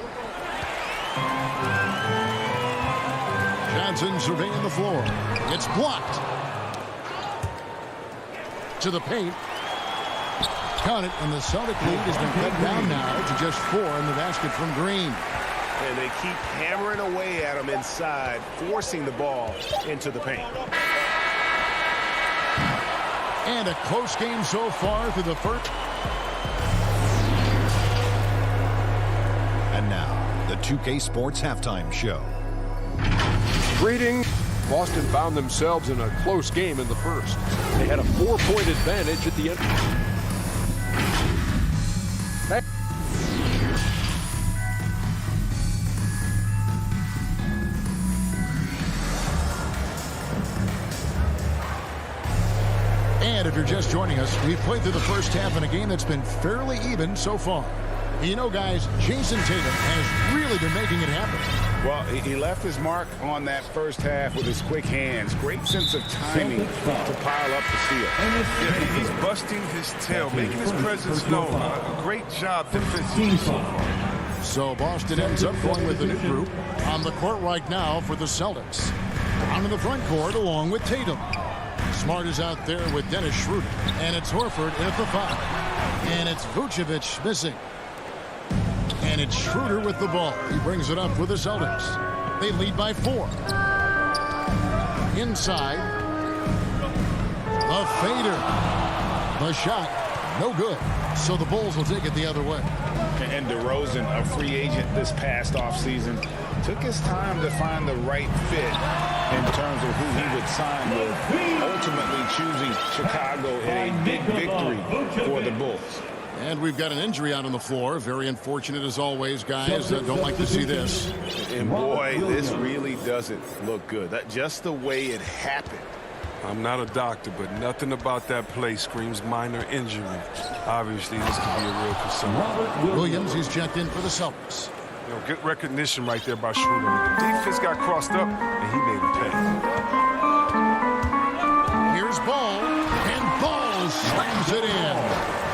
Johnson surveying the floor. It's blocked. To the paint. Count it, and the Celtic lead has been cut down now to just 4 in the basket from Green. And they keep hammering away at him inside, forcing the ball into the paint. And a close game so far through the first. And now, the 2K Sports Halftime Show. Greetings. Boston found themselves in a close game in the first. They had a 4-point advantage at the end. And if you're just joining us, we've played through the first half in a game that's been fairly even so far. You know, guys, Jason Tatum has really been making it happen. Well, he left his mark on that first half with his quick hands. Great sense of timing to pile up the steal. Yeah, he's busting his tail, making his presence known. A great job defensively so far. So Boston ends up going with the new group on the court right now for the Celtics. Down in the front court along with Tatum. Smart is out there with Dennis Schroeder. And it's Horford at the 5. And it's Vucevic missing. And it's Schroeder with the ball. He brings it up for the Celtics. They lead by 4. Inside. The fader. The shot. No good. So the Bulls will take it the other way. And DeRozan, a free agent this past offseason, took his time to find the right fit in terms of who he would sign with, ultimately choosing Chicago in a big victory for the Bulls. And we've got an injury out on the floor. Very unfortunate as always, guys. Don't like to see this. And boy, this really doesn't look good. Just the way it happened. I'm not a doctor, but nothing about that play screams minor injury. Obviously, this could be a real concern. Williams, he's checked in for the Celtics. You know, good recognition right there by Schroeder. The defense got crossed up, and he made him pay. Here's Ball, and Ball slams it in.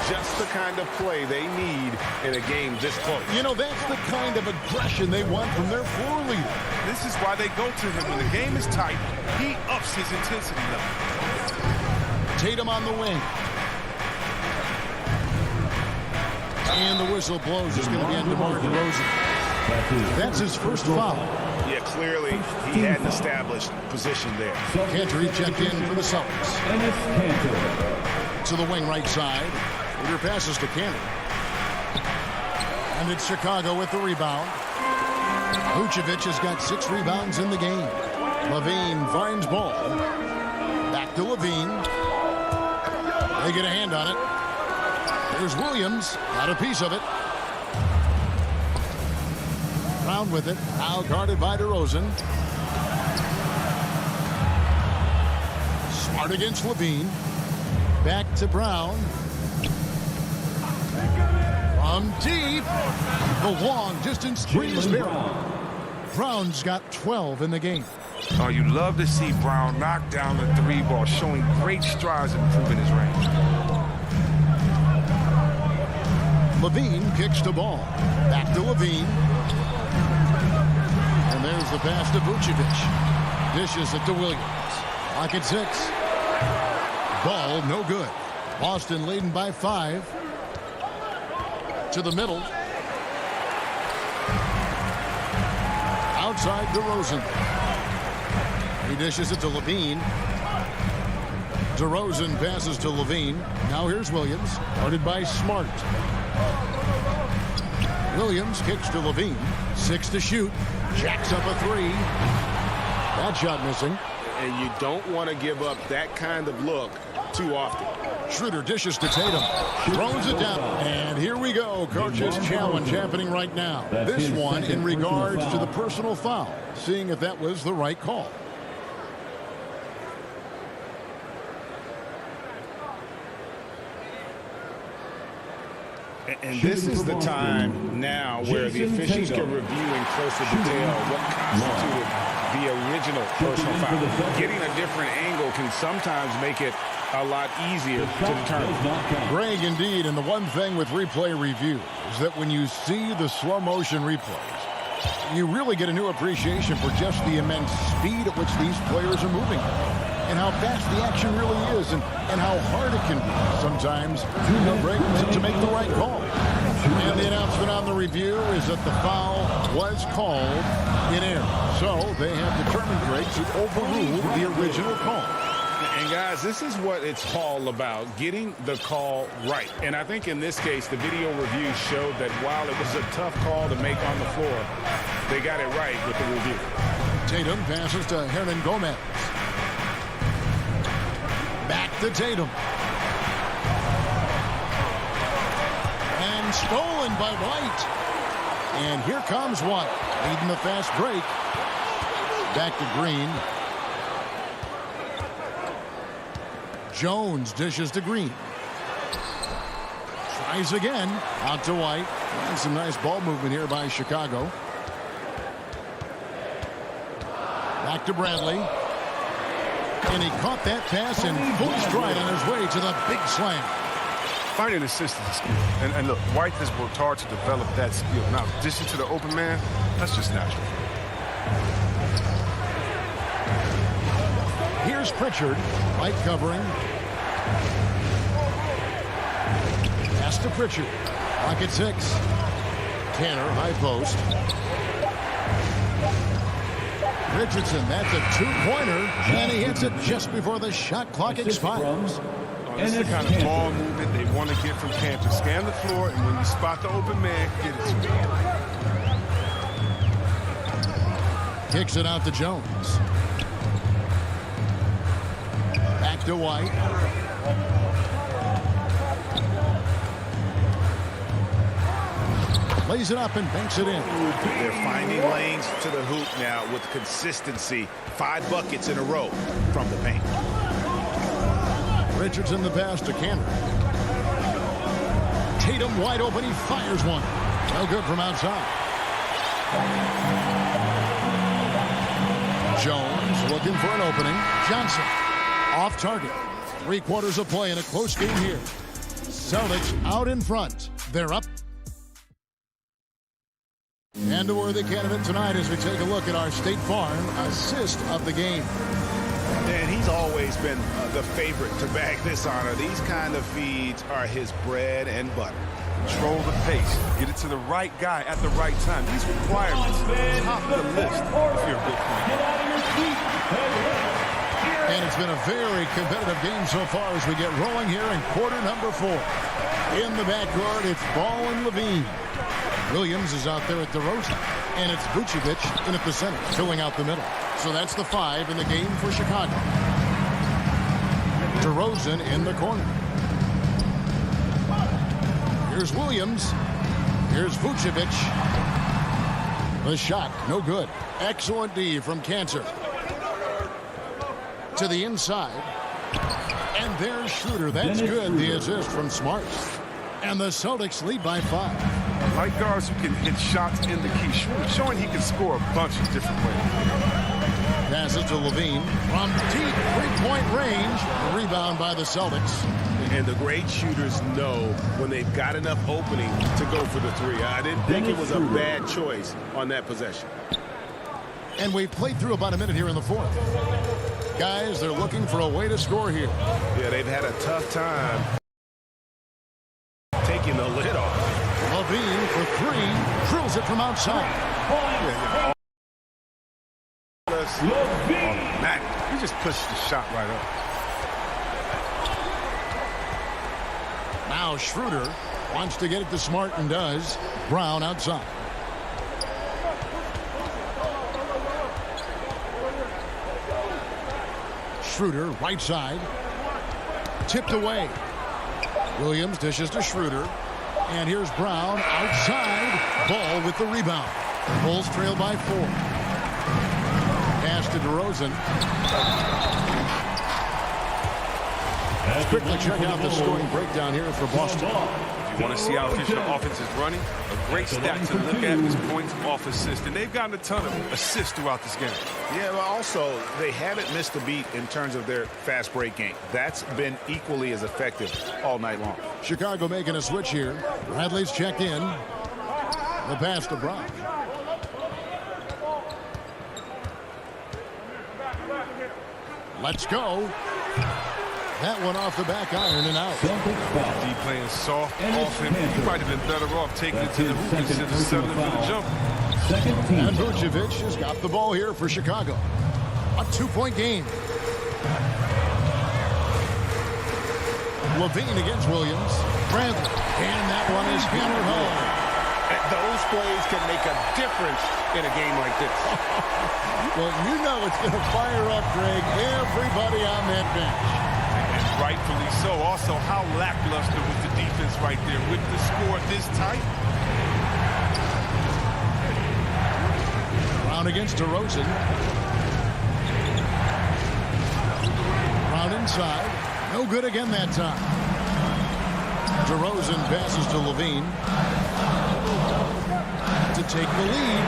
Just the kind of play they need in a game this close. You know, that's the kind of aggression they want from their floor leader. This is why they go to him. When the game is tight, he ups his intensity level. Tatum on the wing. And the whistle blows. It's going to be on DeMar DeRozan. That's his first foul. Yeah, clearly he had an established position there. Cantor checked in for the Celtics. To the wing right side. Leader passes to Cantor. And it's Chicago with the rebound. Vucevic has got 6 rebounds in the game. Levine finds Ball. Back to Levine. They get a hand on it. There's Williams. Got a piece of it. Brown with it. Now guarded by DeRozan. Smart against Levine. Back to Brown. From deep. The long distance three is there. Brown's got 12 in the game. Oh, you love to see Brown knock down the three ball, showing great strides in improving his range. Levine kicks the ball. Back to Levine. And there's the pass to Vucevic. Dishes it to Williams. Clock at 6. Ball no good. Boston leading by 5. To the middle. Outside DeRozan. He dishes it to Levine. DeRozan passes to Levine. Now here's Williams. Guarded by Smart. Williams kicks to Levine. 6 to shoot. Jacks up a 3. That shot missing. And you don't want to give up that kind of look too often. Schroeder dishes to Tatum. Throws it down. And here we go. Coach's challenge happening right now. This one in regards to the personal foul. Seeing if that was the right call. And this is the time now where the officials can review in closer detail what constituted the original personal foul. Getting a different angle can sometimes make it a lot easier to determine. Greg, indeed, and the one thing with replay review is that when you see the slow motion replays, you really get a new appreciation for just the immense speed at which these players are moving and how fast the action really is and how hard it can be sometimes to make the right call. And the announcement on the review is that the foul was called in error. So they have determined, Greg, to overrule the original call. And guys, this is what it's all about, getting the call right. And I think in this case, the video review showed that while it was a tough call to make on the floor, they got it right with the review. Tatum passes to Hernan Gomez. Back to Tatum. And stolen by White. And here comes White, leading the fast break. Back to Green. Jones dishes to Green. Tries again. Out to White. And some nice ball movement here by Chicago. Back to Bradley. And he caught that pass in full stride on his way to the big slam. Finding assists is a skill. And look, White has worked hard to develop that skill. Now, dishing to the open man, that's just natural. Here's Pritchard. White covering. Pass to Pritchard. Clock at 6. Tanner, high post. Richardson, that's a two-pointer, and he hits it just before the shot clock expires. This is the kind of ball movement they want to get from Cantor. Scan the floor, and when you spot the open man, get it to him. Kicks it out to Jones. Back to White. Lays it up and banks it in. They're finding lanes to the hoop now with consistency. 5 buckets in a row from the paint. Richardson the pass to Cantor. Tatum wide open. He fires one. No good from outside. Jones looking for an opening. Johnson off target. 3 quarters of play in a close game here. Celtics out in front. They're up. And a worthy candidate tonight as we take a look at our State Farm assist of the game. And he's always been the favorite to bag this honor. These kind of feeds are his bread and butter. Control the pace. Get it to the right guy at the right time. These requirements are top of the list if you're a good player. And it's been a very competitive game so far as we get rolling here in quarter number 4. In the backcourt, it's Ball and Levine. Williams is out there at DeRozan. And it's Vucevic in at the center, filling out the middle. So that's the 5 in the game for Chicago. DeRozan in the corner. Here's Williams. Here's Vucevic. The shot, no good. Excellent D from Cantor. To the inside. And there's Schroeder. That's good. The assist from Smart. And the Celtics lead by 5. Like guards who can hit shots in the key, showing he can score a bunch of different ways. Passes to Levine from deep three-point range. Rebound by the Celtics. And the great shooters know when they've got enough opening to go for the three. I didn't think it was a bad choice on that possession. And we've played through about a minute here in the fourth. Guys, they're looking for a way to score here. Yeah, they've had a tough time taking the lid off. Levine for three. Drills it from outside. He just pushed the shot right up. Now Schroeder wants to get it to Smart and does. Brown outside. Schroeder right side. Tipped away. Williams dishes to Schroeder. And here's Brown outside. Ball with the rebound. Bulls trail by 4. Pass to DeRozan. Let's quickly check out the scoring breakdown here for Boston. If you want to see how efficient the offense is running, a great stat to look at is points off assist. And they've gotten a ton of assists throughout this game. Yeah, but also they haven't missed a beat in terms of their fast break game. That's been equally as effective all night long. Chicago making a switch here. Bradley's checked in. The pass to Brown. Let's go. That one off the back iron and out. D playing soft off him. He might have been better off taking it to the hoop instead of settling for the jump. And Vucevic has got the ball here for Chicago. A 2-point game. Levine against Williams. Bradley. And that one is hammered home. Those plays can make a difference in a game like this. Well, you know it's going to fire up, Greg, everybody on that bench. Rightfully so. Also, how lackluster was the defense right there with the score this tight? Brown against DeRozan. Brown inside. No good again that time. DeRozan passes to Levine to take the lead.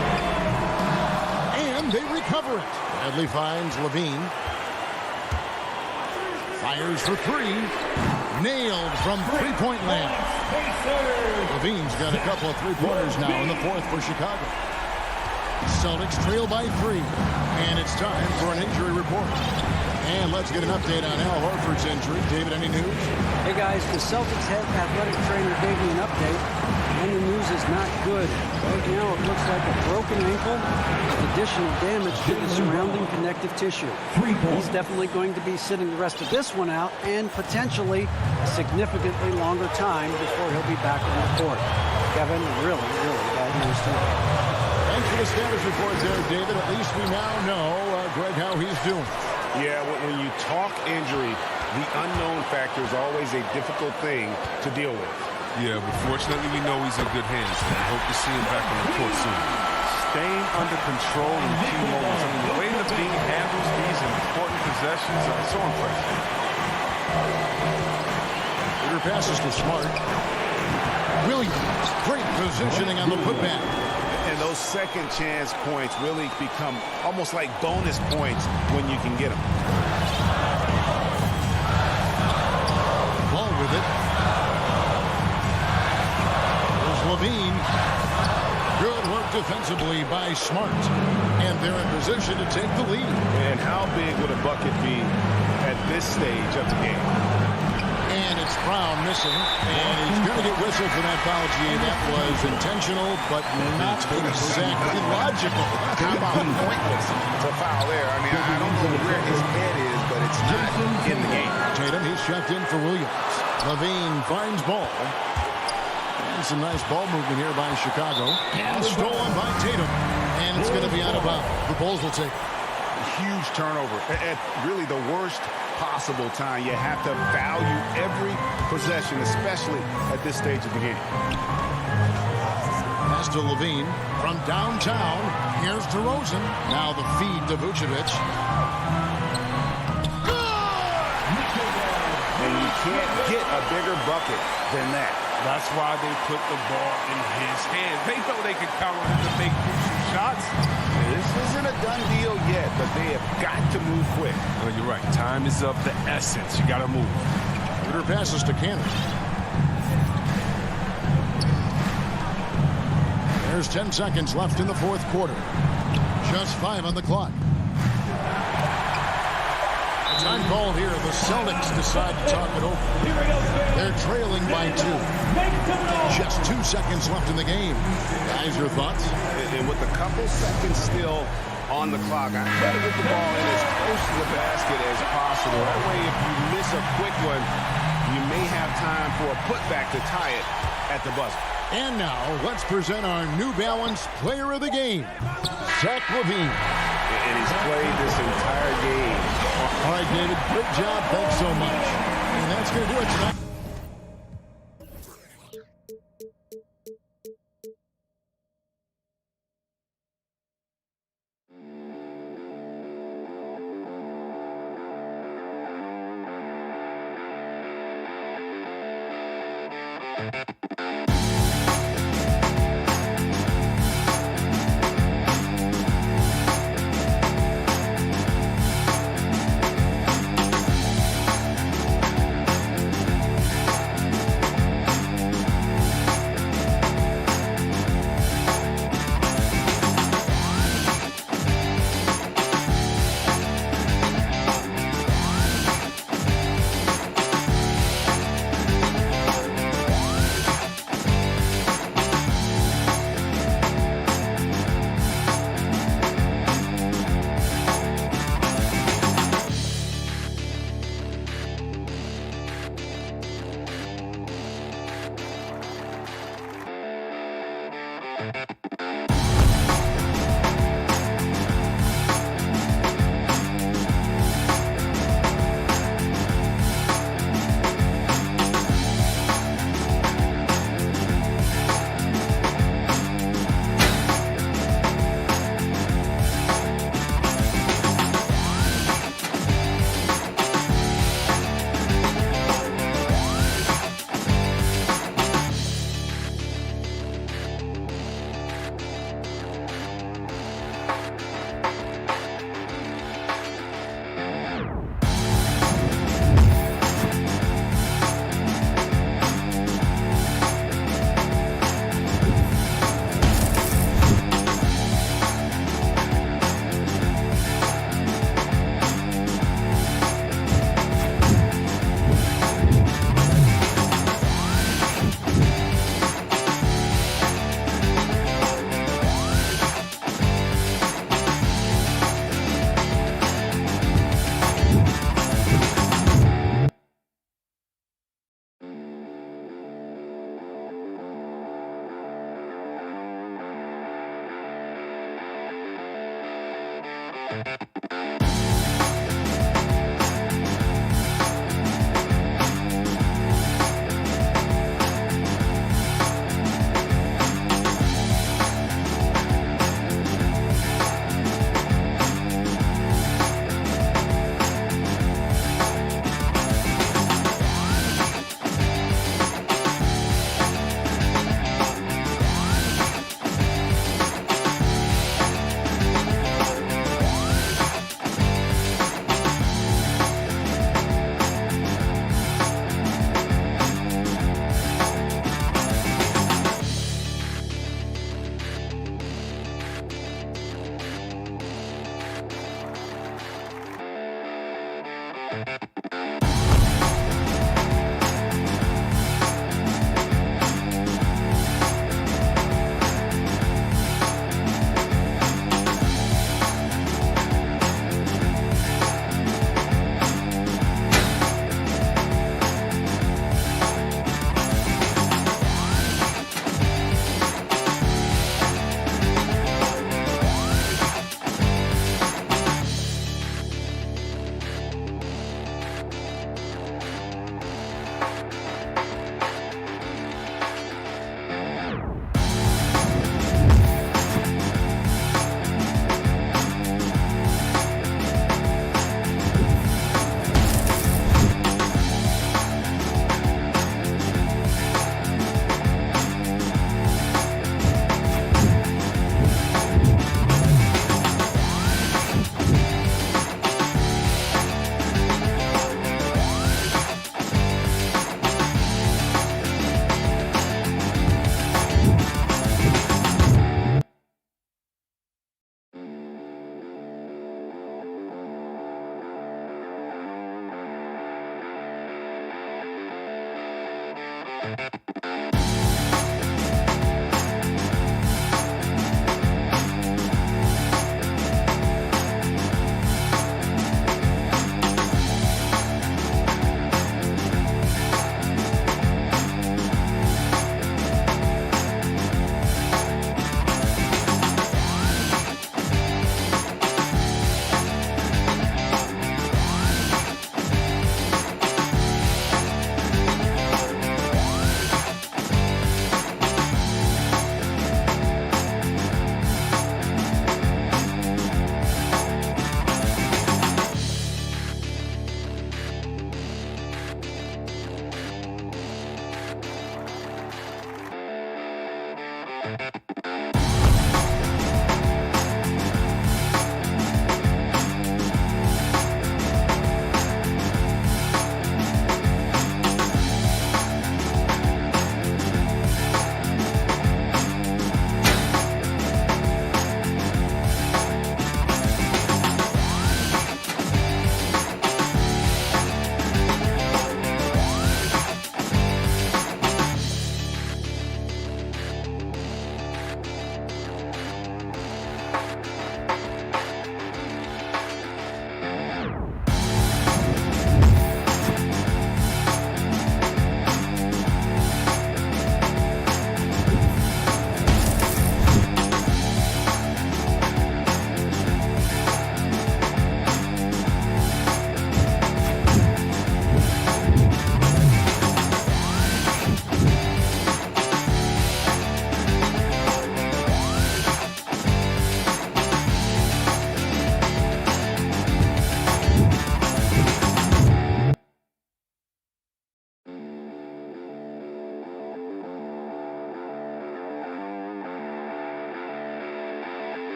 And they recover it. Bradley finds Levine. Fires for three. Nailed from three-point land. Levine's got a couple of three-pointers now in the fourth for Chicago. Celtics trail by 3. And it's time for an injury report. And let's get an update on Al Horford's injury. David, any news? Hey, guys, the Celtics head athletic trainer gave me an update, and the news is not good. Right now, it looks like a broken ankle with additional damage to the surrounding connective tissue. He's definitely going to be sitting the rest of this one out and potentially a significantly longer time before he'll be back on the court. Kevin, really, really bad news tonight. Thanks for the status report there, David. At least we now know, Greg, how he's doing. Yeah, when you talk injury, the unknown factor is always a difficult thing to deal with. Yeah, but fortunately we know he's in good hands. And we hope to see him back on the court soon. Staying under control in key moments. I mean, the way Levine handles these important possessions are so impressive. Peter passes to Smart. Williams, great positioning on the putback. And those second chance points really become almost like bonus points when you can get them. Ball with it. There's Levine. Good work defensively by Smart. And they're in position to take the lead. And how big would a bucket be at this stage of the game? And it's Brown missing. And he's going to get whistled for that foul, G. That was intentional, but not exactly logical. How about pointless to foul there? I mean, I don't know where his head is, but it's not in the game. Tatum, he's checked in for Williams. Levine finds ball. And some nice ball movement here by Chicago. And stolen by Tatum. And it's going to be out of bounds. The Bulls will take it. Huge turnover at really the worst possible time. You have to value every possession, especially at this stage of the game. Pass to Levine from downtown. Here's DeRozan. Now the feed to Vucevic. And you can't get a bigger bucket than that. That's why they put the ball in his hands. They know they can count on him to make crucial shots. This isn't a done deal yet, but they have got to move quick. Oh, you're right. Time is of the essence. You got to move. Ritter passes to Cannon. There's 10 seconds left in the fourth quarter. Just 5 on the clock. Time called here. The Celtics decide to talk it over. They're trailing by 2. Just 2 seconds left in the game. Guys, your thoughts? And with a couple seconds still on the clock, I try to get the ball in as close to the basket as possible. That way, if you miss a quick one, you may have time for a putback to tie it at the buzzer. And now, let's present our New Balance Player of the Game, Zach LaVine. And he's played this entire game. All right, David, good job. Thanks so much. And that's going to do it tonight.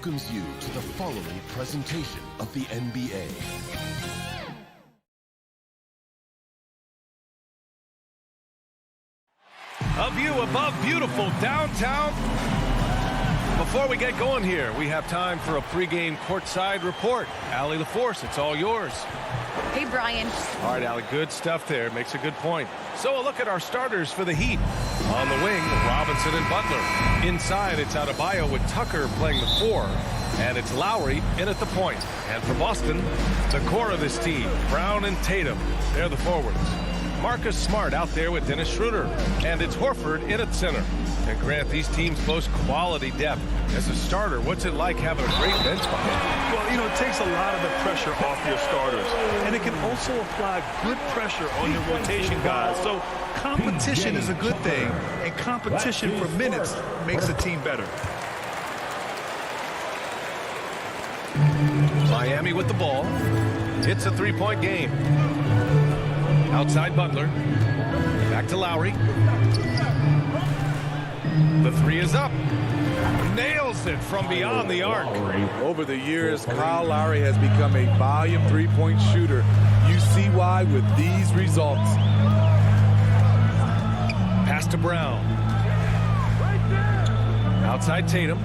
welcomes you to the following presentation of the NBA. A view above beautiful downtown. Before we get going here, we have time for a pregame courtside report. Allie LaForce, it's all yours. Hey, Brian. All right, Allie, good stuff there. Makes a good point. So a look at our starters for the Heat. On the wing, Robinson and Butler. Inside, it's Adebayo with Tucker playing the 4. And it's Lowry in at the point. And for Boston, the core of this team, Brown and Tatum. They're the forwards. Marcus Smart out there with Dennis Schroeder. And it's Horford in at center. And Grant, these teams boast quality depth. As a starter, what's it like having a great bench behind? Well, you know, it takes a lot of the pressure off your starters. And it can also apply good pressure on your rotation guys. So competition is a good thing. And competition for minutes makes a team better. Miami with the ball. It's a three-point game. Outside Butler. Back to Lowry. The 3 is up. Nails it from beyond the arc. Over the years, Kyle Lowry has become a volume three-point shooter. You see why with these results. Pass to Brown. Outside Tatum.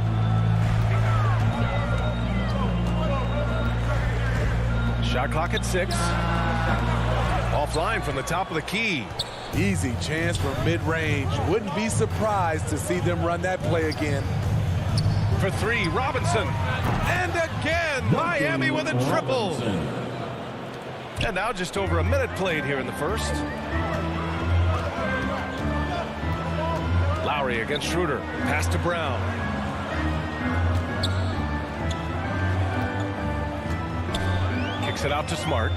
Shot clock at 6. Offline from the top of the key. Easy chance for mid-range. Wouldn't be surprised to see them run that play again. For 3, Robinson. And again, Miami with a triple. And now just over a minute played here in the first. Lowry against Schroeder. Pass to Brown. Kicks it out to Smart.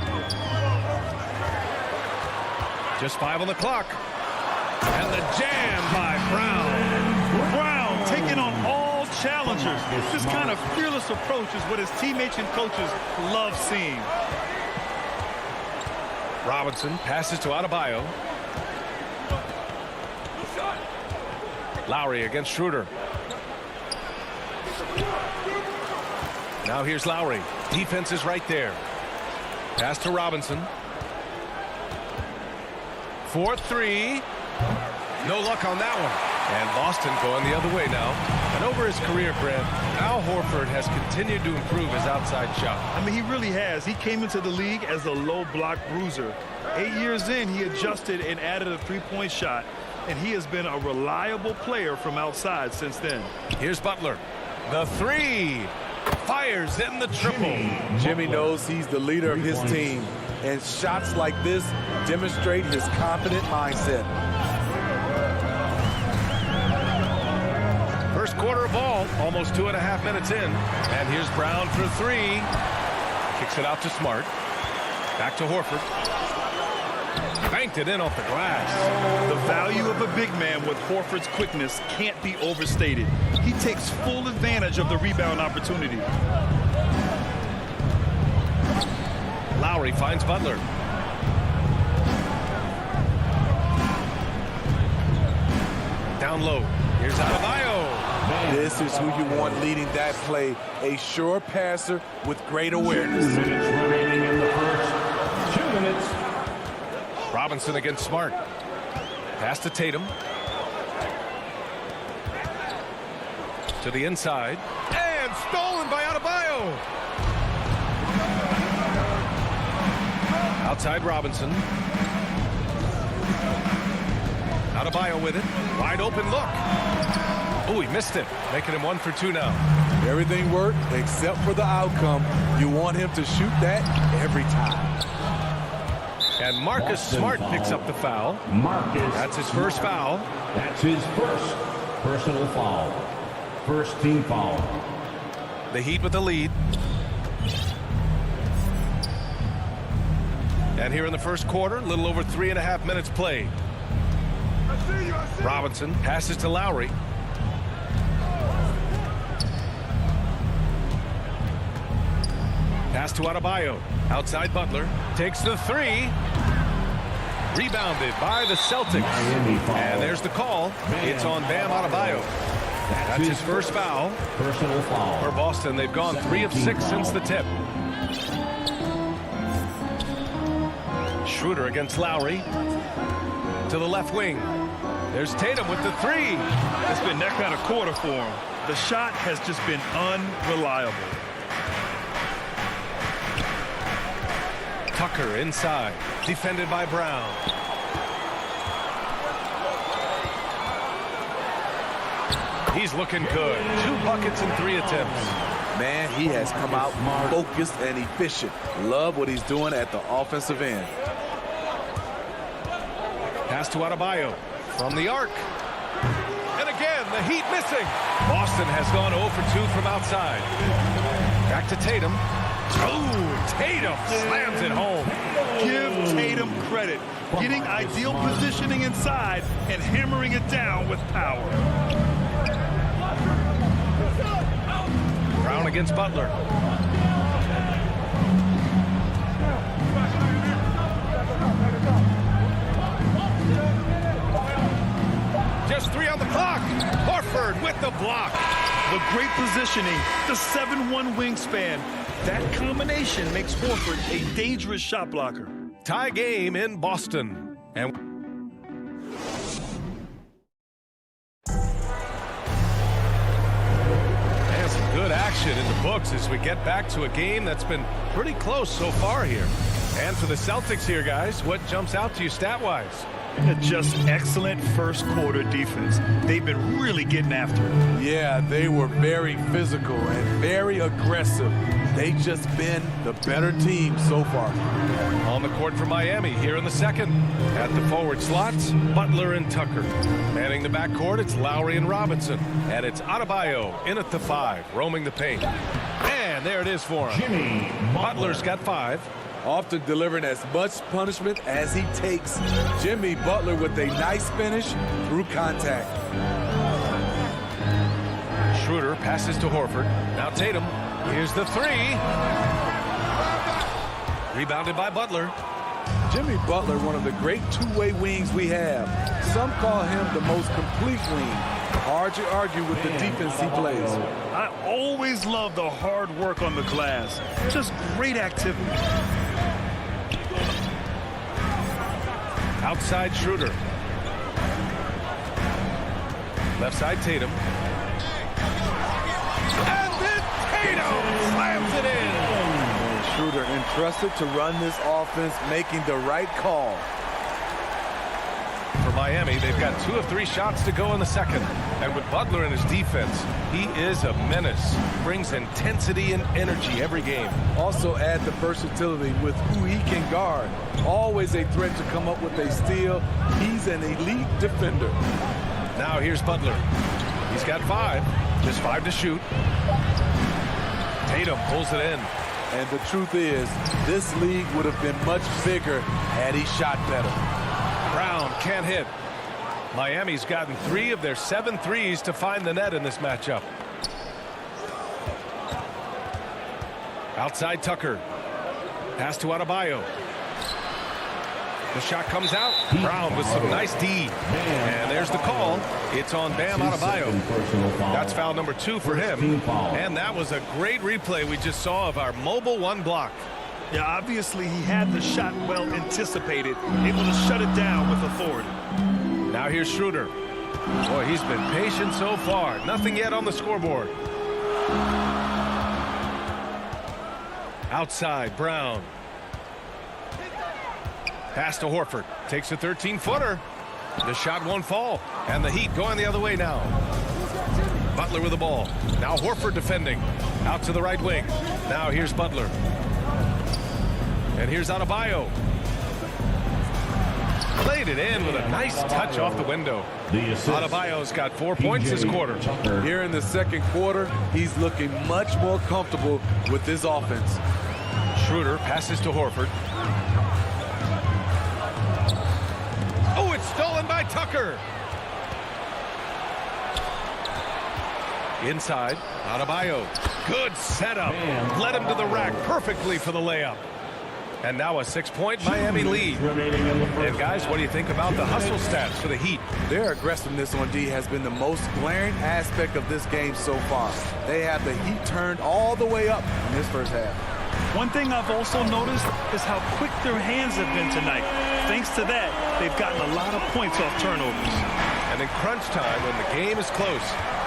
Just 5 on the clock. And the jam by Brown. Brown taking on all challengers. This kind of fearless approach is what his teammates and coaches love seeing. Robinson passes to Adebayo. Lowry against Schroeder. Now here's Lowry. Defense is right there. Pass to Robinson. 4-3. No luck on that one. And Boston going the other way now. And over his career, Grant, Al Horford has continued to improve his outside shot. I mean, he really has. He came into the league as a low block bruiser. 8 years in, he adjusted and added a three-point shot. And he has been a reliable player from outside since then. Here's Butler. The 3. Fires in the triple. Jimmy knows he's the leader of his team. And shots like this demonstrate his confident mindset. First quarter of ball, almost 2.5 minutes in. And here's Brown for 3. Kicks it out to Smart. Back to Horford. Banked it in off the glass. The value of a big man with Horford's quickness can't be overstated. He takes full advantage of the rebound opportunity. Lowry finds Butler. Down low. Here's Adebayo. This is who you want leading that play. A sure passer with great awareness. 2 minutes remaining in the first. 2 minutes. Robinson against Smart. Pass to Tatum. To the inside. And stolen by Adebayo. Outside Robinson. Adebayo with it. Wide open look. Oh, he missed it. Making him 1 for 2 now. Everything worked except for the outcome. You want him to shoot that every time. And Marcus Smart picks up the foul. That's his first foul. That's his first personal foul. First team foul. The Heat with the lead. And here in the first quarter, a little over 3.5 minutes played. Robinson passes to Lowry. Pass to Adebayo. Outside Butler. Takes the 3. Rebounded by the Celtics. And there's the call. It's on Bam Adebayo. That's his first foul. Personal foul. For Boston, they've gone 3 of 6 since the tip. Schroeder against Lowry. To the left wing. There's Tatum with the 3. It's been that kind of quarter for him. The shot has just been unreliable. Tucker inside. Defended by Brown. He's looking good. 2 buckets in 3 attempts. Man, he has come out focused and efficient. Love what he's doing at the offensive end. Pass to Adebayo from the arc. And again, the Heat missing. Boston has gone 0 for 2 from outside. Back to Tatum. Oh, Tatum slams it home. Give Tatum credit. Getting ideal positioning inside and hammering it down with power. Brown against Butler. Just 3 on the clock. Horford with the block. The great positioning, the 7'1" wingspan. That combination makes Horford a dangerous shot blocker. Tie game in Boston. And some good action in the books as we get back to a game that's been pretty close so far here. And for the Celtics here, guys, what jumps out to you stat-wise? Just excellent first quarter defense. They've been really getting after it. Yeah, they were very physical and very aggressive. They just been the better team so far. On the court for Miami here in the second. At the forward slots, Butler and Tucker. Manning the backcourt, it's Lowry and Robinson. And it's Adebayo in at the 5, roaming the paint. And there it is for him. Butler's got 5. Often delivering as much punishment as he takes. Jimmy Butler with a nice finish through contact. Schroeder passes to Horford. Now Tatum. Here's the 3. Rebounded by Butler. Jimmy Butler, one of the great two-way wings we have. Some call him the most complete wing. Hard to argue with the defense he plays. I always love the hard work on the glass. Just great activity. Outside Schroeder. Left side Tatum. And then Tatum slams it in. And Schroeder entrusted to run this offense, making the right call. For Miami, they've got 2 of 3 shots to go in the second. And with Butler in his defense, he is a menace. Brings intensity and energy every game. Also add the versatility with who he can guard. Always a threat to come up with a steal. He's an elite defender. Now here's Butler. He's got 5. Just 5 to shoot. Tatum pulls it in. And the truth is, this league would have been much bigger had he shot better. Brown can't hit. Miami's gotten 3 of their 7 threes to find the net in this matchup. Outside Tucker. Pass to Adebayo. The shot comes out. Brown with some nice D. And there's the call. It's on Bam Adebayo. That's foul number 2 for him. And that was a great replay we just saw of our mobile 1 block. Yeah, obviously he had the shot well anticipated, able to shut it down with authority. Now here's Schroeder. Boy, he's been patient so far. Nothing yet on the scoreboard. Outside, Brown. Pass to Horford. Takes a 13-footer. The shot won't fall. And the Heat going the other way now. Butler with the ball. Now Horford defending. Out to the right wing. Now here's Butler. And here's Adebayo. Played it in with a nice touch off the window. Adebayo's got 4 points this quarter. Here in the second quarter, he's looking much more comfortable with this offense. Schroeder passes to Horford. Oh, it's stolen by Tucker. Inside, Adebayo. Good setup. Led him to the rack perfectly for the layup. And now a 6-point Miami lead. And guys, what do you think about the hustle stats for the Heat? Their aggressiveness on D has been the most glaring aspect of this game so far. They have the Heat turned all the way up in this first half. One thing I've also noticed is how quick their hands have been tonight. Thanks to that, they've gotten a lot of points off turnovers. And in crunch time, when the game is close,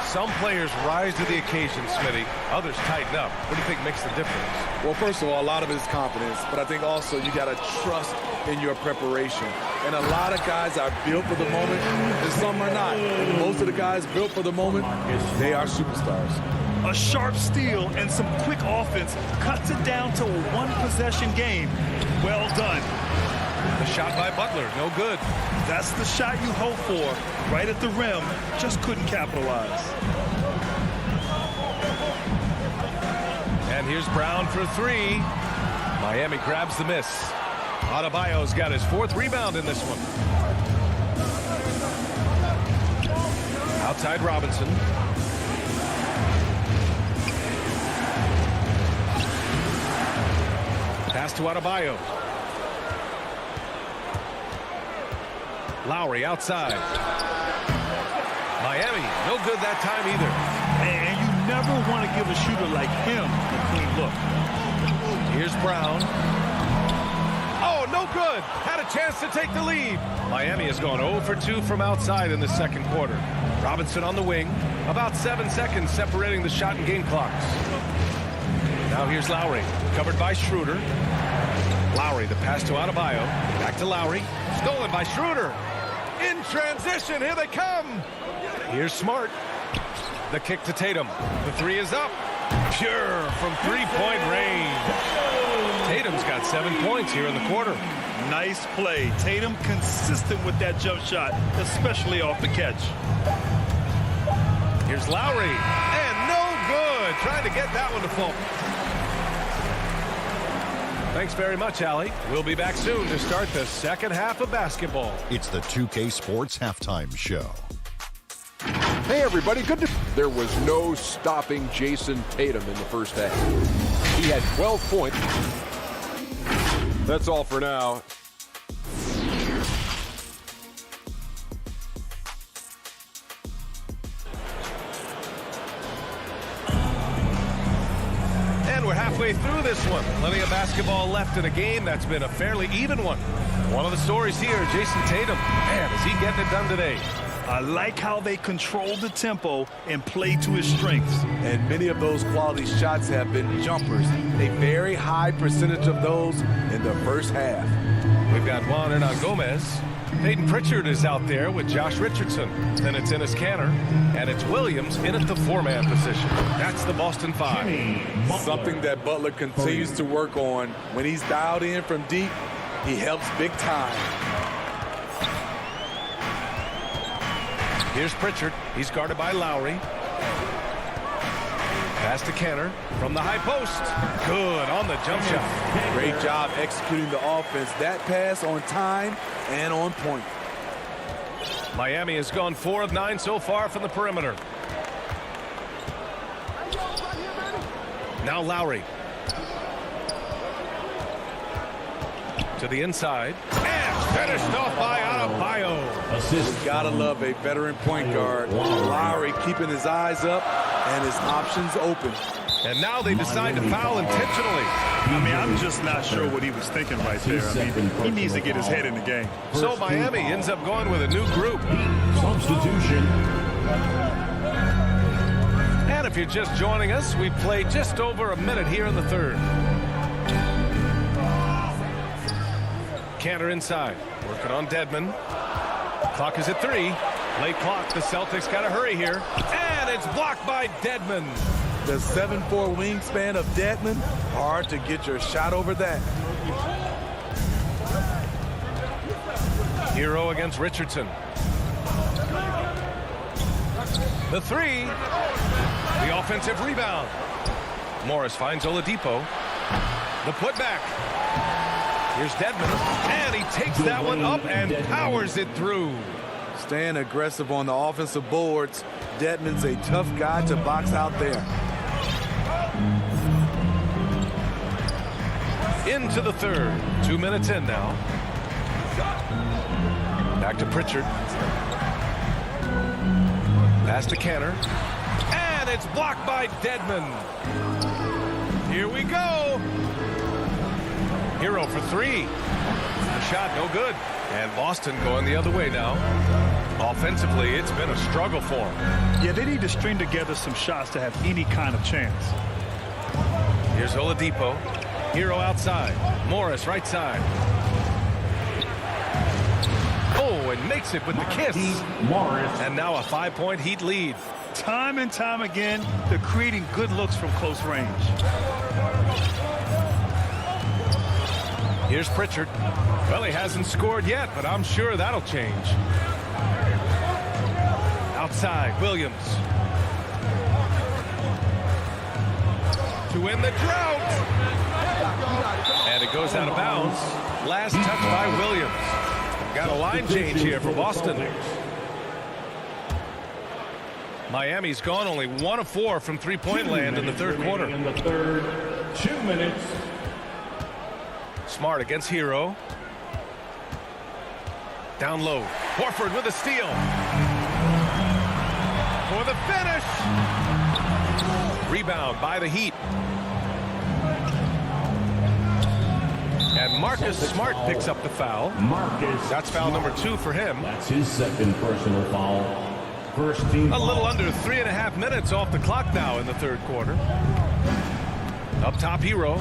some players rise to the occasion, Smitty. Others tighten up. What do you think makes the difference? Well, first of all, a lot of it is confidence, but I think also you got to trust in your preparation. And a lot of guys are built for the moment, and some are not. And most of the guys built for the moment, they are superstars. A sharp steal and some quick offense cuts it down to a one-possession game. Well done. The shot by Butler, no good. That's the shot you hope for. Right at the rim, just couldn't capitalize. And here's Brown for three. Miami grabs the miss. Adebayo's got his 4th rebound in this one. Outside Robinson. Pass to Adebayo. Lowry outside. Miami, no good that time either. And you never want to give a shooter like him a clean look. Here's Brown. Oh, no good. Had a chance to take the lead. Miami has gone 0 for 2 from outside in the second quarter. Robinson on the wing. About 7 seconds separating the shot and game clocks. Now here's Lowry, covered by Schroeder. Lowry, the pass to Adebayo. Back to Lowry. Stolen by Schroeder. In transition, here they come. Here's Smart. The kick to Tatum. The 3 is up. Pure from 3-point range. Tatum's got 7 points here in the quarter. Nice play. Tatum consistent with that jump shot, especially off the catch. Here's Lowry. And no good. Trying to get that one to fall. Thanks very much, Allie. We'll be back soon to start the second half of basketball. It's the 2K Sports Halftime Show. Hey, everybody. There was no stopping Jason Tatum in the first half. He had 12 points. That's all for now. We're halfway through this one. Plenty of basketball left in a game that's been a fairly even one. One of the stories here, Jason Tatum. Man, is he getting it done today? I like how they control the tempo and play to his strengths. And many of those quality shots have been jumpers. A very high percentage of those in the first half. We've got Juan Hernan Gomez. Peyton Pritchard is out there with Josh Richardson. Then it's Enes Kanter. And it's Williams in at the 4-man position. That's the Boston 5. Something that Butler continues to work on. When he's dialed in from deep, he helps big time. Here's Pritchard. He's guarded by Lowry. Pass to Kanter from the high post. Good on the jump shot. Great job executing the offense. That pass on time and on point. Miami has gone 4 of 9 so far from the perimeter. Now Lowry. To the inside. And finished off by Adebayo. You gotta love a veteran point guard. Lowry keeping his eyes up and his options open. And now they decide to foul intentionally. I mean, I'm just not sure what he was thinking right there. I mean, he needs to get his head in the game. So Miami ends up going with a new group. Substitution. And if you're just joining us, we played just over a minute here in the third. Kanter inside, working on Dedmon. Clock is at 3. Late clock, the Celtics got to hurry here. And it's blocked by Dedmon. The 7'4" wingspan of Dedmon, hard to get your shot over that. Hero against Richardson. The 3. The offensive rebound. Morris finds Oladipo. The putback. Here's Dedmon. And he takes that one up and powers it through. Staying aggressive on the offensive boards. Dedmon's a tough guy to box out there. Into the third. 2 minutes in now. Back to Pritchard. Pass to Kanter. And it's blocked by Dedmon. Here we go. Hero for 3. The shot no good. And Boston going the other way now. Offensively, it's been a struggle for them. Yeah, they need to string together some shots to have any kind of chance. Here's Oladipo. Hero outside. Morris right side. Oh, and makes it with the kiss. And now a 5-point Heat lead. Time and time again, they're creating good looks from close range. Here's Pritchard. Well, he hasn't scored yet, but I'm sure that'll change. Outside, Williams. To win the drought. And it goes out of bounds. Last touch by Williams. Got a line change here for Boston. Miami's gone only 1 of 4 from three-point land in the third quarter. In the third, 2 minutes. Smart against Hero. Down low. Horford with a steal. For the finish. Rebound by the Heat. And Marcus Smart picks up the foul. That's foul number 2 for him. That's his second personal foul. First team a little under 3.5 minutes off the clock now in the third quarter. Up top, Hero.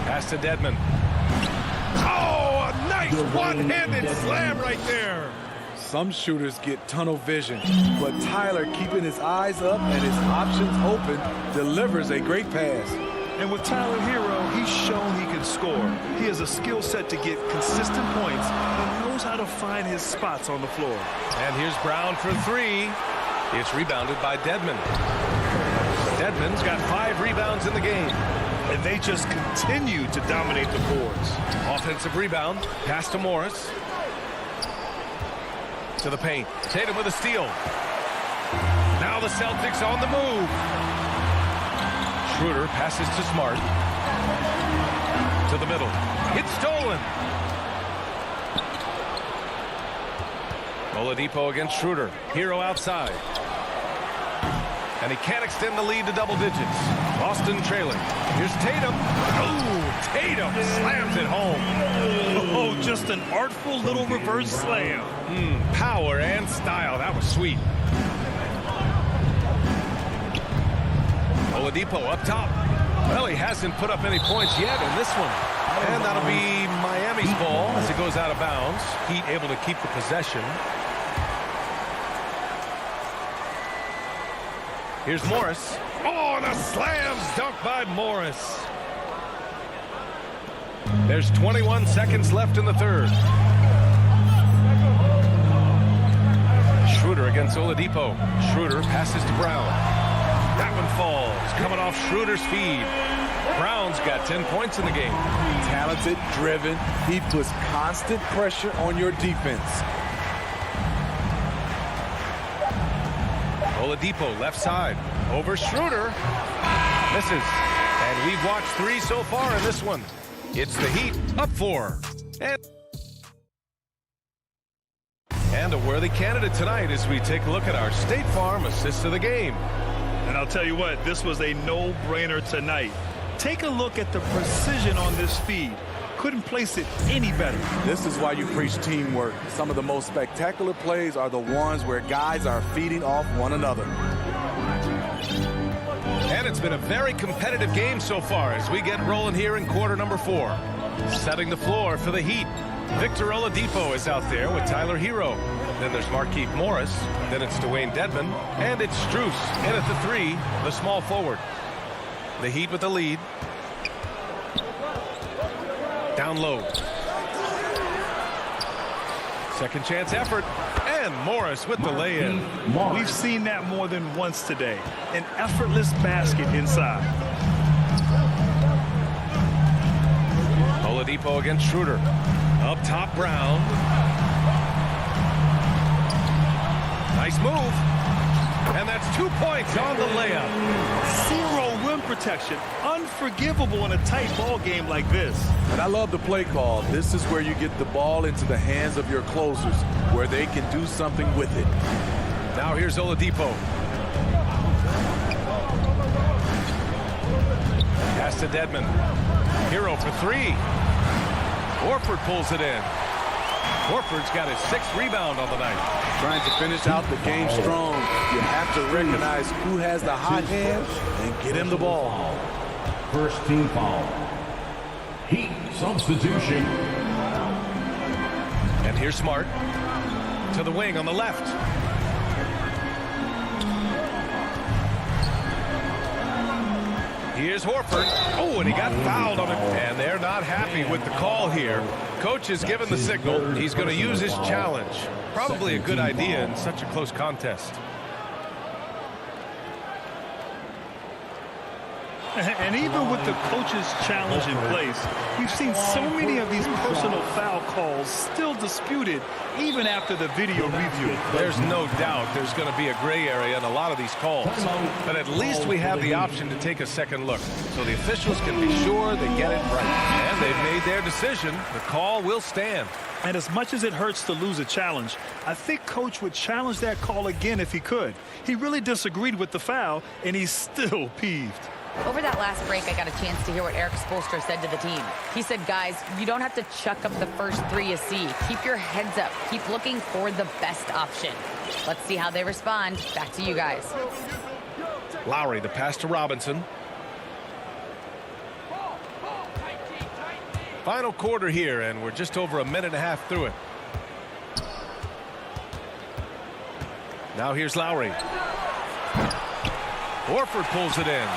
Pass to Dedmon. Oh, a nice one-handed slam right there. Some shooters get tunnel vision, but Tyler, keeping his eyes up and his options open, delivers a great pass. And with Tyler Hero, he's shown he can score. He has a skill set to get consistent points and knows how to find his spots on the floor. And here's Brown for 3. It's rebounded by Dedmon. Dedmon's got 5 rebounds in the game. And they just continue to dominate the boards. Offensive rebound. Pass to Morris. To the paint. Tatum with a steal. Now the Celtics on the move. Schroeder passes to Smart. To the middle. It's stolen. Oladipo against Schroeder. Hero outside. And he can't extend the lead to double digits. Boston trailing. Here's Tatum. Oh, Tatum slams it home. Oh, just an artful little reverse slam. Power and style. That was sweet. Oladipo up top. Well, he hasn't put up any points yet in this one. And that'll be Miami's ball as it goes out of bounds. Heat able to keep the possession. Here's Morris. Oh, and a slam dunk by Morris. There's 21 seconds left in the third. Schroeder against Oladipo. Schroeder passes to Brown. That one falls. Coming off Schroeder's feed. Brown's got 10 points in the game. Talented, driven. He puts constant pressure on your defense. Oladipo left side. Over Schroeder. Misses. And we've watched 3 so far in this one. It's the Heat up 4. And a worthy candidate tonight as we take a look at our State Farm assist of the game. And I'll tell you what, this was a no-brainer tonight. Take a look at the precision on this feed. Couldn't place it any better. This is why you preach teamwork. Some of the most spectacular plays are the ones where guys are feeding off one another. And it's been a very competitive game so far as we get rolling here in quarter number 4. Setting the floor for the Heat. Victor Oladipo is out there with Tyler Hero. Then there's Markieff Morris. Then it's Dwayne Dedmon. And it's Strus in at the 3, the small forward. The Heat with the lead. Down low. Second chance effort. And Morris with the lay-in. We've seen that more than once today. An effortless basket inside. Oladipo against Schroeder. Up top, Brown. Nice move. And that's 2 points on the layup. 0 rim protection. Unforgivable in a tight ball game like this. And I love the play call. This is where you get the ball into the hands of your closers, where they can do something with it. Now here's Oladipo. Pass to Dedmon. Hero for 3. Horford pulls it in. Horford's got his 6th rebound on the night. Trying to finish out the game strong. You have to recognize who has the hot hand and get him the ball. First team foul. Heat substitution. And here's Smart to the wing on the left. Here's Horford. Oh, and he got fouled on it. And they're not happy with the call here. Coach has given the signal. He's going to use his challenge. Probably a good idea in such a close contest. And even with the coach's challenge in place, we've seen so many of these personal foul calls still disputed even after the video review. There's no doubt there's going to be a gray area in a lot of these calls. But at least we have the option to take a second look. So the officials can be sure they get it right. And they've made their decision. The call will stand. And as much as it hurts to lose a challenge, I think Coach would challenge that call again if he could. He really disagreed with the foul, and he's still peeved. Over that last break, I got a chance to hear what Eric Spoelstra said to the team. He said, guys, you don't have to chuck up the first 3 you see. Keep your heads up. Keep looking for the best option. Let's see how they respond. Back to you guys. Lowry, the pass to Robinson. Final quarter here, and we're just over a minute and a half through it. Now here's Lowry. Horford pulls it in.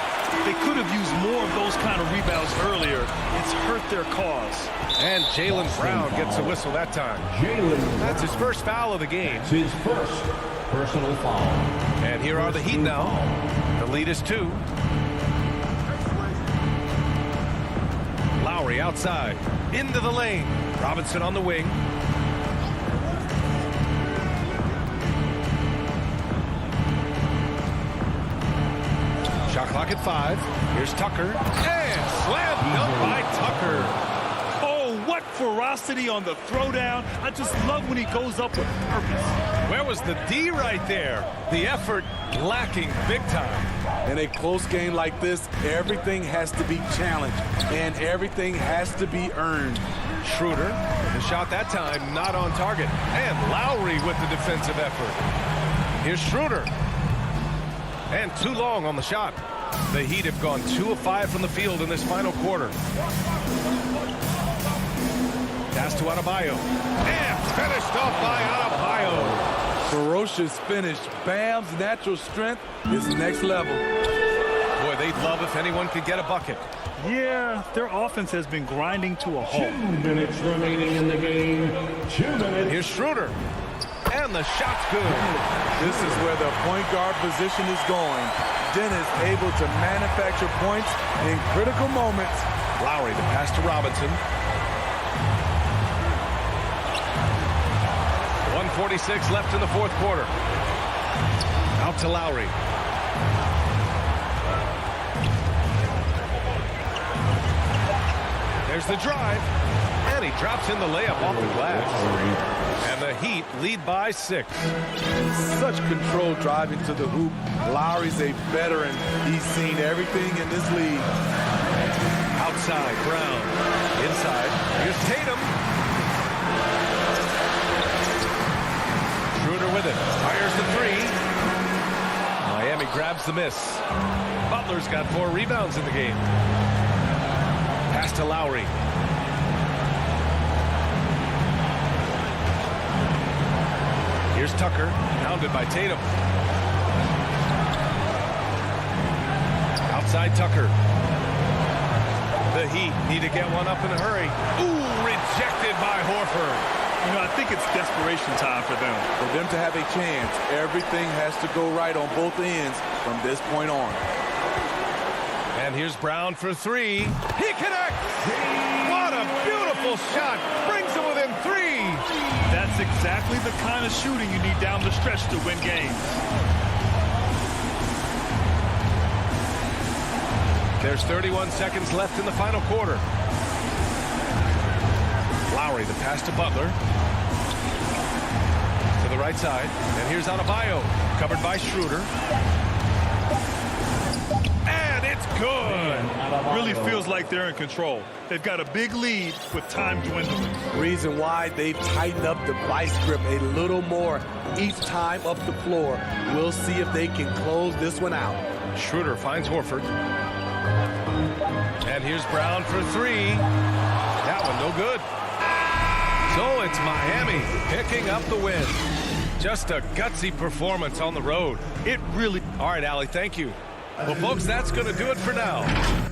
They could have used more of those kind of rebounds earlier. It's hurt their cause. And Jaylen Brown gets a whistle that time. That's his first foul of the game. It's his first personal foul. And here are the Heat now. The lead is 2. Lowry outside. Into the lane. Robinson on the wing. Shot clock at 5. Here's Tucker. And slam dunk by Tucker. Oh, what ferocity on the throwdown. I just love when he goes up with purpose. Where was the D right there? The effort lacking big time. In a close game like this, everything has to be challenged, and everything has to be earned. Schroeder, the shot that time not on target. And Lowry with the defensive effort. Here's Schroeder. And too long on the shot. The Heat have gone 2 of 5 from the field in this final quarter. Pass to Adebayo. And finished off by Adebayo. Ferocious finish. Bam's natural strength is next level. Boy, they'd love if anyone could get a bucket. Yeah, their offense has been grinding to a halt. 2 minutes remaining in the game. 2 minutes. Here's Schroeder. And the shot's good. This is where the point guard position is going. Dennis able to manufacture points in critical moments. Lowry, the pass to Robinson. 1:46 left in the 4th quarter. Out to Lowry. There's the drive. And he drops in the layup off the glass. And the Heat lead by 6. Such control driving to the hoop. Lowry's a veteran. He's seen everything in this league. Outside, Brown. Inside. Here's Tatum. Schroeder with it. Fires the 3. Miami grabs the miss. Butler's got 4 rebounds in the game. Pass to Lowry. Here's Tucker, pounded by Tatum. Outside Tucker. The Heat need to get one up in a hurry. Ooh, rejected by Horford. You know, I think it's desperation time for them. For them to have a chance, everything has to go right on both ends from this point on. And here's Brown for 3. He connects! What a beautiful shot! Brings him within 3! That's exactly the kind of shooting you need down the stretch to win games. There's 31 seconds left in the final quarter. Lowry, the pass to Butler. To the right side. And here's Adebayo, covered by Schroeder. And it's Good. Really feels like they're in control. They've got a big lead with time dwindling. Reason why they've tightened up the vice grip a little more each time up the floor. We'll see if they can close this one out. Schroeder finds Horford. And here's Brown for three. That one no good. So it's Miami picking up the win. Just a gutsy performance on the road. It really... All right, Allie, thank you. Well, folks, that's going to do it for now.